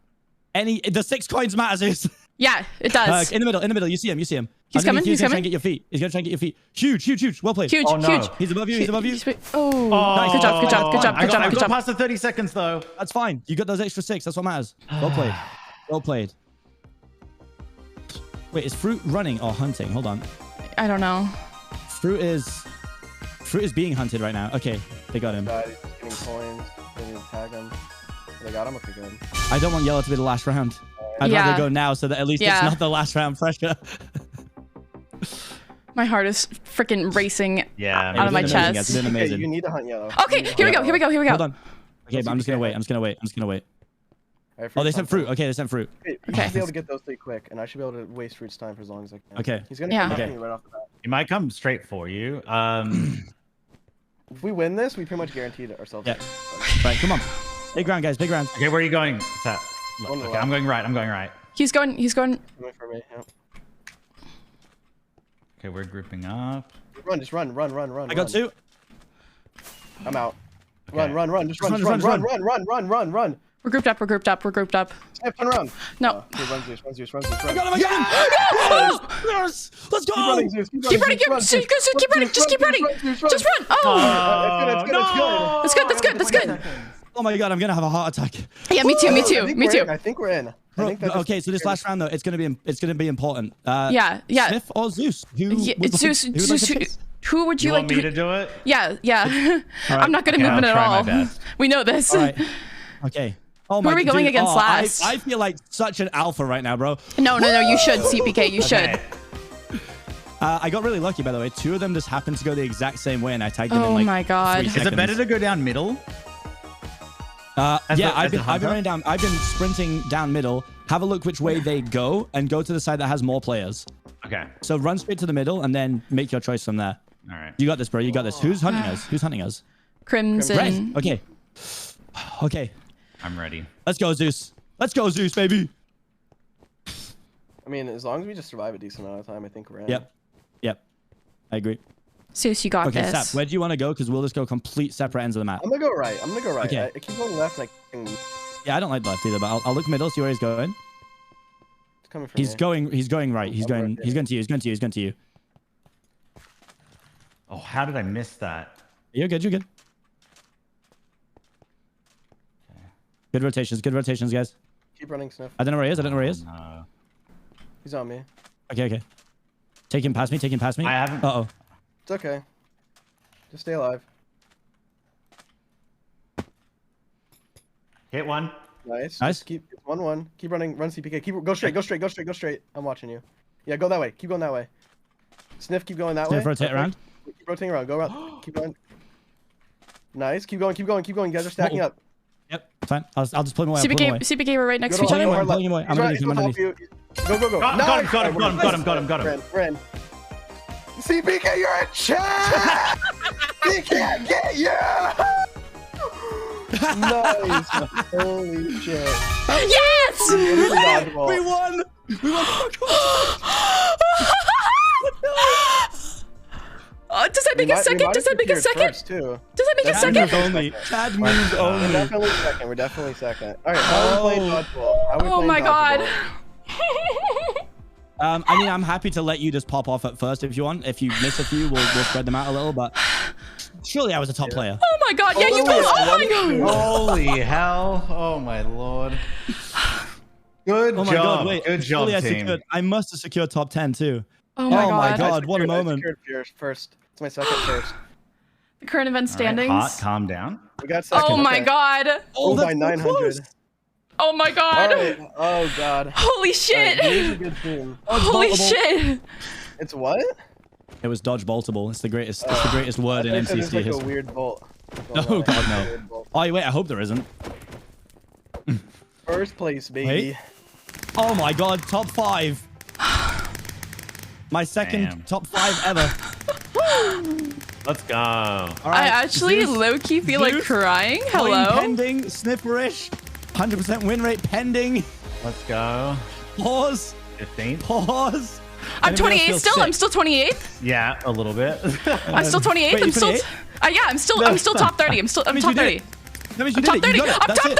The 6 coins matters. Yeah, it does. In the middle. You see him. He's coming. He's gonna try and get your feet. Huge. Well played. Huge. He's above you. Oh, nice. Good job. I got past the 30 seconds though. That's fine. You got those extra 6. That's what matters. Well played. Wait, is fruit running or hunting? Hold on. I don't know. Fruit is being hunted right now. Okay, they got him. He's getting coins. They need to tag him. They got him. Okay, good. I don't want yellow to be the last round. I'd rather go now so that at least it's not the last round pressure. My heart is freaking racing out of my chest. It's been amazing. You need to hunt yellow. Okay, here we go. Hold on. Okay, but I'm just gonna wait. Oh, they sent fruit. Okay, they sent fruit. Okay. I should be able to get those 3 quick, and I should be able to waste fruit's time for as long as I can. Okay. He's gonna come me right off the bat. He might come straight for you. If we win this, we pretty much guaranteed ourselves. Yeah. Right, come on. Big round, guys. Big round. Okay, where are you going? Okay, I'm going right. He's going. Coming for me. Yep. Okay, we're grouping up. Just run. I got 2. I'm out. Okay. Run. Just run. We're grouped up. Snap, turn around. No. Run, Zeus. I got him. Yes! Let's go. Keep running, Zeus. Keep running. Just keep running. Just run. Oh. It's good. That's good. Oh my god, I'm gonna have a heart attack. Yeah, me too. I think we're in. Okay, so this last round though, it's gonna be important. Yeah. Sniff or Zeus? Zeus. Who would you like to me to do it? Yeah. Right. I'm not good at movement at all. We know this. All right. Okay. Oh Who are we going against last? I feel like such an alpha right now, bro. No. You should, CPK. You should. I got really lucky, by the way. 2 of them just happened to go the exact same way, and I tagged them in like. Oh my god. Is it better to go down middle? Yeah, I've been running down. I've been sprinting down middle. Have a look which way they go, and go to the side that has more players. Okay. So run straight to the middle, and then make your choice from there. All right. You got this, bro. You got this. Who's hunting us? Crimson. Red. Okay. I'm ready. Let's go, Zeus, baby. I mean, as long as we just survive a decent amount of time, I think we're in. Yep. I agree. Zeus, you got this. Okay, Sap, where do you want to go? Because we'll just go complete separate ends of the map. I'm gonna go right. Okay. I keep going left. Yeah, I don't like left either, but I'll look middle, see where he's going. It's coming from He's going right. He's going to you. Oh, how did I miss that? You're good. Okay. Good rotations, guys. Keep running, Sniff. I don't know where he is. No. He's on me. Okay. Take him past me. I haven't. Uh-oh. It's okay. Just stay alive. Hit one. Nice. Just keep 1-1. Keep running. Run CPK. Go straight. I'm watching you. Yeah, go that way. Keep going that way. Sniff, keep going that way. Rotate around. Keep rotating around. Go around. Keep going. Nice. Keep going. You guys are stacking up. Yep. Fine. I'll just pull him away. CPK, we're right next to each other. I'm pulling him away. I'm underneath. Go. Got him. Ren. CPK, you're a chat! He can't get you! Nice. Holy shit. Yes! We won! Does that make a second? Does that make a second? Chad moves only. We're definitely second. All right, how are we playing dodgeball? Oh my god. I mean, I'm happy to let you just pop off at first if you want. If you miss a few, we'll spread them out a little, but surely I was a top player. Oh my god, yeah, you both. Oh my god. Holy hell. Oh my lord. Good job. God, wait. Good job, team. I must have secured top 10 too. Oh my god, what a moment. I secured first. It's my second first. The current event standings. Right, hot, calm down. We got second. Oh my god. Oh, by 900. Oh my god. Right. Oh god. Holy shit. Right, a good team. Holy shit. It's what? It was dodge boltable. It's the greatest. It's the greatest word in MCC history. Like a weird bolt. Oh god, no. Oh wait, I hope there isn't. First place, baby. Wait. Oh my god, top 5. My second top 5 ever. Let's go. All right, I actually low-key feel like crying. Hello. Pending. Snifferish. 100% win rate pending. Let's go. Pause. 15. Pause. I'm 28 still. I'm still 28. Yeah, a little bit. I'm still 28. Wait, I'm still. Yeah, I'm still top 30. I'm top 30. That means you did it. You got it. I'm top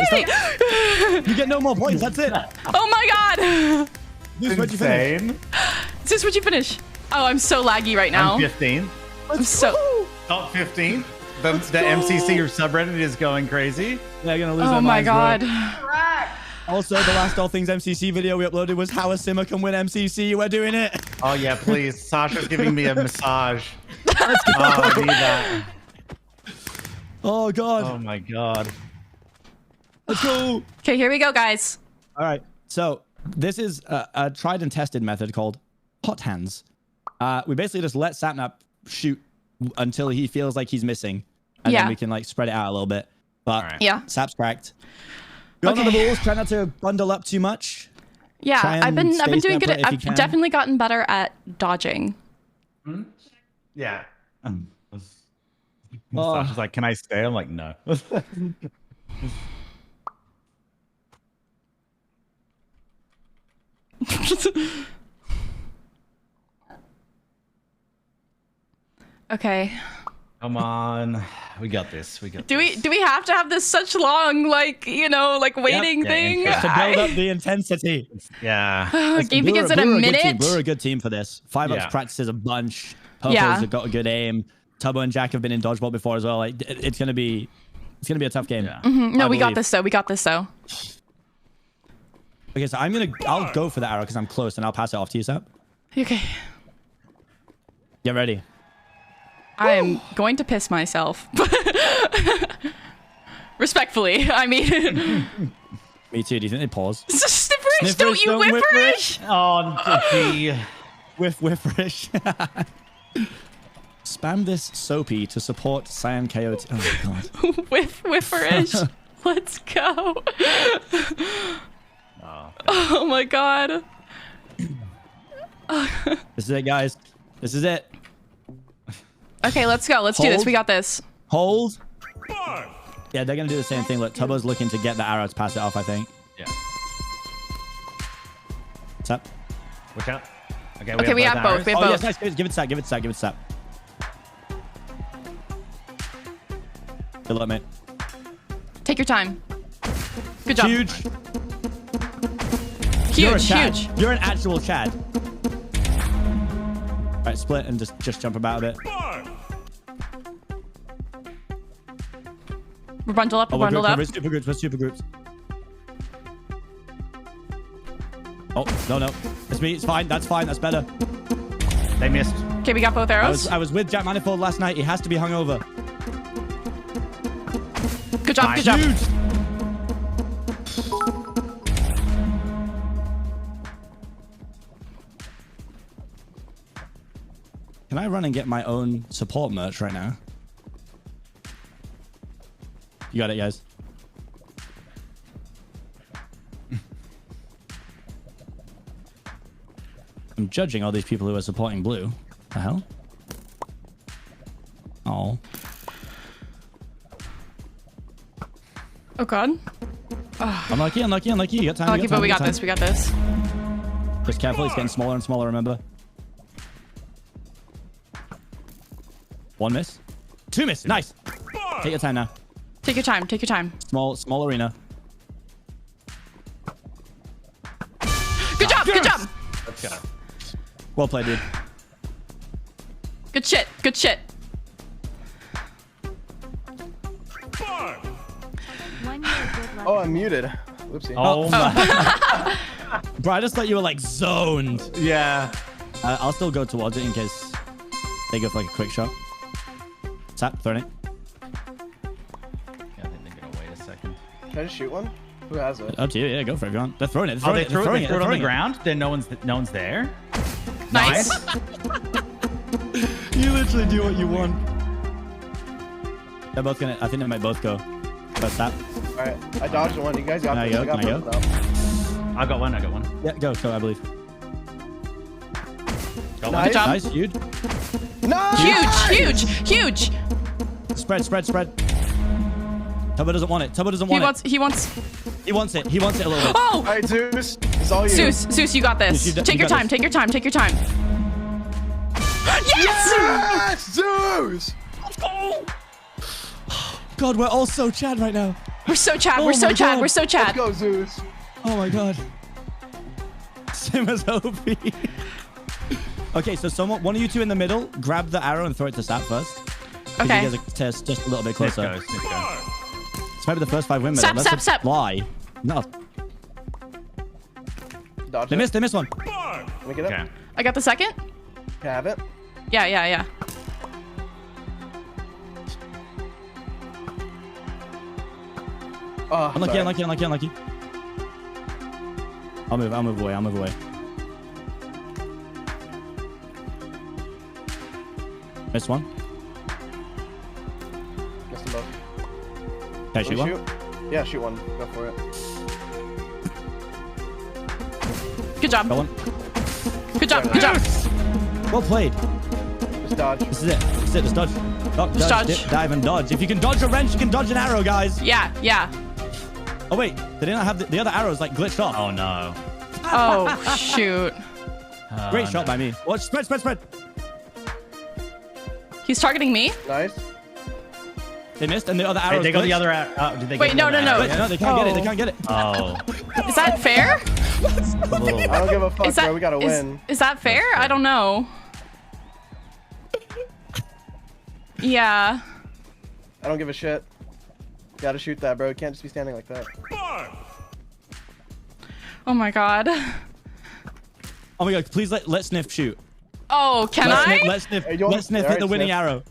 30. You get no more points. That's it. Oh my god. This is what you finish. Is this what you finish? Oh, I'm so laggy right now. I'm 15. I'm so. Top 15. The MCC subreddit is going crazy. They're gonna lose their minds, my god. Correct. Also, the last All Things MCC video we uploaded was how a simmer can win MCC. We're doing it. Oh yeah, please. Sasha's giving me a massage. I need that. Oh god. Oh my god. Let's go. Okay, here we go, guys. All right. So this is a tried and tested method called hot hands. We basically just let Sapnap shoot until he feels like he's missing, and then we can like spread it out a little bit. But Sap's cracked. You all know the rules. Try not to bundle up too much. Yeah, I've been doing good. I've definitely gotten better at dodging. Hmm? Yeah. Sasha's like, can I stay? I'm like, no. Okay. Come on, we got this. We got. Do we have to have this such long, like, you know, like waiting thing? To build up the intensity. Yeah. Game begins in a minute. We're a good team for this. 5-Ups practices a bunch. Purple's have got a good aim. Tubbo and Jack have been in dodgeball before as well. Like it's gonna be a tough game. Yeah. No, we got this though. We got this though. Okay, so I'll go for the arrow because I'm close, and I'll pass it off to you, Sap. Okay. Get ready. I am going to piss myself. Respectfully, I mean. Me too. Do you think they pause? Snifferish, don't you whifferish? Oh, gee. Whifferish. Spam this soapy to support Cyan KOT. Oh my god. Whifferish. Let's go. Oh my god. This is it, guys. This is it. Okay, let's go. Let's do this. We got this. Hold. Yeah, they're gonna do the same thing. Look, Tubbo's looking to get the arrow to pass it off, I think. Yeah. What's up? Watch out. Okay, we have both. We have both. Yes, nice. Give it to Sap. Give it to Sap. Give it to Sap. Good luck, mate. Take your time. Good job. Huge. Huge. You're an actual Chad. All right, split and just jump about a bit. We're bundled up. We're bundled up. We're super groups. Oh, no. It's me. It's fine. That's fine. That's better. They missed. Okay, we got both arrows. I was with Jack Manifold last night. He has to be hungover. Good job. Good job. Huge. Can I run and get my own support merch right now? You got it, guys. I'm judging all these people who are supporting blue. The hell? Oh. Oh god. Unlucky. You got time. Unlucky, but we got this. We got this. Just careful. It's getting smaller and smaller, remember? One miss. Two miss. Nice. Take your time now. Take your time. Take your time. Small arena. Good job. Good job. Let's go. Well played, dude. Good shit. Good shit. Oh, I'm muted. Whoopsie. Oh my. Bro, I just thought you were like zoned. Yeah. I'll still go towards it in case they go for like a quick shot. Tap, throwing it. Yeah, I think they're gonna wait a second. Can I just shoot one? Who has it? Up to you. Yeah, go for it if you want. They're throwing it. Oh, they threw it on the ground? Then no one's there? Nice. You literally do what you want. They're both gonna. I think they might both go. First tap. All right, I dodged one. You guys got Now this. you I go, got now you both of them. I got one. Yeah, go, I believe. Got Nice. one. Good job. Nice, huge. Nice! Huge. Spread. Tubbo doesn't want it. He wants. He wants it a little bit. Oh! All right, Zeus. It's all you. Zeus, you got this. Take your time. Take your time. Yes! Yes! Zeus! God, we're all so Chad right now. We're so Chad. Oh We're so my Chad. God. We're so Let's Chad. go, Zeus. Oh my God. Simmer's OP. Okay, so one of you two in the middle, grab the arrow and throw it to Sap first. Okay. You guys are just a little bit Sniff closer. go, Sniff go. It's maybe the first 5 win Sap, minutes. Let's Sap. fly. No, Dodge they it. missed one. Let me get it. Okay. I got the second. Can I have it? Yeah. Oh, Unlucky. sorry. I'll move away. Missed one. Missed them both. Can I shoot one? Yeah, shoot one. Go for it. Good job. Got one. Good job. Well played. Just dodge. This is it. Just dodge. Just dodge. Dip, dive, and dodge. If you can dodge a wrench, you can dodge an arrow, guys. Yeah. Oh, wait. They didn't have the other arrows, like, glitched off. Oh no. Oh, shoot. Great shot by me. Watch, spread. He's targeting me? Nice. They missed, and the other Hey, arrows they got the glitched. other arrow. Did they Wait, get no. the other arrow? Glitched. No, they can't get it. They can't get it. Oh. Is that fair? I don't give a fuck, bro. We gotta win. Is that fair? I don't know. Yeah. I don't give a shit. Gotta shoot that, bro. You can't just be standing like that. Oh my God. Oh my God, please let Sniff shoot. Oh, can I? Let Sniff Hey, you want- hit the Alright, winning Sniff. arrow.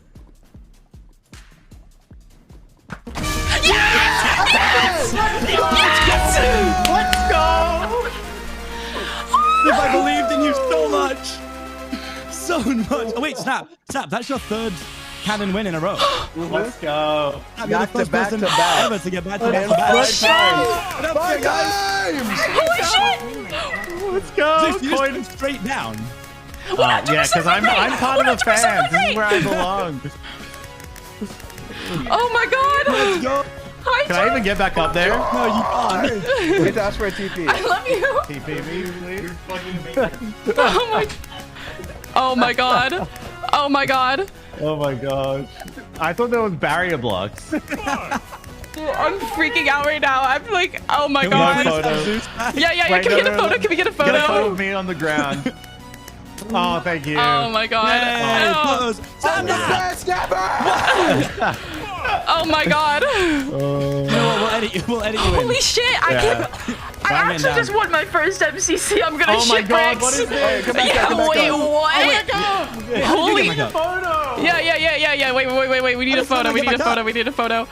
Yes! Let's go! Sniff, I believed in you so much. So much. Oh, wait, Snap. That's your 3rd cannon win in a row. Let's go. You're the Back to first back person to back. ever to get back to And back to first back. time. What up, guys? Holy shit! Let's go. Dude, you just went straight down. Yeah, because I'm part of the fans. This is where I belong. Oh my God! Let's go. Hi, Can I even get back up there? No, you can't. We have to ask for a TP. I love you. TP me, please. Oh my God. Oh my God. Oh my gosh. I thought there was barrier blocks. I'm freaking out right now. I'm like, oh my Can we God. please have Zeus back? Yeah. Wait, Can we get a no, photo? no. Can we get a Get a photo photo? of me on the ground. Oh, thank you. Oh my God. Hey, Oh. photos. I'm the best ever! Oh my God. You know what? We'll edit you in. Holy shit. I Yeah. actually down. just won my first MCC. I'm gonna Oh my shit God, bricks. what is this? Hey, come back up, come back Wait, up. what? Hey, how did you Holy get back up? Photo. Yeah. Wait. We need a photo. We need a photo. We need a photo.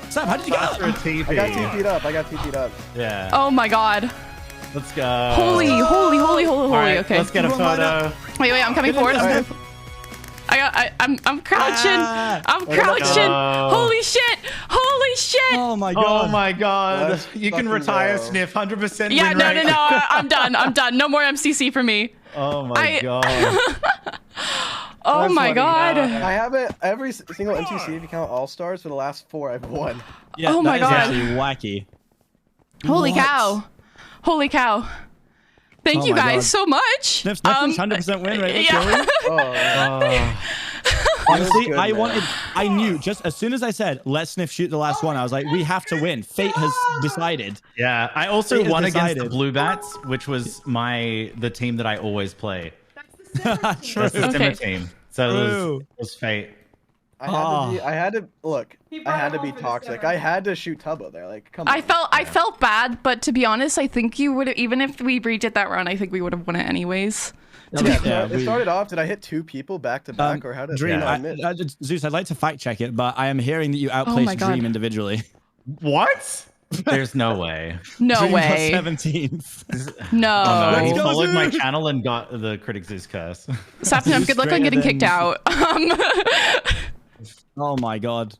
Sam, how did you get After a up? TP. I got TP'd up. Yeah. Oh my God. Let's go. Holy. All right, Okay. let's get a Come on, photo. Wait. I'm coming forward. Alright. I'm crouching. Ah. I'm crouching. go. Holy shit. Oh my God. Oh my God. Let's You can fucking retire, go. Sniff. 100% Yeah, win no. rate. I'm done. No more MCC for me. Oh my God. Oh That's my funny. God. I haven't every single MTC, if you count all stars, for the last 4 I've won. Yeah, Oh my that is God. actually wacky. Holy What? cow. Thank Oh you my guys God. so much. Sniff's 100% win rate. Yeah. Oh, Honestly, good, I knew just as soon as I said, let Sniff shoot the last one, I was like, we have to win. Fate has decided. Yeah, I also won against the Blue Bats, which was the team that I always play. That's True. That's the Simmer team. So it was Fate. I had to be toxic. I had to shoot Tubbo there. Like, come on. I felt bad, but to be honest, I think you would have, even if we redid that round, I think we would have won it anyways. It started off. Did I hit 2 people back to back, or how did Dream? Zeus, I'd like to fact check it, but I am hearing that you outplaced Dream individually. What? There's no way. No Dream way. 17th. No. Oh, no. He followed my channel and got the Critic Zeus curse. Sapnap, good luck on getting kicked out. Oh my god.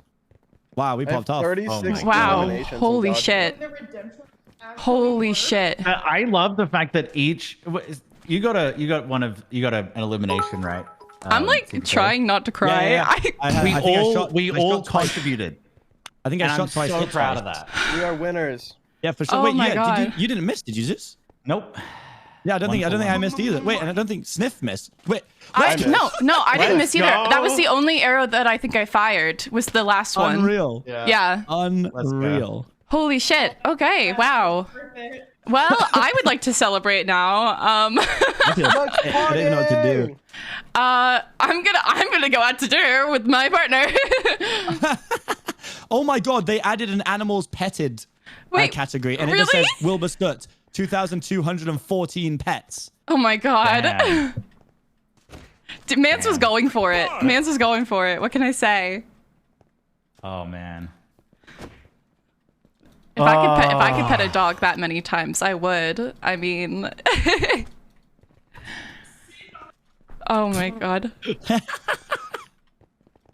Wow, we popped off. 36 wow. Holy shit. Holy shit. I love the fact that each you got an elimination, right? I'm like trying not to cry. Yeah. We all contributed. I think I shot twice. I'm so proud of that. We are winners. Yeah, for sure. Oh Wait, my God. you didn't miss, did you, Zeus? Nope. Yeah, I don't think I missed either. Wait, and I don't think Sniff missed. Wait. No, I didn't miss either. That was the only arrow that I think I fired. Was the last one. Unreal. Yeah. Unreal. Holy shit. Okay. Wow. Well, I would like to celebrate now. I didn't know what to do. I'm gonna go out to dinner with my partner. Oh my god, they added an animals petted category, and it really? just says Wilbur Stutt, 2,214 pets. Oh my god. Mance was going for it. Mance was going for it. What can I say? Oh man. If I could pet a dog that many times, I would. I mean, oh my god.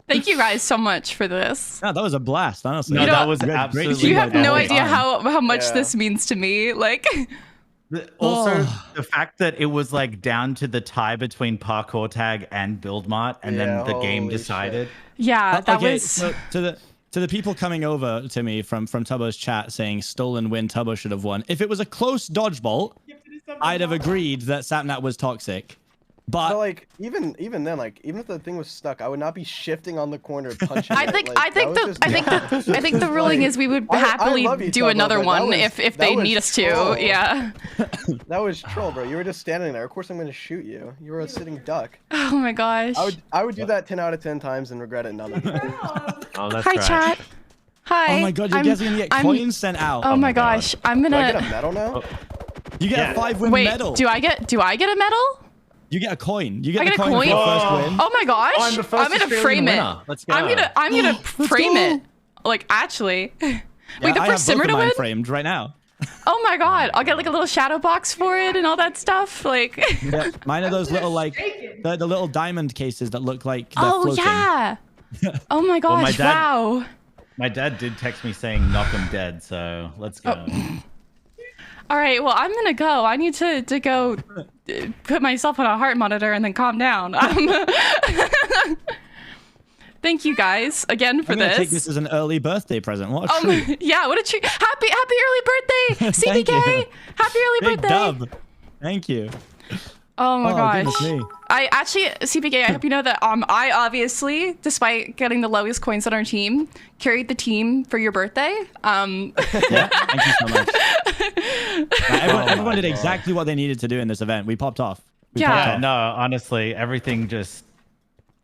Thank you guys so much for this. No, that was a blast, honestly. No, that was absolutely. You have no idea how much this means to me. Like, also the fact that it was like down to the tie between Parkour Tag and Build Mart, and then the game decided. Shit. Yeah, that was. So to the people coming over to me from Tubbo's chat saying stolen win, Tubbo should have won. If it was a close dodgeball, I'd have agreed that Sapnap was toxic. But like even then, like even if the thing was stuck, I would not be shifting on the corner punching. I think the ruling is we would happily do another one if they need us to. Yeah. That was troll, bro. You were just standing there. Of course I'm going to shoot you. You were a sitting duck. Oh my gosh. I would do that 10 out of 10 times and regret it none of it. Oh, that's Hi, chat. Hi. Oh my god, you guys are gonna get coins sent out. Oh my gosh, I'm gonna. Do I get a medal now? You get a 5-win medal. Do I get a medal? You get a coin. You get a coin for your first win. Oh my gosh! I'm gonna frame it. Let's go. I'm gonna frame it. Like actually. Wait, the first Simmer to win? Framed right now. Oh my god! I'll get like a little shadow box for it and all that stuff. Like. Yeah, mine are those little like the little diamond cases that look like they're floating. Yeah. Oh my gosh! Wow. My dad did text me saying knock him dead, so let's go. All right, well, I'm gonna go. I need to go put myself on a heart monitor and then calm down. Thank you guys again for I'm gonna take this as an early birthday present. What a treat. Yeah, what a treat. Happy early birthday, CBK. Happy early birthday. Dub. Thank you. Oh my gosh. Me. I actually, CPK, I hope you know that I obviously, despite getting the lowest coins on our team, carried the team for your birthday. Yeah, thank you so much. Everyone did exactly what they needed to do in this event. We popped off. No, honestly, everything just...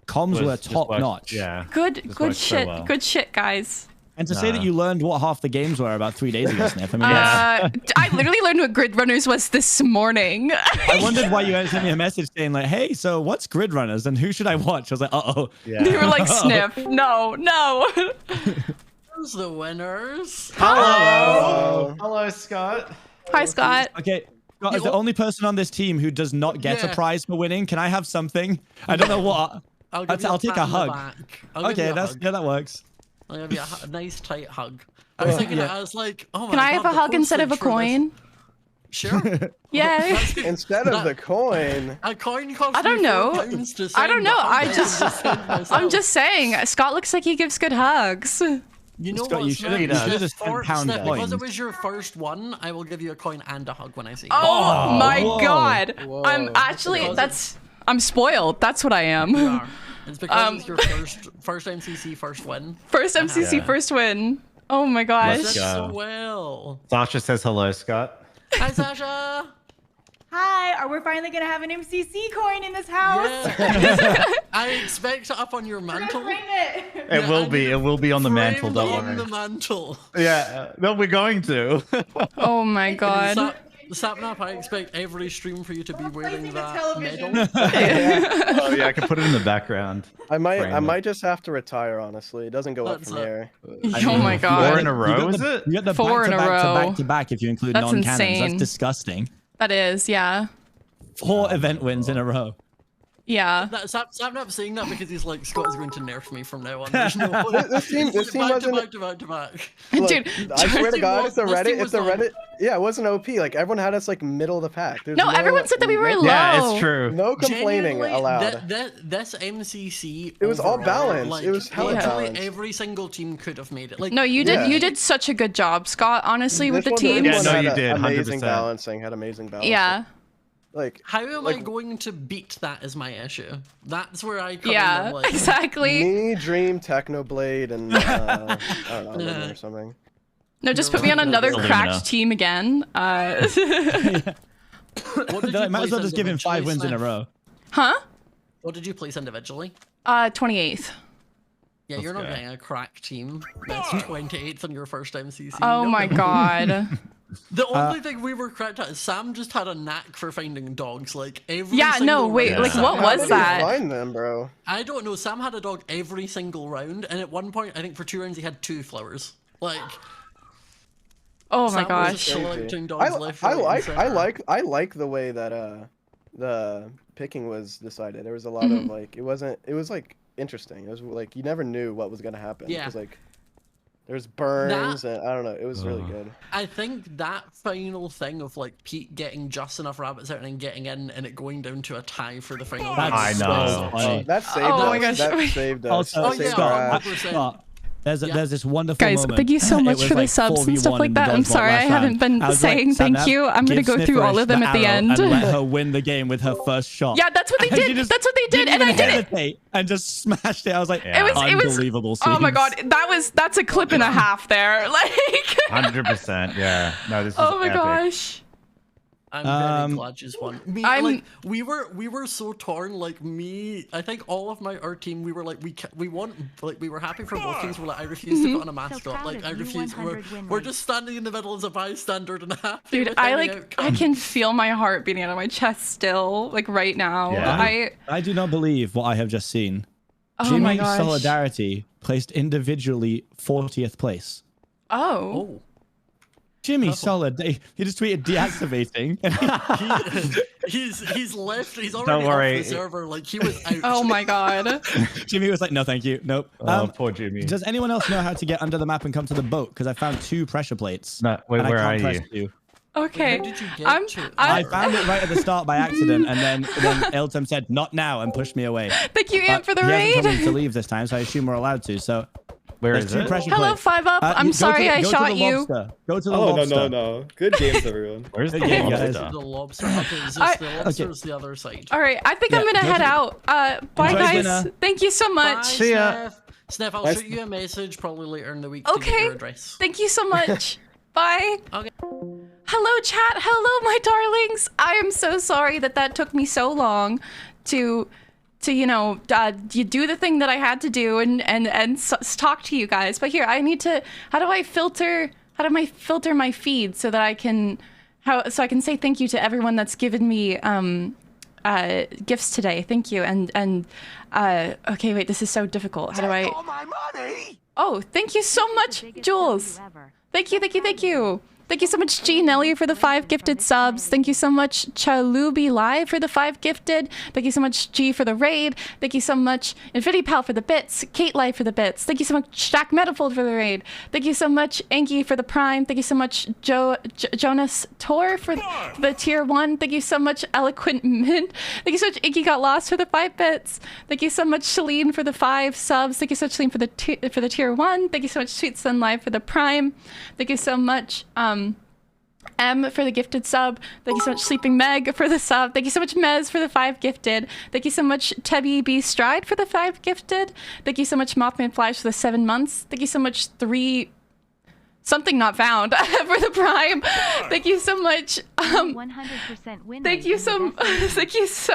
Comms were top notch. Yeah. Good shit. So well. Good shit, guys. And to say that you learned what half the games were about 3 days ago, Sniff. I mean, I literally learned what Grid Runners was this morning. I wondered why you sent me a message saying like, "Hey, so what's Grid Runners and who should I watch?" I was like, "Uh-oh." Yeah. You were like, "Sniff, no." Who's the winners? Hello, Scott. Hi, Scott. Okay. Scott is the only person on this team who does not get a prize for winning. Can I have something? I don't know what. I'll take a hug. Okay, that works. I'll give you a nice tight hug. I was thinking, I was like, oh my god. Can I have a hug instead of a coin? Sure. Yeah. Instead of the coin. A coin costs I don't know. I don't know. I'm just saying. Scott looks like he gives good hugs. You know Scott, what? you should have just because it was your first one, I will give you a coin and a hug when I see you. Oh my god. I'm actually I'm spoiled. That's what I am. You are. It's because it's your first MCC first win. First MCC first win. Oh my gosh. Let's go. So well. Sasha says hello, Scott. Hi, Sasha. Hi, are we finally gonna have an MCC coin in this house? Yeah. I expect it up on your mantle. Frame it. It will be. It will be on the mantle. Don't worry. On the mantle. Yeah. No, we're going to. Oh my god. Sapnap, I expect every stream for you to be wearing that medal. Oh yeah, I can put it in the background. I might just have to retire. Honestly, it doesn't go up from here. Oh my god. 4 in a row, is it? You got the 4 in a row. back to back if you include That's non-cannons. insane. That's disgusting. That is, yeah. 4 event wins in a row. Yeah. Sapnap saying that because he's like, Scott is going to nerf me from now on. There's no this team wasn't. back to back. Look, Dude, I swear to God, it's a Reddit. Yeah, it wasn't OP. Like everyone had us like middle of the pack. No, everyone said that we were low. Yeah, it's true. No complaining allowed. This MCC. It was all balanced. Like, it was hella literally balanced. every single team could have made it. Like, No, you did such a good job, Scott, honestly, with the This teams. Yeah, no, had you did, amazing 100%. balancing. Had amazing balancing. Yeah. Like how am I going to beat that is my issue. That's where I come Yeah, in. Like, exactly. me, Dream, Technoblade, and I don't know, or something. No, just put me on another Illumina. cracked team again. what did you Might as well place just give him 5 wins in a individually, row. Huh? What did you place individually? 28th. Yeah, you're not go. getting a crack team. That's 28th on your first MCC. Oh No. my god. The only thing we were cracked at is Sam just had a knack for finding dogs. Like every Yeah, single no, wait, round, like, Sam what had was a How that? did you find them, bro? I don't know. Sam had a dog every single round, and at one point, I think for 2 rounds, he had 2 flowers. Like, Oh my Sam was just gosh. collecting dogs left, right, and I center. like the way that the picking was decided. There was a lot of like it was like interesting. It was like you never knew what was gonna happen. Yeah. Because like there's burns and I don't know. It was really good. I think that final thing of like Pete getting just enough rabbits out and then getting in and it going down to a tie for the final. That's I know. so funny. That saved Oh us. my gosh. That saved us. Also, Oh, That saved yeah, our ass. 100%. Scott, there's this wonderful Guys, moment. thank you so It much was for the like subs and 4v1 stuff like in the that. I'm dodgeball sorry I last haven't round. been I was saying like, thank Sanab, you. I'm gonna give go through all Snifferish of them the at the arrow end. and let her win the game with her first shot. Yeah, that's what they And she did. just That's what they did, didn't and I even did it. hesitate and just smashed it. I was like, Yeah. It was unbelievable. Oh my scenes. god, that's a clip and a half there. Like 100%. Yeah. No, this is Oh my epic. gosh. I'm very glad you won. I'm- Like we were so torn. Like me, I think all of our team, we were like we want like we were happy for both teams. We're like I refuse to put on a mascot. Like I refuse. We're just standing in the middle as a bystander and happy. Dude, with I any like outcome. I can feel my heart beating out of my chest still, like right now. Yeah. I do not believe what I have just seen. Oh Jimmy my gosh. Solidarity placed individually 40th place. Oh. Jimmy Solid, he just tweeted deactivating. He's left. He's Don't already worry. off the server. Like he was out. Oh my god. Jimmy was like, no, thank you. Nope. Oh, poor Jimmy. Does anyone else know how to get under the map and come to the boat? Because I found 2 pressure plates. No, wait, and I where can't are press you? 2. Okay. How did you get I'm to it? I found it right at the start by accident, and then Elton said, not now, and pushed me away. Thank you, Ian, for the he hasn't told me raid. to leave this time, so I assume we're allowed to. So Where there's is 2 it? pressure Hello, plates. 5 Up. I'm sorry I shot you. Go to the Oh, lobster. no. Good games, everyone. Where's the Yeah, lobster? guys. The lobster. Okay, is this the lobster or is the other side? All right, I think Yeah, I'm gonna go head to- out. Bye, Enjoy guys. dinner. Thank you so much. Bye, See ya. Sniff. Sniff, I'll Nice- shoot you a message probably later in the week to get Okay. your address. Thank you so much. Bye. Okay. Hello, chat. Hello, my darlings. I am so sorry that took me so long to you know, you do the thing that I had to do and talk to you guys. But here, I need to. How do I filter my feed so that I can say thank you to everyone that's given me gifts today. Thank you. And okay, wait, this is so difficult. How do I? All my money! Oh, thank you so much, Jules. Thank you. Thank you so much, G Nelly, for the 5 gifted subs. Thank you so much, Chalubi Live, for the 5 gifted. Thank you so much, G, for the raid. Thank you so much, Infinity Pal, for the bits. Kate Live for the bits. Thank you so much, Jack Metafold, for the raid. Thank you so much, Anki, for the prime. Thank you so much, Jonas Tor, for the tier 1. Thank you so much, Eloquent Mint. Thank you so much, Inky Got Lost, for the 5 bits. Thank you so much, Shalene, for the 5 subs. Thank you so much, Shalene, for the tier 1. Thank you so much, Sweet Sun Live, for the prime. Thank you so much, M for the gifted sub. Thank you so much, Sleeping Meg, for the sub. Thank you so much, Mez, for the 5 gifted. Thank you so much, Tebby B Stride, for the 5 gifted. Thank you so much, Mothman Flies, for the 7 months. Thank you so much, 3 something not found for the prime. Thank you so much. 100% win. Thank you so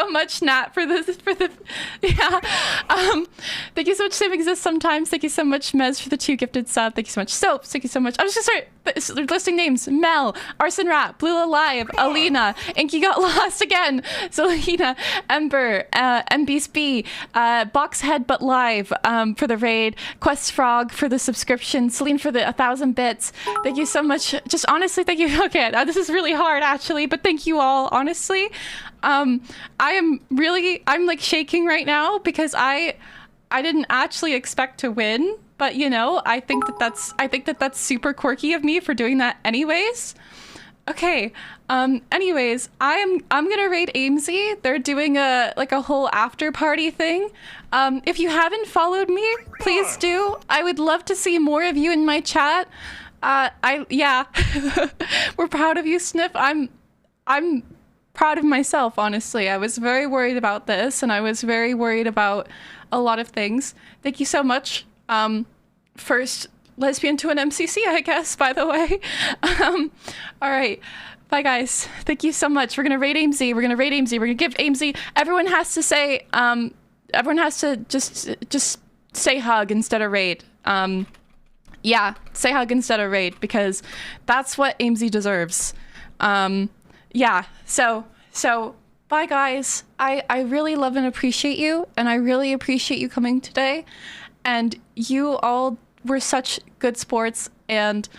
much, Nat, for the yeah. Thank you so much, Same Exists Sometimes. Thank you so much, Mez, for the 2 gifted sub. Thank you so much, Soaps. Thank you so much. I'm just gonna start listing names. Mel, Arson Rat, Blue Alive, Alina, Inky Got Lost Again, Selena, Ember, MBSB, Boxhead But Live for the raid, Quest Frog for the subscription, Celine for the 1,000 bits. Thank you so much. Just honestly, thank you. Okay, this is really hard actually, but thank you all, honestly. I'm like shaking right now because I didn't actually expect to win, but you know, I think that that's super quirky of me for doing that anyways. Okay. Anyways, I'm gonna raid Aimsy. They're doing a whole after party thing. If you haven't followed me, please do. I would love to see more of you in my chat. Yeah. We're proud of you, Sniff. I'm proud of myself, honestly. I was very worried about this, and I was very worried about a lot of things. Thank you so much. First lesbian to an MCC, I guess, by the way. All right. Bye, guys. Thank you so much. We're going to raid AMZ. We're going to give AMZ. Everyone has to say, everyone has to just say hug instead of raid. Yeah, say hug instead of raid, because that's what AMZ deserves. Yeah, so bye, guys. I really love and appreciate you, and I really appreciate you coming today. And you all were such good sports, and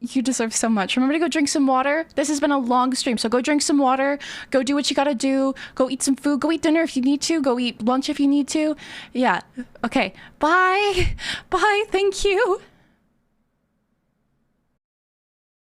you deserve so much. Remember to go drink some water. This has been a long stream, so go drink some water. Go do what you gotta do. Go eat some food. Go eat dinner if you need to. Go eat lunch if you need to. Yeah. Okay. Bye. Bye. Thank you.